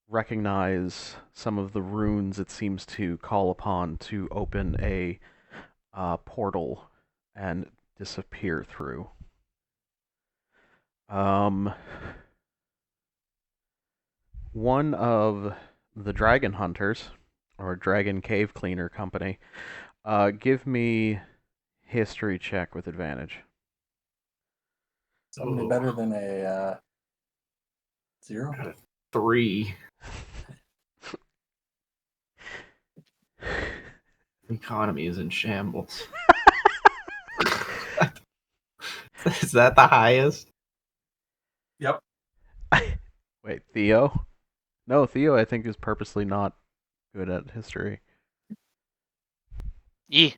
recognize some of the runes it seems to call upon to open a portal and disappear through. One of the dragon hunters, or dragon cave cleaner company, give me history check with advantage. Something better than a 0. 3. The economy is in shambles. Is that the highest? Yep. Wait, Theo? No, Theo I think is purposely not good at history. Yee.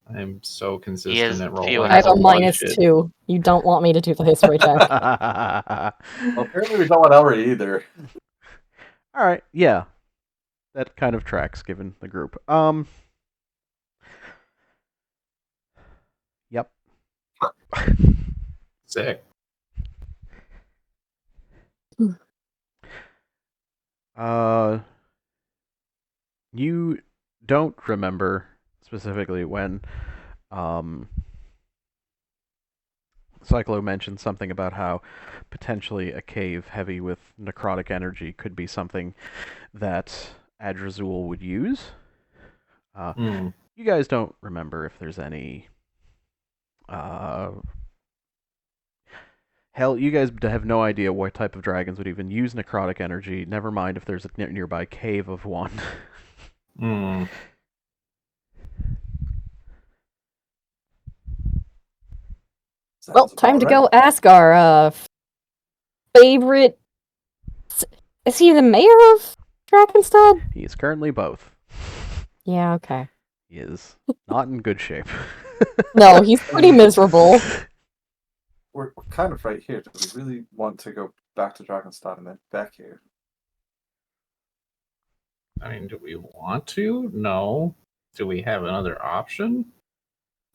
I'm so He consistent is at Theo rolling. I have a has -2. You don't want me to do the history check. Well, apparently we don't want Ellery either. All right, yeah, that kind of tracks given the group. Yep. Sick. You don't remember specifically when Cyclo mentioned something about how potentially a cave heavy with necrotic energy could be something that Adrazul would use. You guys don't remember if there's any. Hell, you guys have no idea what type of dragons would even use necrotic energy. Never mind if there's a nearby cave of one. Well, Sounds time to about go ask our favorite. Is he the mayor of Drakenstad? He is currently both. Yeah, okay. He is not in good shape. No, he's pretty miserable. We're kind of right here. Do we really want to go back to Dragonstad and then back here? I mean, do we want to? No. Do we have another option?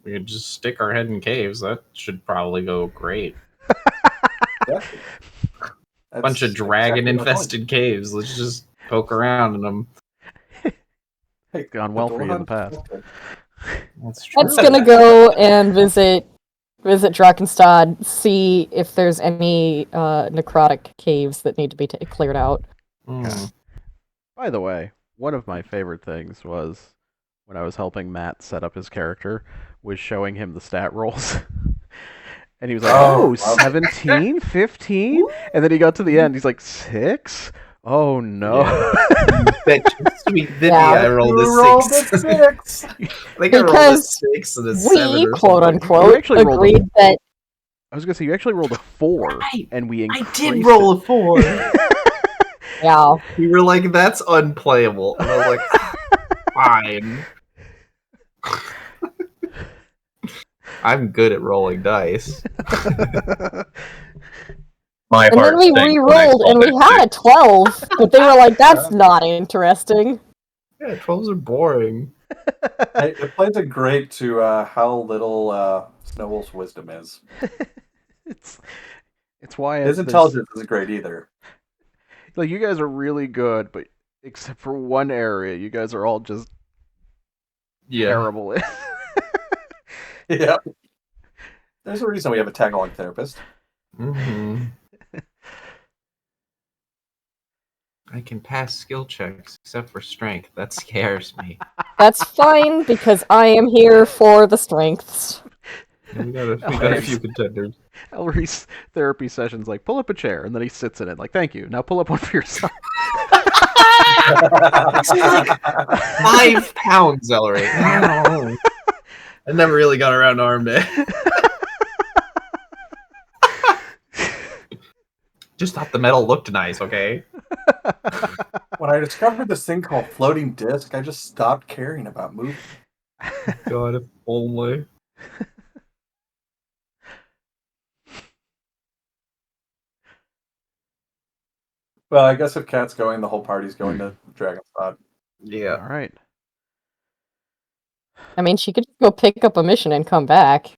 We could just stick our head in caves. That should probably go great. Exactly. Bunch of dragon-infested caves. Let's just poke around in them. Hey, Gone well for you in the Dwarven- past. That's true. Let's gonna go and visit Drakenstad, see if there's any necrotic caves that need to be cleared out. By the way, one of my favorite things was when I was helping Matt set up his character, was showing him the stat rolls. And he was like, oh, 17, 15? And then he got to the end, he's like, 6? Oh no. That sweet Vivi, Yeah. I rolled a 6. I think I rolled a 6 and a 7 We, or quote something. unquote, You actually rolled agreed that. I was gonna say you actually rolled a 4, Right. and we I increased did roll it. a 4. Yeah. You were like, that's unplayable. And I was like, fine. I'm good at rolling dice. My And then heart we sank when I re-rolled saw and we that had a six. 12, but they were like, that's not interesting. Yeah, 12s are boring. It plays it great to how little Snowwolf's wisdom is. it's why His intelligence isn't great either. Like, you guys are really good, but except for one area, you guys are all just terrible. Yeah. There's a reason we have a tag-along therapist. Mm-hmm. I can pass skill checks except for strength. That scares me. That's fine, because I am here for the strengths. We got a few contenders. Ellery's therapy session's like, pull up a chair, and then he sits in it, like, thank you. Now pull up one for yourself. It's like 5 pounds, Ellery. I never really got around to arm day. Just thought the metal looked nice, okay? When I discovered this thing called floating disc, I just stopped caring about moving. God, if only. Well, I guess if Cat's going, the whole party's going to Dragonstad. Yeah. All right. I mean, she could go pick up a mission and come back.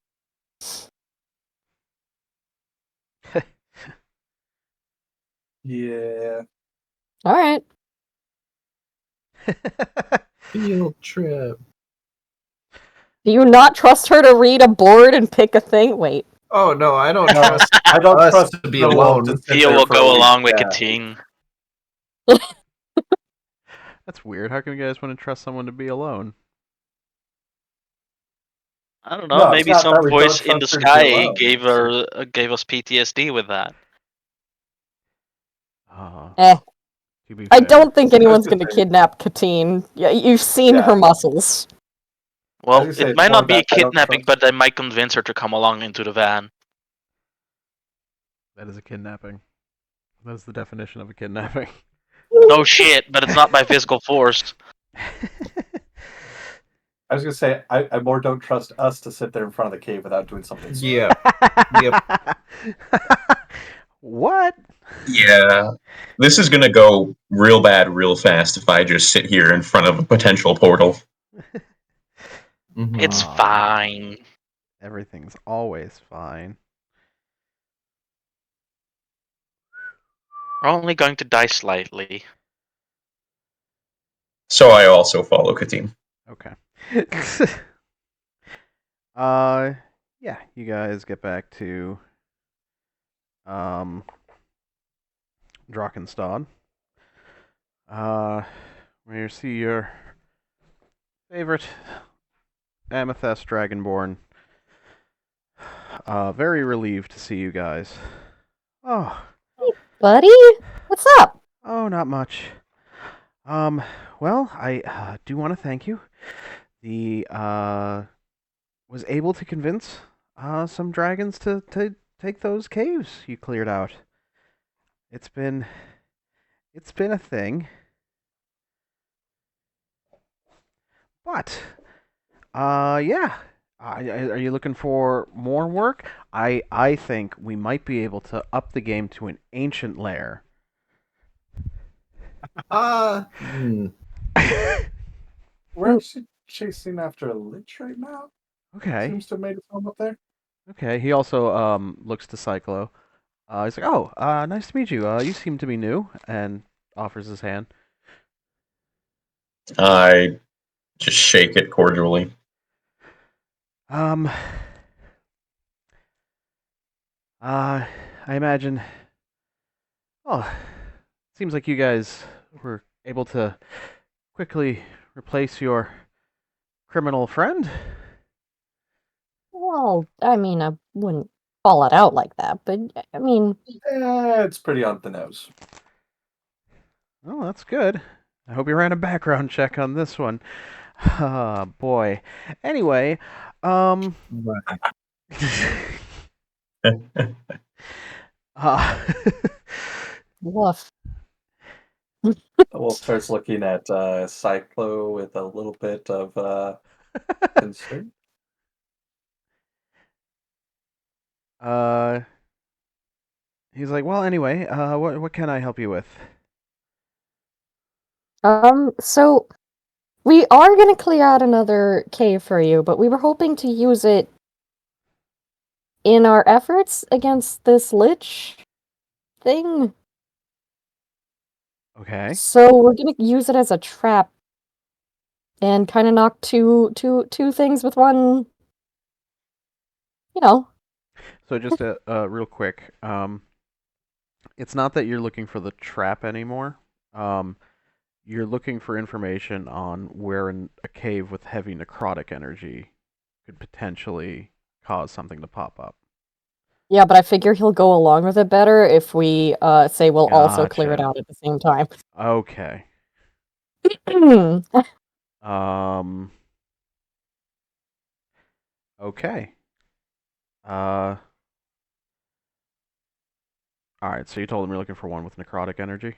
Yeah. All right. Field trip. Do you not trust her to read a board and pick a thing? Wait. Oh no, I don't No, trust I don't us trust to be the wolf to alone. sit Theo there will for a go week, along with yeah. Katine. That's weird. How come you guys want to trust someone to be alone? I don't know. No, it's Maybe not some that we voice don't in the trust her to be sky alone. gave us PTSD with that. Eh. To be I fair. don't think I was anyone's gonna going to say- kidnap Katine. Yeah, you've seen Yeah. her muscles. Well, gonna say it it's might more not be a that I don't kidnapping, trust- but I might convince her to come along into the van. That is a kidnapping. That is the definition of a kidnapping. No shit, but it's not by physical force. I was gonna say I more don't trust us to sit there in front of the cave without doing something. Yeah. Yep. What? Yeah. This is gonna go real bad real fast if I just sit here in front of a potential portal. Mhm. It's Aw. fine. Everything's always fine. We're only going to die slightly. So I also follow Katine. Okay. Yeah, you guys get back to Drakenstan. Where you see your favorite Amethyst Dragonborn. Very relieved to see you guys. Oh, Buddy? What's up? oh, not much. Well, I do want to thank you. The was able to convince some dragons to take those caves you cleared out. It's been a thing. But yeah. Are you looking for more work? I think we might be able to up the game to an ancient lair. Hmm. We're actually chasing after a lich right now. Okay. Seems to have made its home up there. Okay. He also looks to Cyclo. He's like, "Oh, nice to meet you. You seem to be new," and offers his hand. I just shake it cordially. Um. I imagine. Oh, seems like you guys were able to quickly replace your criminal friend. Well, I mean, I wouldn't call it out like that, but I mean, It's pretty on the nose. Oh, that's good. I hope you ran a background check on this one. Ah, boy. Anyway, Right. uh, woof. The wolf starts looking at Cyclo with a little bit of concern. uh, he's like, well, anyway, what can I help you with? So we are gonna clear out another cave for you, but we were hoping to use it in our efforts against this lich thing. Okay. So we're gonna use it as a trap and kind of knock two things with one. You know. So just real quick, it's not that you're looking for the trap anymore. You're looking for information on where a cave with heavy necrotic energy could potentially cause something to pop up. Yeah, but I figure he'll go along with it better if we say we'll also clear it Gotcha. out at the same time. Okay. Um. Okay. Uh. All right. So you told him you're looking for one with necrotic energy.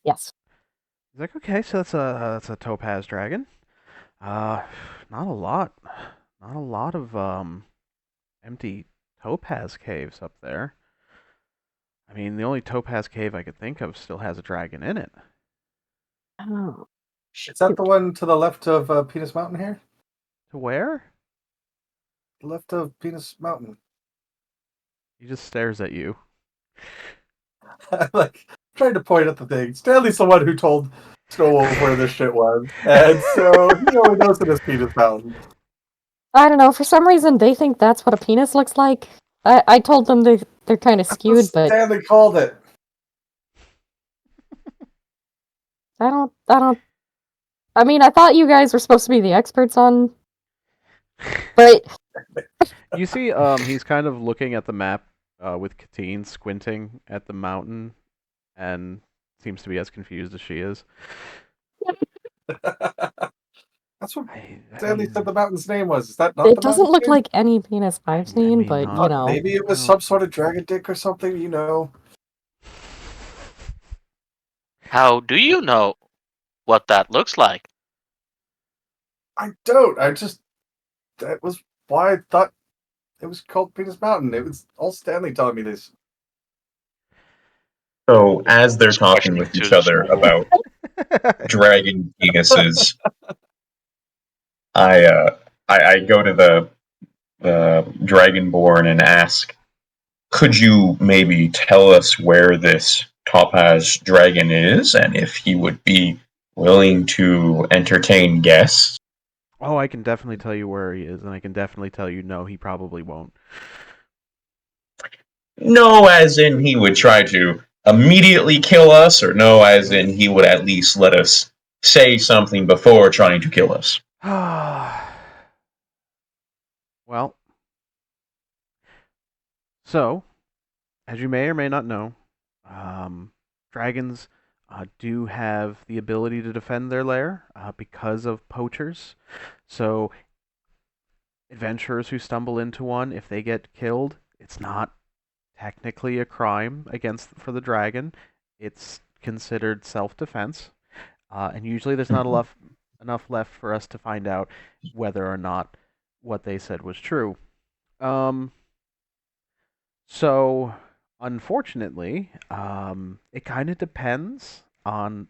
Yes. He's like, okay, so that's a topaz dragon. Uh, not a lot. Not a lot of empty topaz caves up there. I mean, the only topaz cave I could think of still has a dragon in it. Oh. Is that the one to the left of Penis Mountain here? To where? Left of Penis Mountain. He just stares at you. like trying to point at the thing. Stanley's the one who told Snow Wolf where this shit was, and so he only knows it is Penis Mountain. I don't know. For some reason, they think that's what a penis looks like. I told them they're kind of skewed, but Stanley called it. I don't. I mean, I thought you guys were supposed to be the experts on, but You see, he's kind of looking at the map with Katine squinting at the mountain, and seems to be as confused as she is. That's what I Stanley mean, said the mountain's name was. Is that not it the doesn't mountain's look name? like any penis I've seen. mean, But not- you know, Maybe it was no. some sort of dragon dick or something, you know. How do you know what that looks like? I don't. That was why I thought it was called Penis Mountain. It was all Stanley telling me this. So as they're Just talking questioning with each to other Snow Wolf. about dragon penises, I go to the dragonborn and ask, could you maybe tell us where this topaz dragon is, and if he would be willing to entertain guests? Oh, I can definitely tell you where he is, and I can definitely tell you no, he probably won't. No, as in he would try to immediately kill us, or no, as in he would at least let us say something before trying to kill us? Well, so, as you may or may not know, dragons do have the ability to defend their lair because of poachers. So, adventurers who stumble into one, if they get killed, it's not technically a crime against for the dragon. It's considered self-defense, and usually there's not enough left for us to find out whether or not what they said was true. Um, so unfortunately, it kind of depends on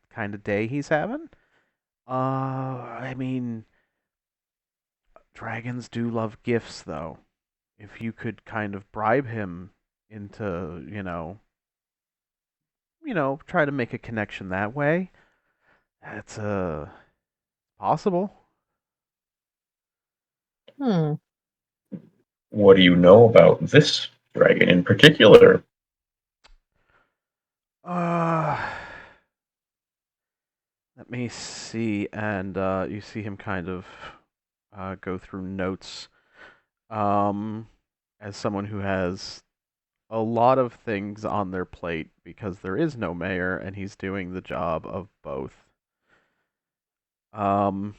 kind of day he's having. I mean, dragons do love gifts, though. If you could kind of bribe him into, try to make a connection that way, that's possible. hmm. What do you know about this dragon in particular? Uh, Let me see, and you see him kind of go through notes. Um, as someone who has a lot of things on their plate because there is no mayor and he's doing the job of both. Um,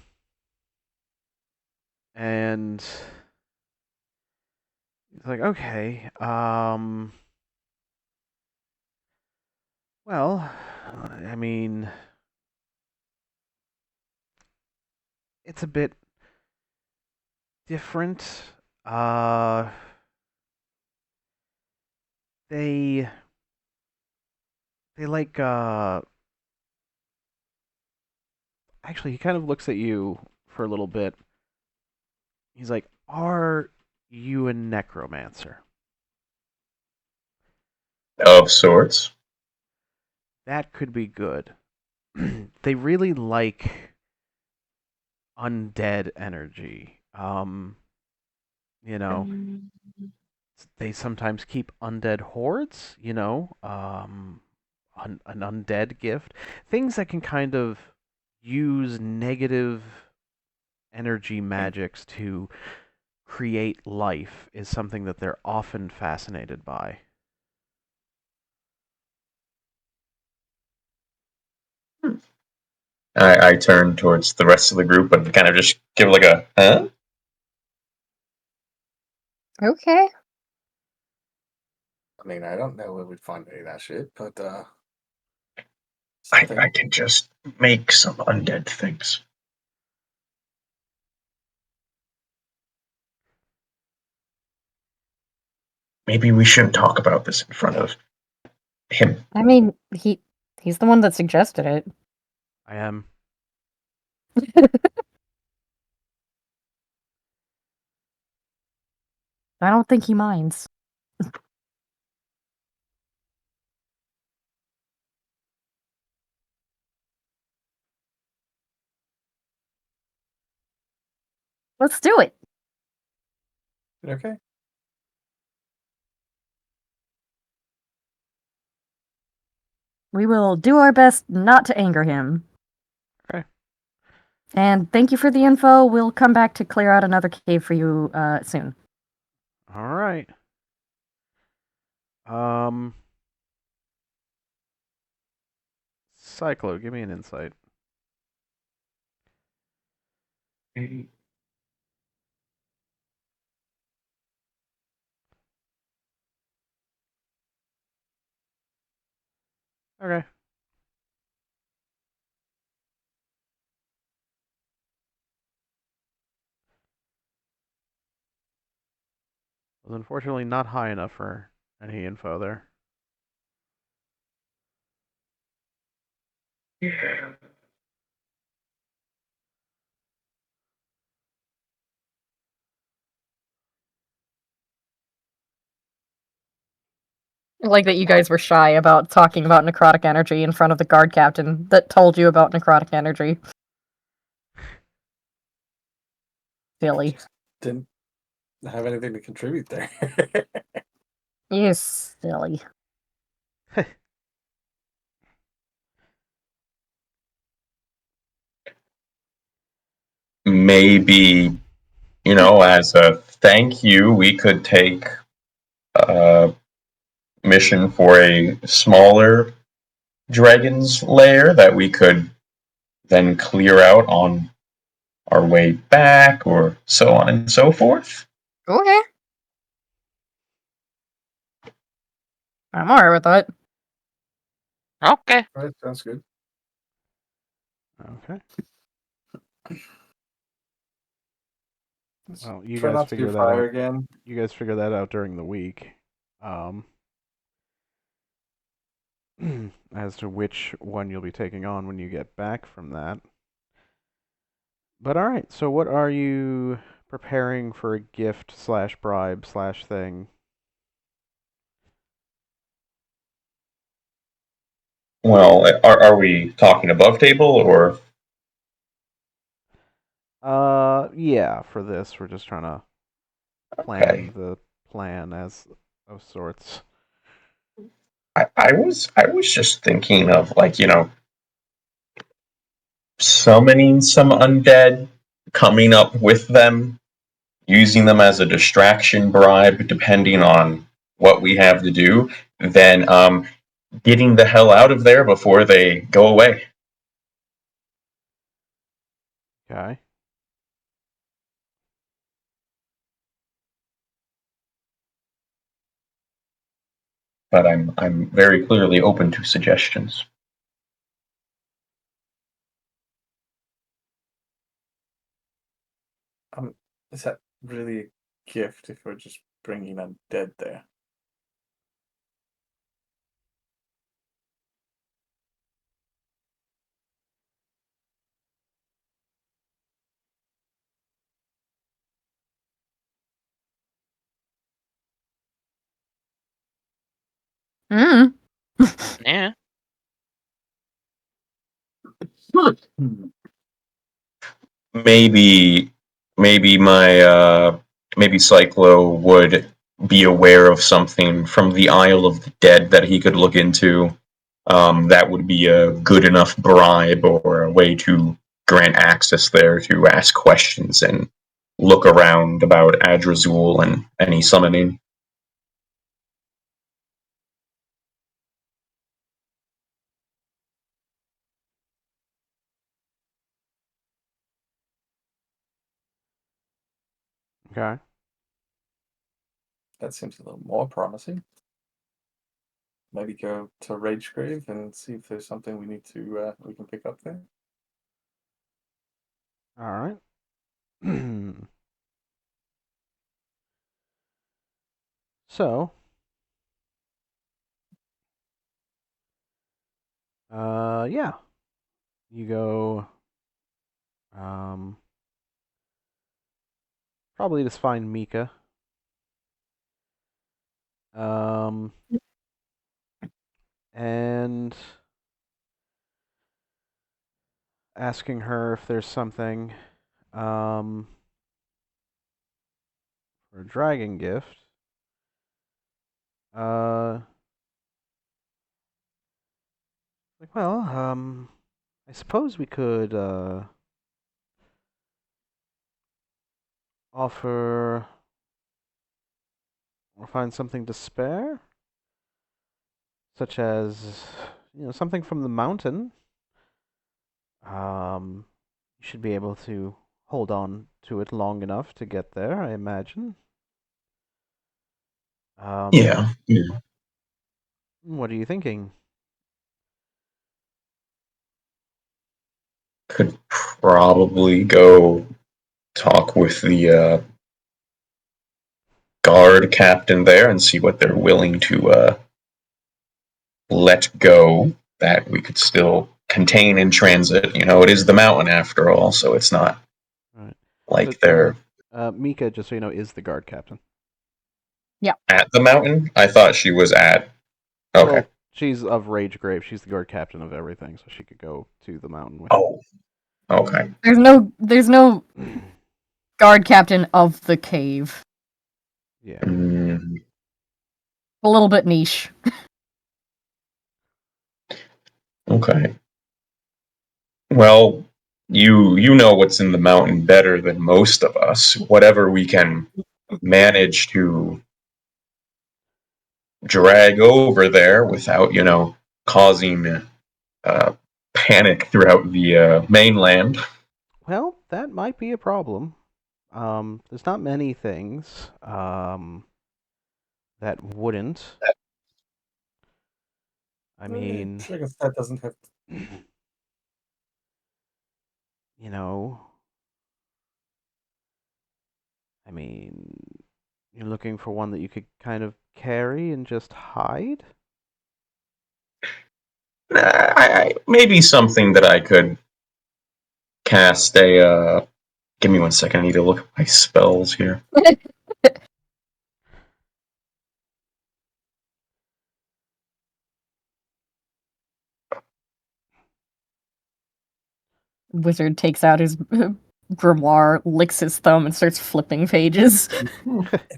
and he's like, okay, well, I mean, it's a bit different. Uh, they they like actually he kind of looks at you for a little bit. He's like, "Are you a necromancer?" Of sorts. That could be good. They really like undead energy. You know, they sometimes keep undead hordes, an undead gift. Things that can kind of use negative energy magics to create life is something that they're often fascinated by. I turn towards the rest of the group and kind of just give like a, huh? Okay. I mean, I don't know where we'd find any of that shit, but I can just make some undead things. Maybe we shouldn't talk about this in front of him. I mean, he's the one that suggested it. I am. I don't think he minds. Let's do it. Okay. We will do our best not to anger him. Okay. And thank you for the info. We'll come back to clear out another cave for you soon. All right. Cyclo, give me an insight. Okay. Was unfortunately not high enough for any info there. I like that you guys were shy about talking about necrotic energy in front of the guard captain that told you about necrotic energy. Silly. Didn't have anything to contribute there. You silly. Maybe, as a thank you, we could take a mission for a smaller dragon's lair that we could then clear out on our way back, or so on and so forth. Okay. I'm alright with that. Okay. Right, sounds good. Okay. Well, you Try guys not to do figure that fire out. again. You guys figure that out during the week. As to which one you'll be taking on when you get back from that. But all right, so what are you preparing for a gift slash bribe slash thing? Well, are we talking above table or? Yeah, for this, we're just trying to plan Okay. the plan as of sorts. I was just thinking of summoning some undead, coming up with them, using them as a distraction bribe, depending on what we have to do, then getting the hell out of there before they go away. Okay. But I'm very clearly open to suggestions. Is that really a gift if we're just bringing undead there? Mm. Yeah. maybe maybe Cyclo would be aware of something from the Isle of the Dead that he could look into. That would be a good enough bribe or a way to grant access there to ask questions and look around about Adrazul and any summoning. Okay. That seems a little more promising. Maybe go to Ragegrave and see if there's something we can pick up there. All right. So, yeah, you go. Probably just find Mika. Um, and asking her if there's something. or a dragon gift. Uh, well, I suppose we could offer or find something to spare, such as something from the mountain. You should be able to hold on to it long enough to get there, I imagine. Yeah. What are you thinking? Could probably go talk with the guard captain there and see what they're willing to let go that we could still contain in transit. It is the mountain after all, so it's not All right. So, like they're Mika, just so you know, is the guard captain. at the mountain. I thought she was at. Okay. Well, she's of Ragegrave. She's the guard captain of everything, so she could go to the mountain with Oh. Okay. There's no guard captain of the cave. you. Yeah. Mm, A little bit niche. okay. Well, you know what's in the mountain better than most of us. Whatever we can manage to drag over there without, causing panic throughout the mainland. Well, that might be a problem. There's not many things that wouldn't. I mean, I guess that doesn't have. you know, I mean, you're looking for one that you could kind of carry and just hide? Maybe something that I could cast a. Give me 1 second. I need to look at my spells here. Wizard takes out his grimoire, licks his thumb, and starts flipping pages.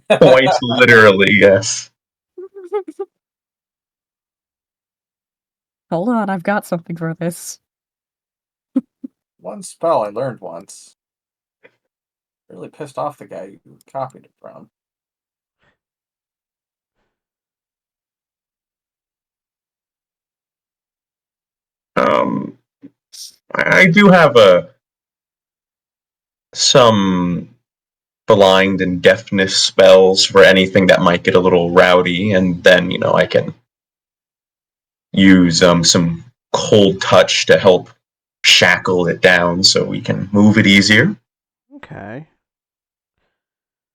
Quite literally, yes. Hold on, I've got something for this. One spell I learned once. Really pissed off the guy you copied it from. Um, I do have some blind and deafness spells for anything that might get a little rowdy, and then I can use some cold touch to help shackle it down so we can move it easier. Okay.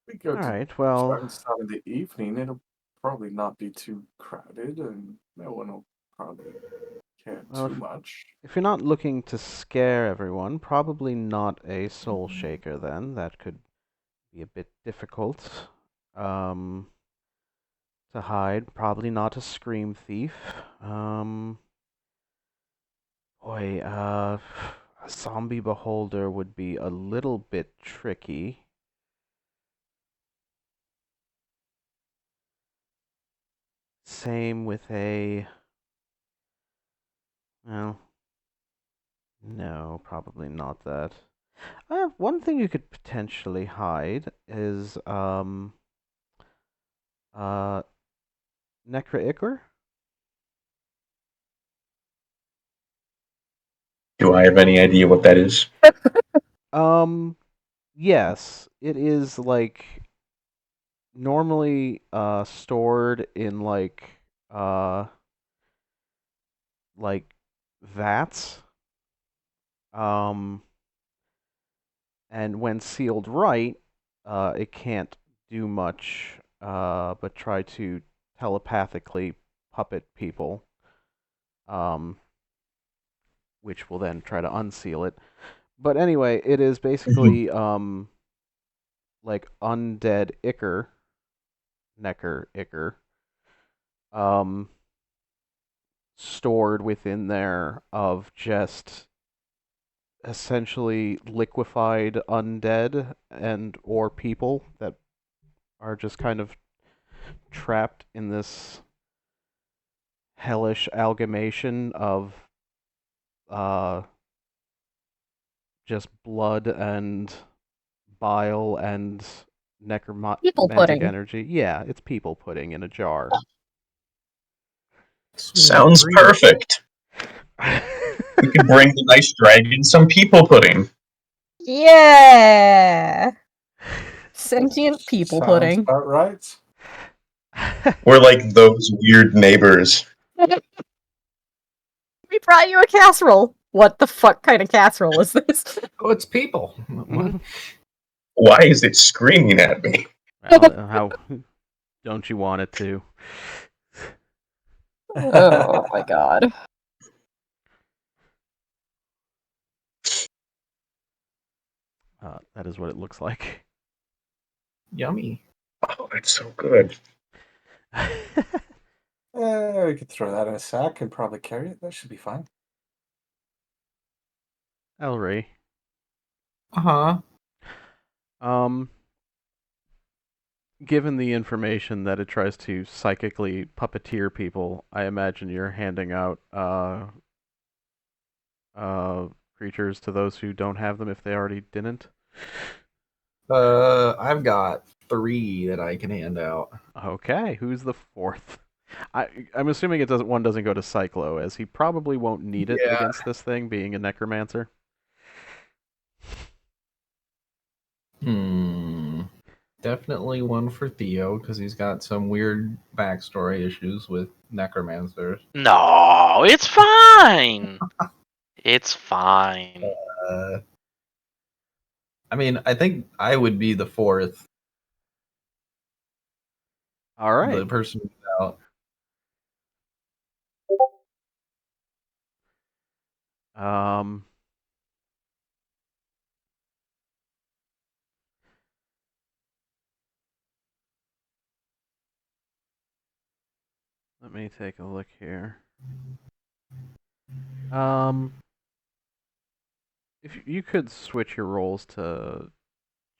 We go All to right. Well, Jonestown in the evening. It'll probably not be too crowded, and no one will probably care Well, too much. if you're not looking to scare everyone, probably not a soul shaker then. That could be a bit difficult to hide. Probably not a scream thief. Boy, a zombie beholder would be a little bit tricky. Same with a. Well, no, probably not that. One thing you could potentially hide is uh Necra Ichor. Do I have any idea what that is? Yes, it is like normally stored in uh like vats. Um and when sealed right, it can't do much but try to telepathically puppet people. Um which will then try to unseal it. But anyway, it is basically like undead ichor, Necker ichor, um, stored within there of just essentially liquefied undead and or people that are just kind of trapped in this hellish amalgamation of just blood and bile and People necromantic pudding. energy. Yeah, it's people pudding in a jar. Sounds perfect. We could bring the nice dragon some people pudding. Yeah. Sentient people Sounds pudding. about right. We're like those weird neighbors. We brought you a casserole. What the fuck kind of casserole is this? Oh, it's people. What? Why is it screaming at me? Well, how don't you want it to? Oh my god. That is what it looks like. Yummy. Oh, it's so good. We could throw that in a sack and probably carry it. That should be fine. Ellery. Uh-huh. Given the information that it tries to psychically puppeteer people, I imagine you're handing out creatures to those who don't have them if they already didn't. I've got 3 that I can hand out. Okay, who's the fourth? I'm assuming one doesn't go to Cyclo, as he probably won't need it Yeah. against this thing, being a necromancer. Definitely one for Theo, because he's got some weird backstory issues with necromancers. No, it's fine. It's fine. I mean, I think I would be the 4th. All right. The person without. Let me take a look here. If you could switch your roles to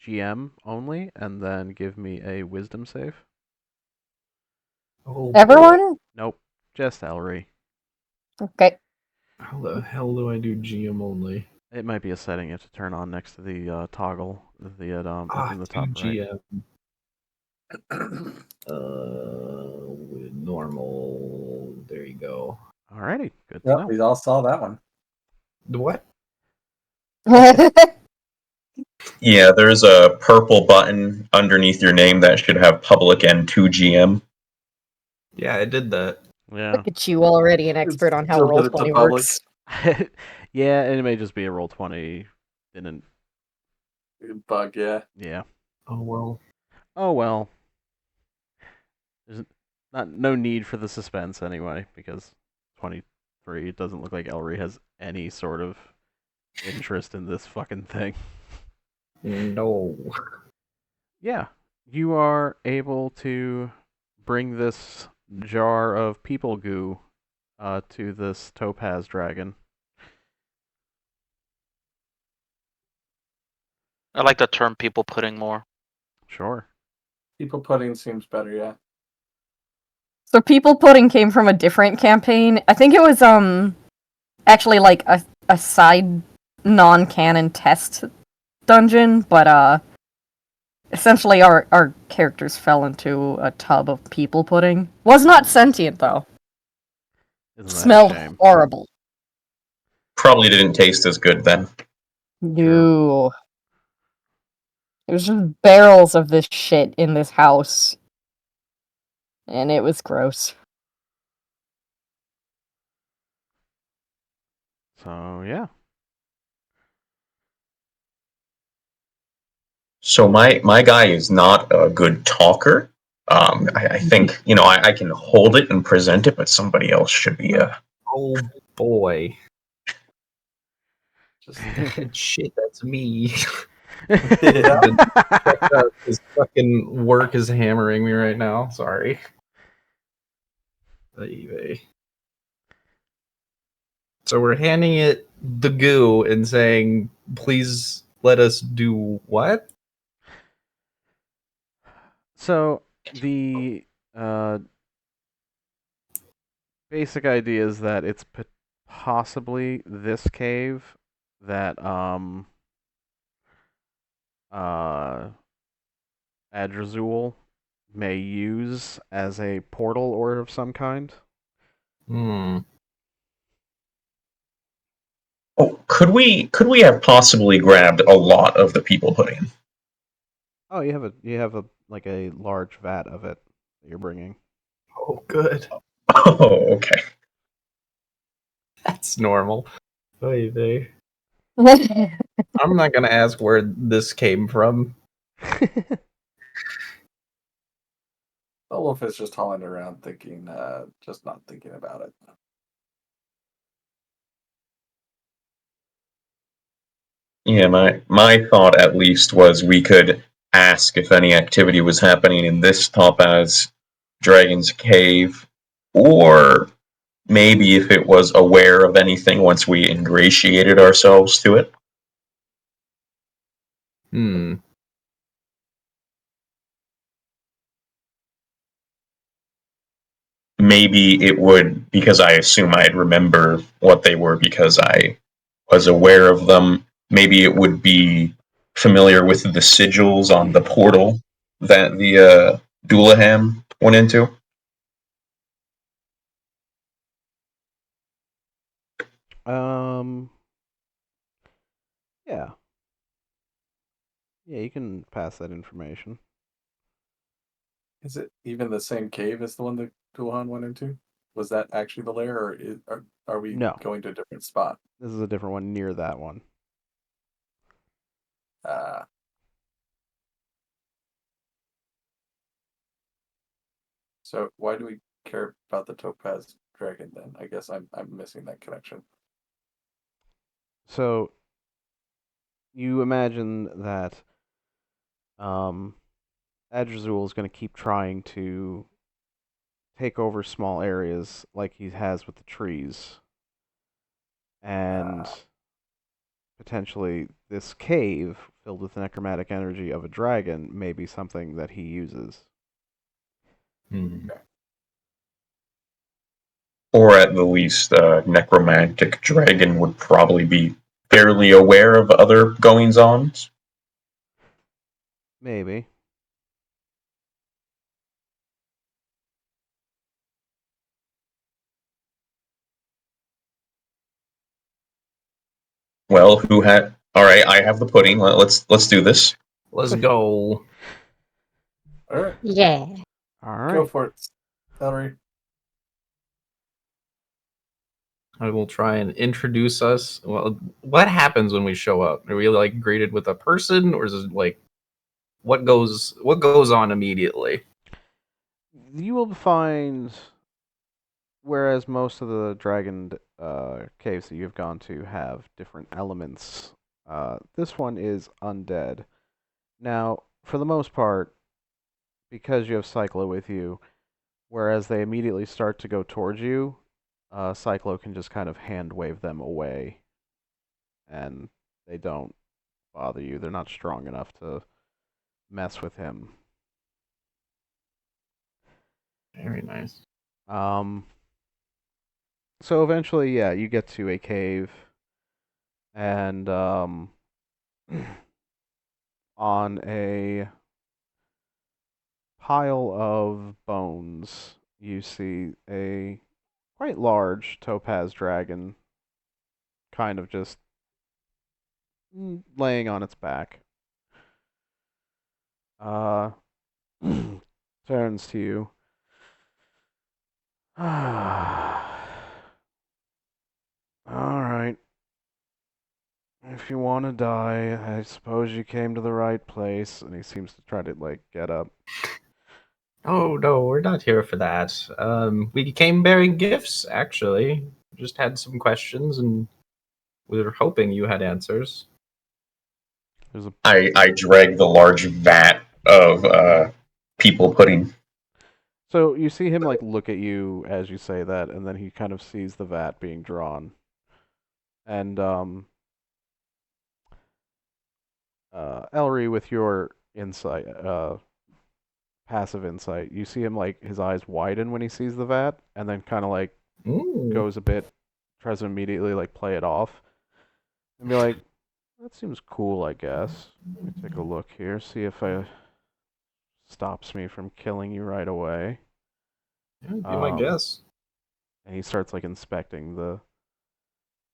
GM only, and then give me a wisdom save. Oh, Everyone? Nope, just Ellery. Okay. How the hell do I do GM only? It might be a setting you have to turn on next to the toggle up in the top right. GM. With normal. There you go. Alrighty, good to Yep, know. we all saw that one. The what? Yeah, there's a purple button underneath your name that should have public and 2GM. Yeah, I did that. Yeah. Look at you, already an expert on how Still did it to Roll20 public. works. Yeah, and it may just be a Roll20 didn't. Bug, yeah. Yeah. Oh well. Oh well. There's no need for the suspense anyway, because 23, it doesn't look like Ellery has any sort of interest in this fucking thing. No. Yeah, you are able to bring this jar of people goo to this topaz dragon. I like the term people pudding more. Sure. People pudding seems better, yeah. So people pudding came from a different campaign. I think it was actually like a side non-canon test dungeon, but essentially our characters fell into a tub of people pudding. Was not sentient though. Isn't that Smelled a shame? horrible. Probably didn't taste as good then. No. It was just barrels of this shit in this house. And it was gross. So yeah. So my guy is not a good talker. I think I can hold it and present it, but somebody else should be Oh boy. Just Shit, that's me. yeah. His fucking work is hammering me right now. Sorry. So we're handing it the goo and saying, please let us do what? So the basic idea is that it's possibly this cave that uh Adrazul may use as a portal or of some kind. Hmm. Oh, could we have possibly grabbed a lot of the people pudding? Oh, you have a like a large vat of it that you're bringing. Oh, good. Oh, okay. That's normal. Oy vey. Yeah. I'm not gonna ask where this came from. Olaf is just hauling around thinking, just not thinking about it. Yeah, my thought at least was we could ask if any activity was happening in this Topaz Dragon's Cave, or maybe if it was aware of anything once we ingratiated ourselves to it. Hmm. Maybe it would, because I assume I'd remember what they were because I was aware of them. Maybe it would be familiar with the sigils on the portal that the Doolaham went into. um, yeah, yeah, you can pass that information. Is it even the same cave as the one that Duhan went into? Was that actually the lair, or are we No, going to a different spot? this is a different one near that one. Uh, so why do we care about the Topaz Dragon then? I guess I'm missing that connection. So you imagine that Adrazul is going to keep trying to take over small areas like he has with the trees, and Uh, potentially this cave filled with the necromantic energy of a dragon may be something that he uses. Hmm. Or at the least, necromantic dragon would probably be fairly aware of other goings ons. Maybe. Well, who had? All right, I have the pudding. Let's do this. Let's go. all right, All go right. for it, Ellery. I will try and introduce us. Well, what happens when we show up? Are we like greeted with a person, or is it like what goes on immediately? You will find, whereas most of the dragon caves that you've gone to have different elements, this one is undead. Now, for the most part, because you have Cyclo with you, whereas they immediately start to go towards you, Cyclo can just kind of hand wave them away, and they don't bother you. They're not strong enough to mess with him. Very nice. Um, so eventually, yeah, you get to a cave, and on a pile of bones, you see a quite large topaz dragon, kind of just laying on its back. Uh, turns to you. All right. If you want to die, I suppose you came to the right place. And he seems to try to, like, get up. Oh no, we're not here for that. We came bearing gifts. Actually, just had some questions, and we were hoping you had answers. There's a I drag the large vat of people pudding. So you see him, like, look at you as you say that, and then he kind of sees the vat being drawn. And Ellery, with your insight, passive insight. You see him like his eyes widen when he sees the vat, and then kind of like Ooh. goes a bit, tries to immediately like play it off, and be like, "That seems cool, I guess." Let me take a look here, see if it stops me from killing you right away. Yeah, be my guess. And he starts like inspecting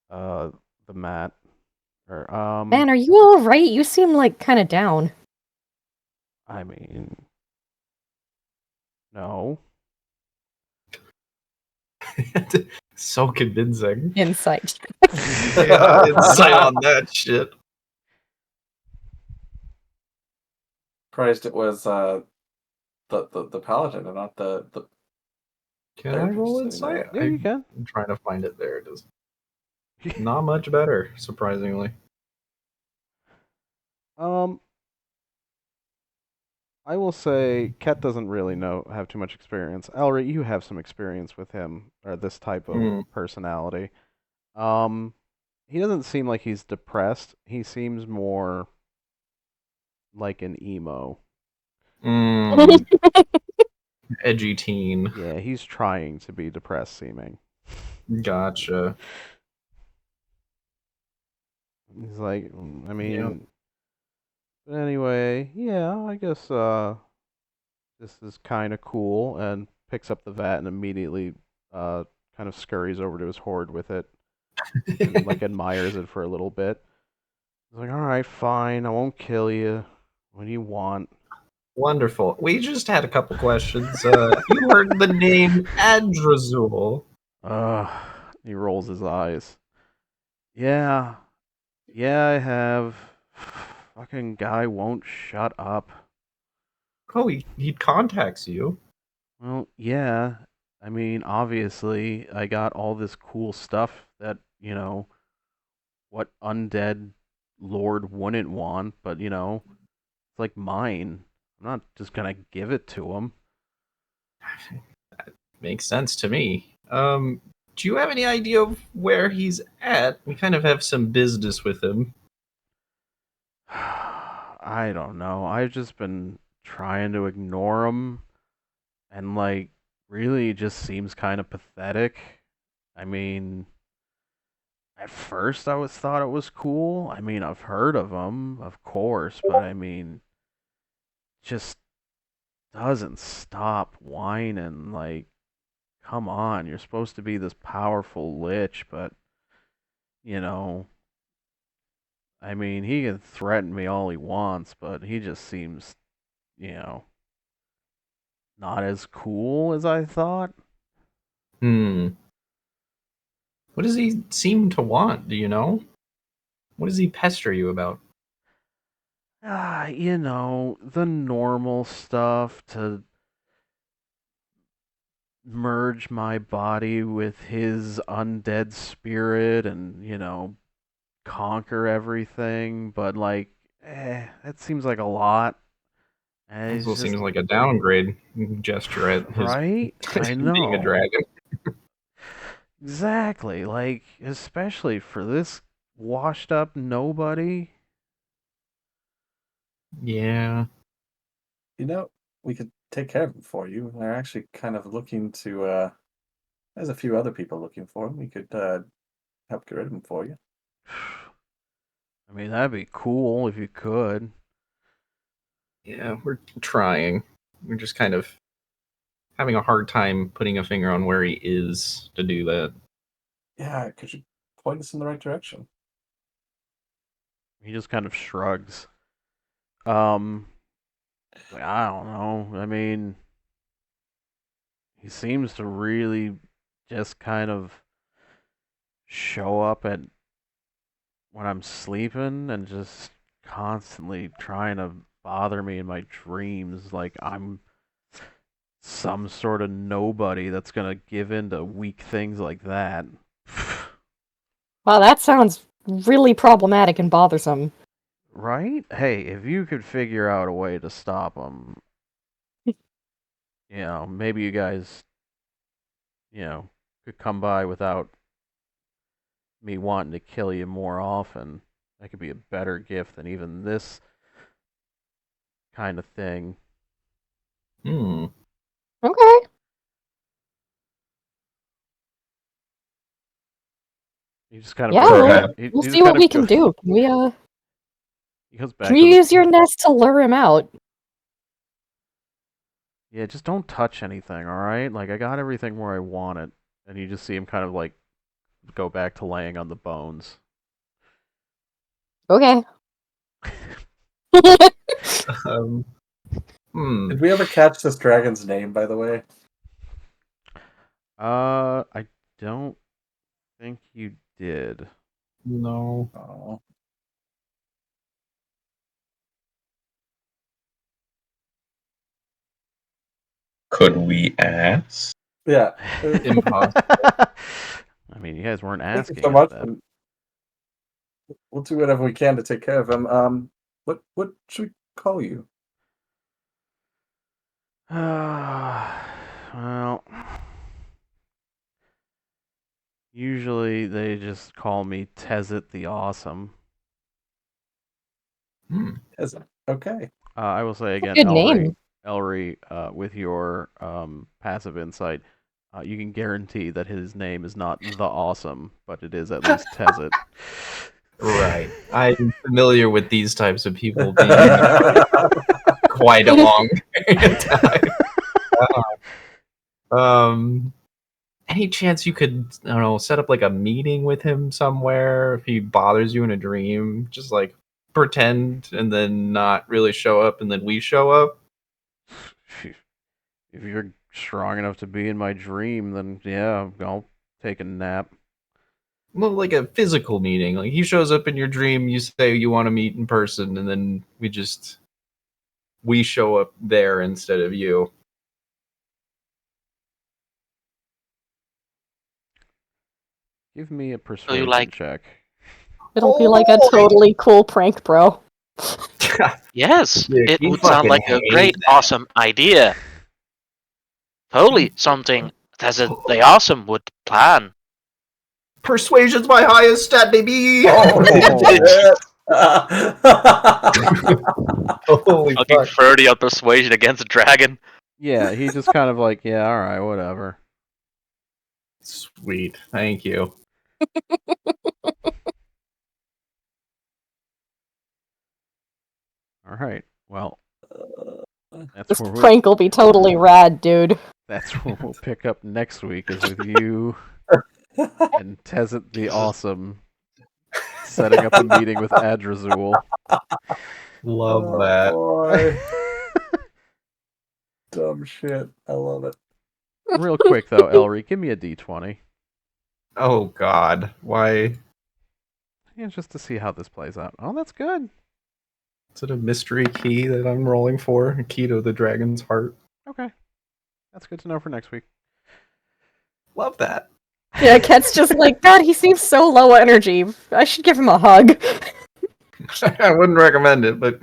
uh the mat. Or Man, are you all right? You seem like kind of down. I mean, no. So convincing. Insight. Yeah, insight on that shit. Christ, it was the paladin and not the Can I roll therapist anymore. insight? Yeah, you can. I'm trying to find it there. It is not much better, surprisingly. I will say Ket doesn't really have too much experience. Elry, you have some experience with him or this type of personality. He doesn't seem like he's depressed. He seems more like an emo. Edgy teen. Yeah, he's trying to be depressed seeming. Gotcha. He's like, I mean, but anyway, yeah, I guess this is kind of cool, and picks up the vat and immediately kind of scurries over to his hoard with it and like admires it for a little bit. He's like, all right, fine, I won't kill you. What do you want? Wonderful. We just had a couple questions. You heard the name Adrazul. He rolls his eyes. Yeah, I have. Fucking guy won't shut up. Oh, he contacts you. Well, yeah. I mean, obviously, I got all this cool stuff that, what undead lord wouldn't want, but, it's like mine. I'm not just gonna give it to him. That makes sense to me. Do you have any idea of where he's at? We kind of have some business with him. I don't know. I've just been trying to ignore him, and, like, really it just seems kind of pathetic. I mean, at first I thought it was cool. I mean, I've heard of him, of course, but I mean, just doesn't stop whining. Like, come on, you're supposed to be this powerful lich, but, you know, I mean, he can threaten me all he wants, but he just seems, you know, not as cool as I thought. What does he seem to want? Do you know? What does he pester you about? The normal stuff to merge my body with his undead spirit and, conquer everything, but like, that seems like a lot. And Also it's just, seems like a downgrade gesture at his right? I being a know. dragon. Exactly. Like, especially for this washed up nobody. Yeah. We could take care of him for you. They're actually kind of looking to. There's a few other people looking for him. We could help get rid of him for you. I mean, that'd be cool if you could. Yeah, we're trying. We're just kind of having a hard time putting a finger on where he is to do that. Yeah, could you point us in the right direction? He just kind of shrugs. I don't know. I mean, he seems to really just kind of show up at when I'm sleeping and just constantly trying to bother me in my dreams like I'm some sort of nobody that's gonna give in to weak things like that. Wow, that sounds really problematic and bothersome. Right? Hey, if you could figure out a way to stop him, maybe you guys, could come by without me wanting to kill you more often. That could be a better gift than even this kind of thing. Hmm. Okay. He just kind of Yeah, goes we'll, back. we'll He see just what kind we of can do. Can we he goes can back you to the. use your nest to lure him out? Yeah, just don't touch anything, all right? Like I got everything where I want it, and you just see him kind of like go back to laying on the bones. Okay. Um, Did we ever catch this dragon's name, by the way? I don't think you did. No. Oh. Could we ask? Yeah. Impossible. I mean, you guys weren't Thank you asking so it much. then. We'll do whatever we can to take care of him. What should we call you? Well, usually they just call me Tezit the Awesome. Hmm. Okay. I will say again, Good name. Elry, with your passive insight, you can guarantee that his name is not the Awesome, but it is at least Tezit. Right. I'm familiar with these types of people being quite a long period of time. Any chance you could, I don't know, set up like a meeting with him somewhere if he bothers you in a dream? Just like pretend and then not really show up and then we show up? If you're strong enough to be in my dream, then yeah, I'll take a nap. Well, like a physical meeting. Like he shows up in your dream, you say you want to meet in person, and then we show up there instead of you. Give me a So persuasion you like? check. It'll be like a totally cool prank, bro. Yes, Yeah, it you would sound fucking like a hate great, that. awesome idea. Totally something Tezit the Awesome would plan. Persuasion's my highest stat, baby. Holy Fucking fuck! 30 on persuasion against a dragon. Yeah, he just kind of like, yeah, all right, whatever. Sweet, thank you. All right, well, that's This where prank will be totally rad, dude. that's where we'll pick up next week is with you and Tezit the Awesome setting up a meeting with Adrazul. Love that. Boy. Dumb shit. I love it. Real quick though, Elry, give me a d20. Oh God, why? Yeah, just to see how this plays out. Oh, that's good. Is it a mystery key that I'm rolling for? A key to the dragon's heart? Okay, that's good to know for next week. Love that. Yeah, Ket's just like, God, he seems so low energy. I should give him a hug. I wouldn't recommend it, but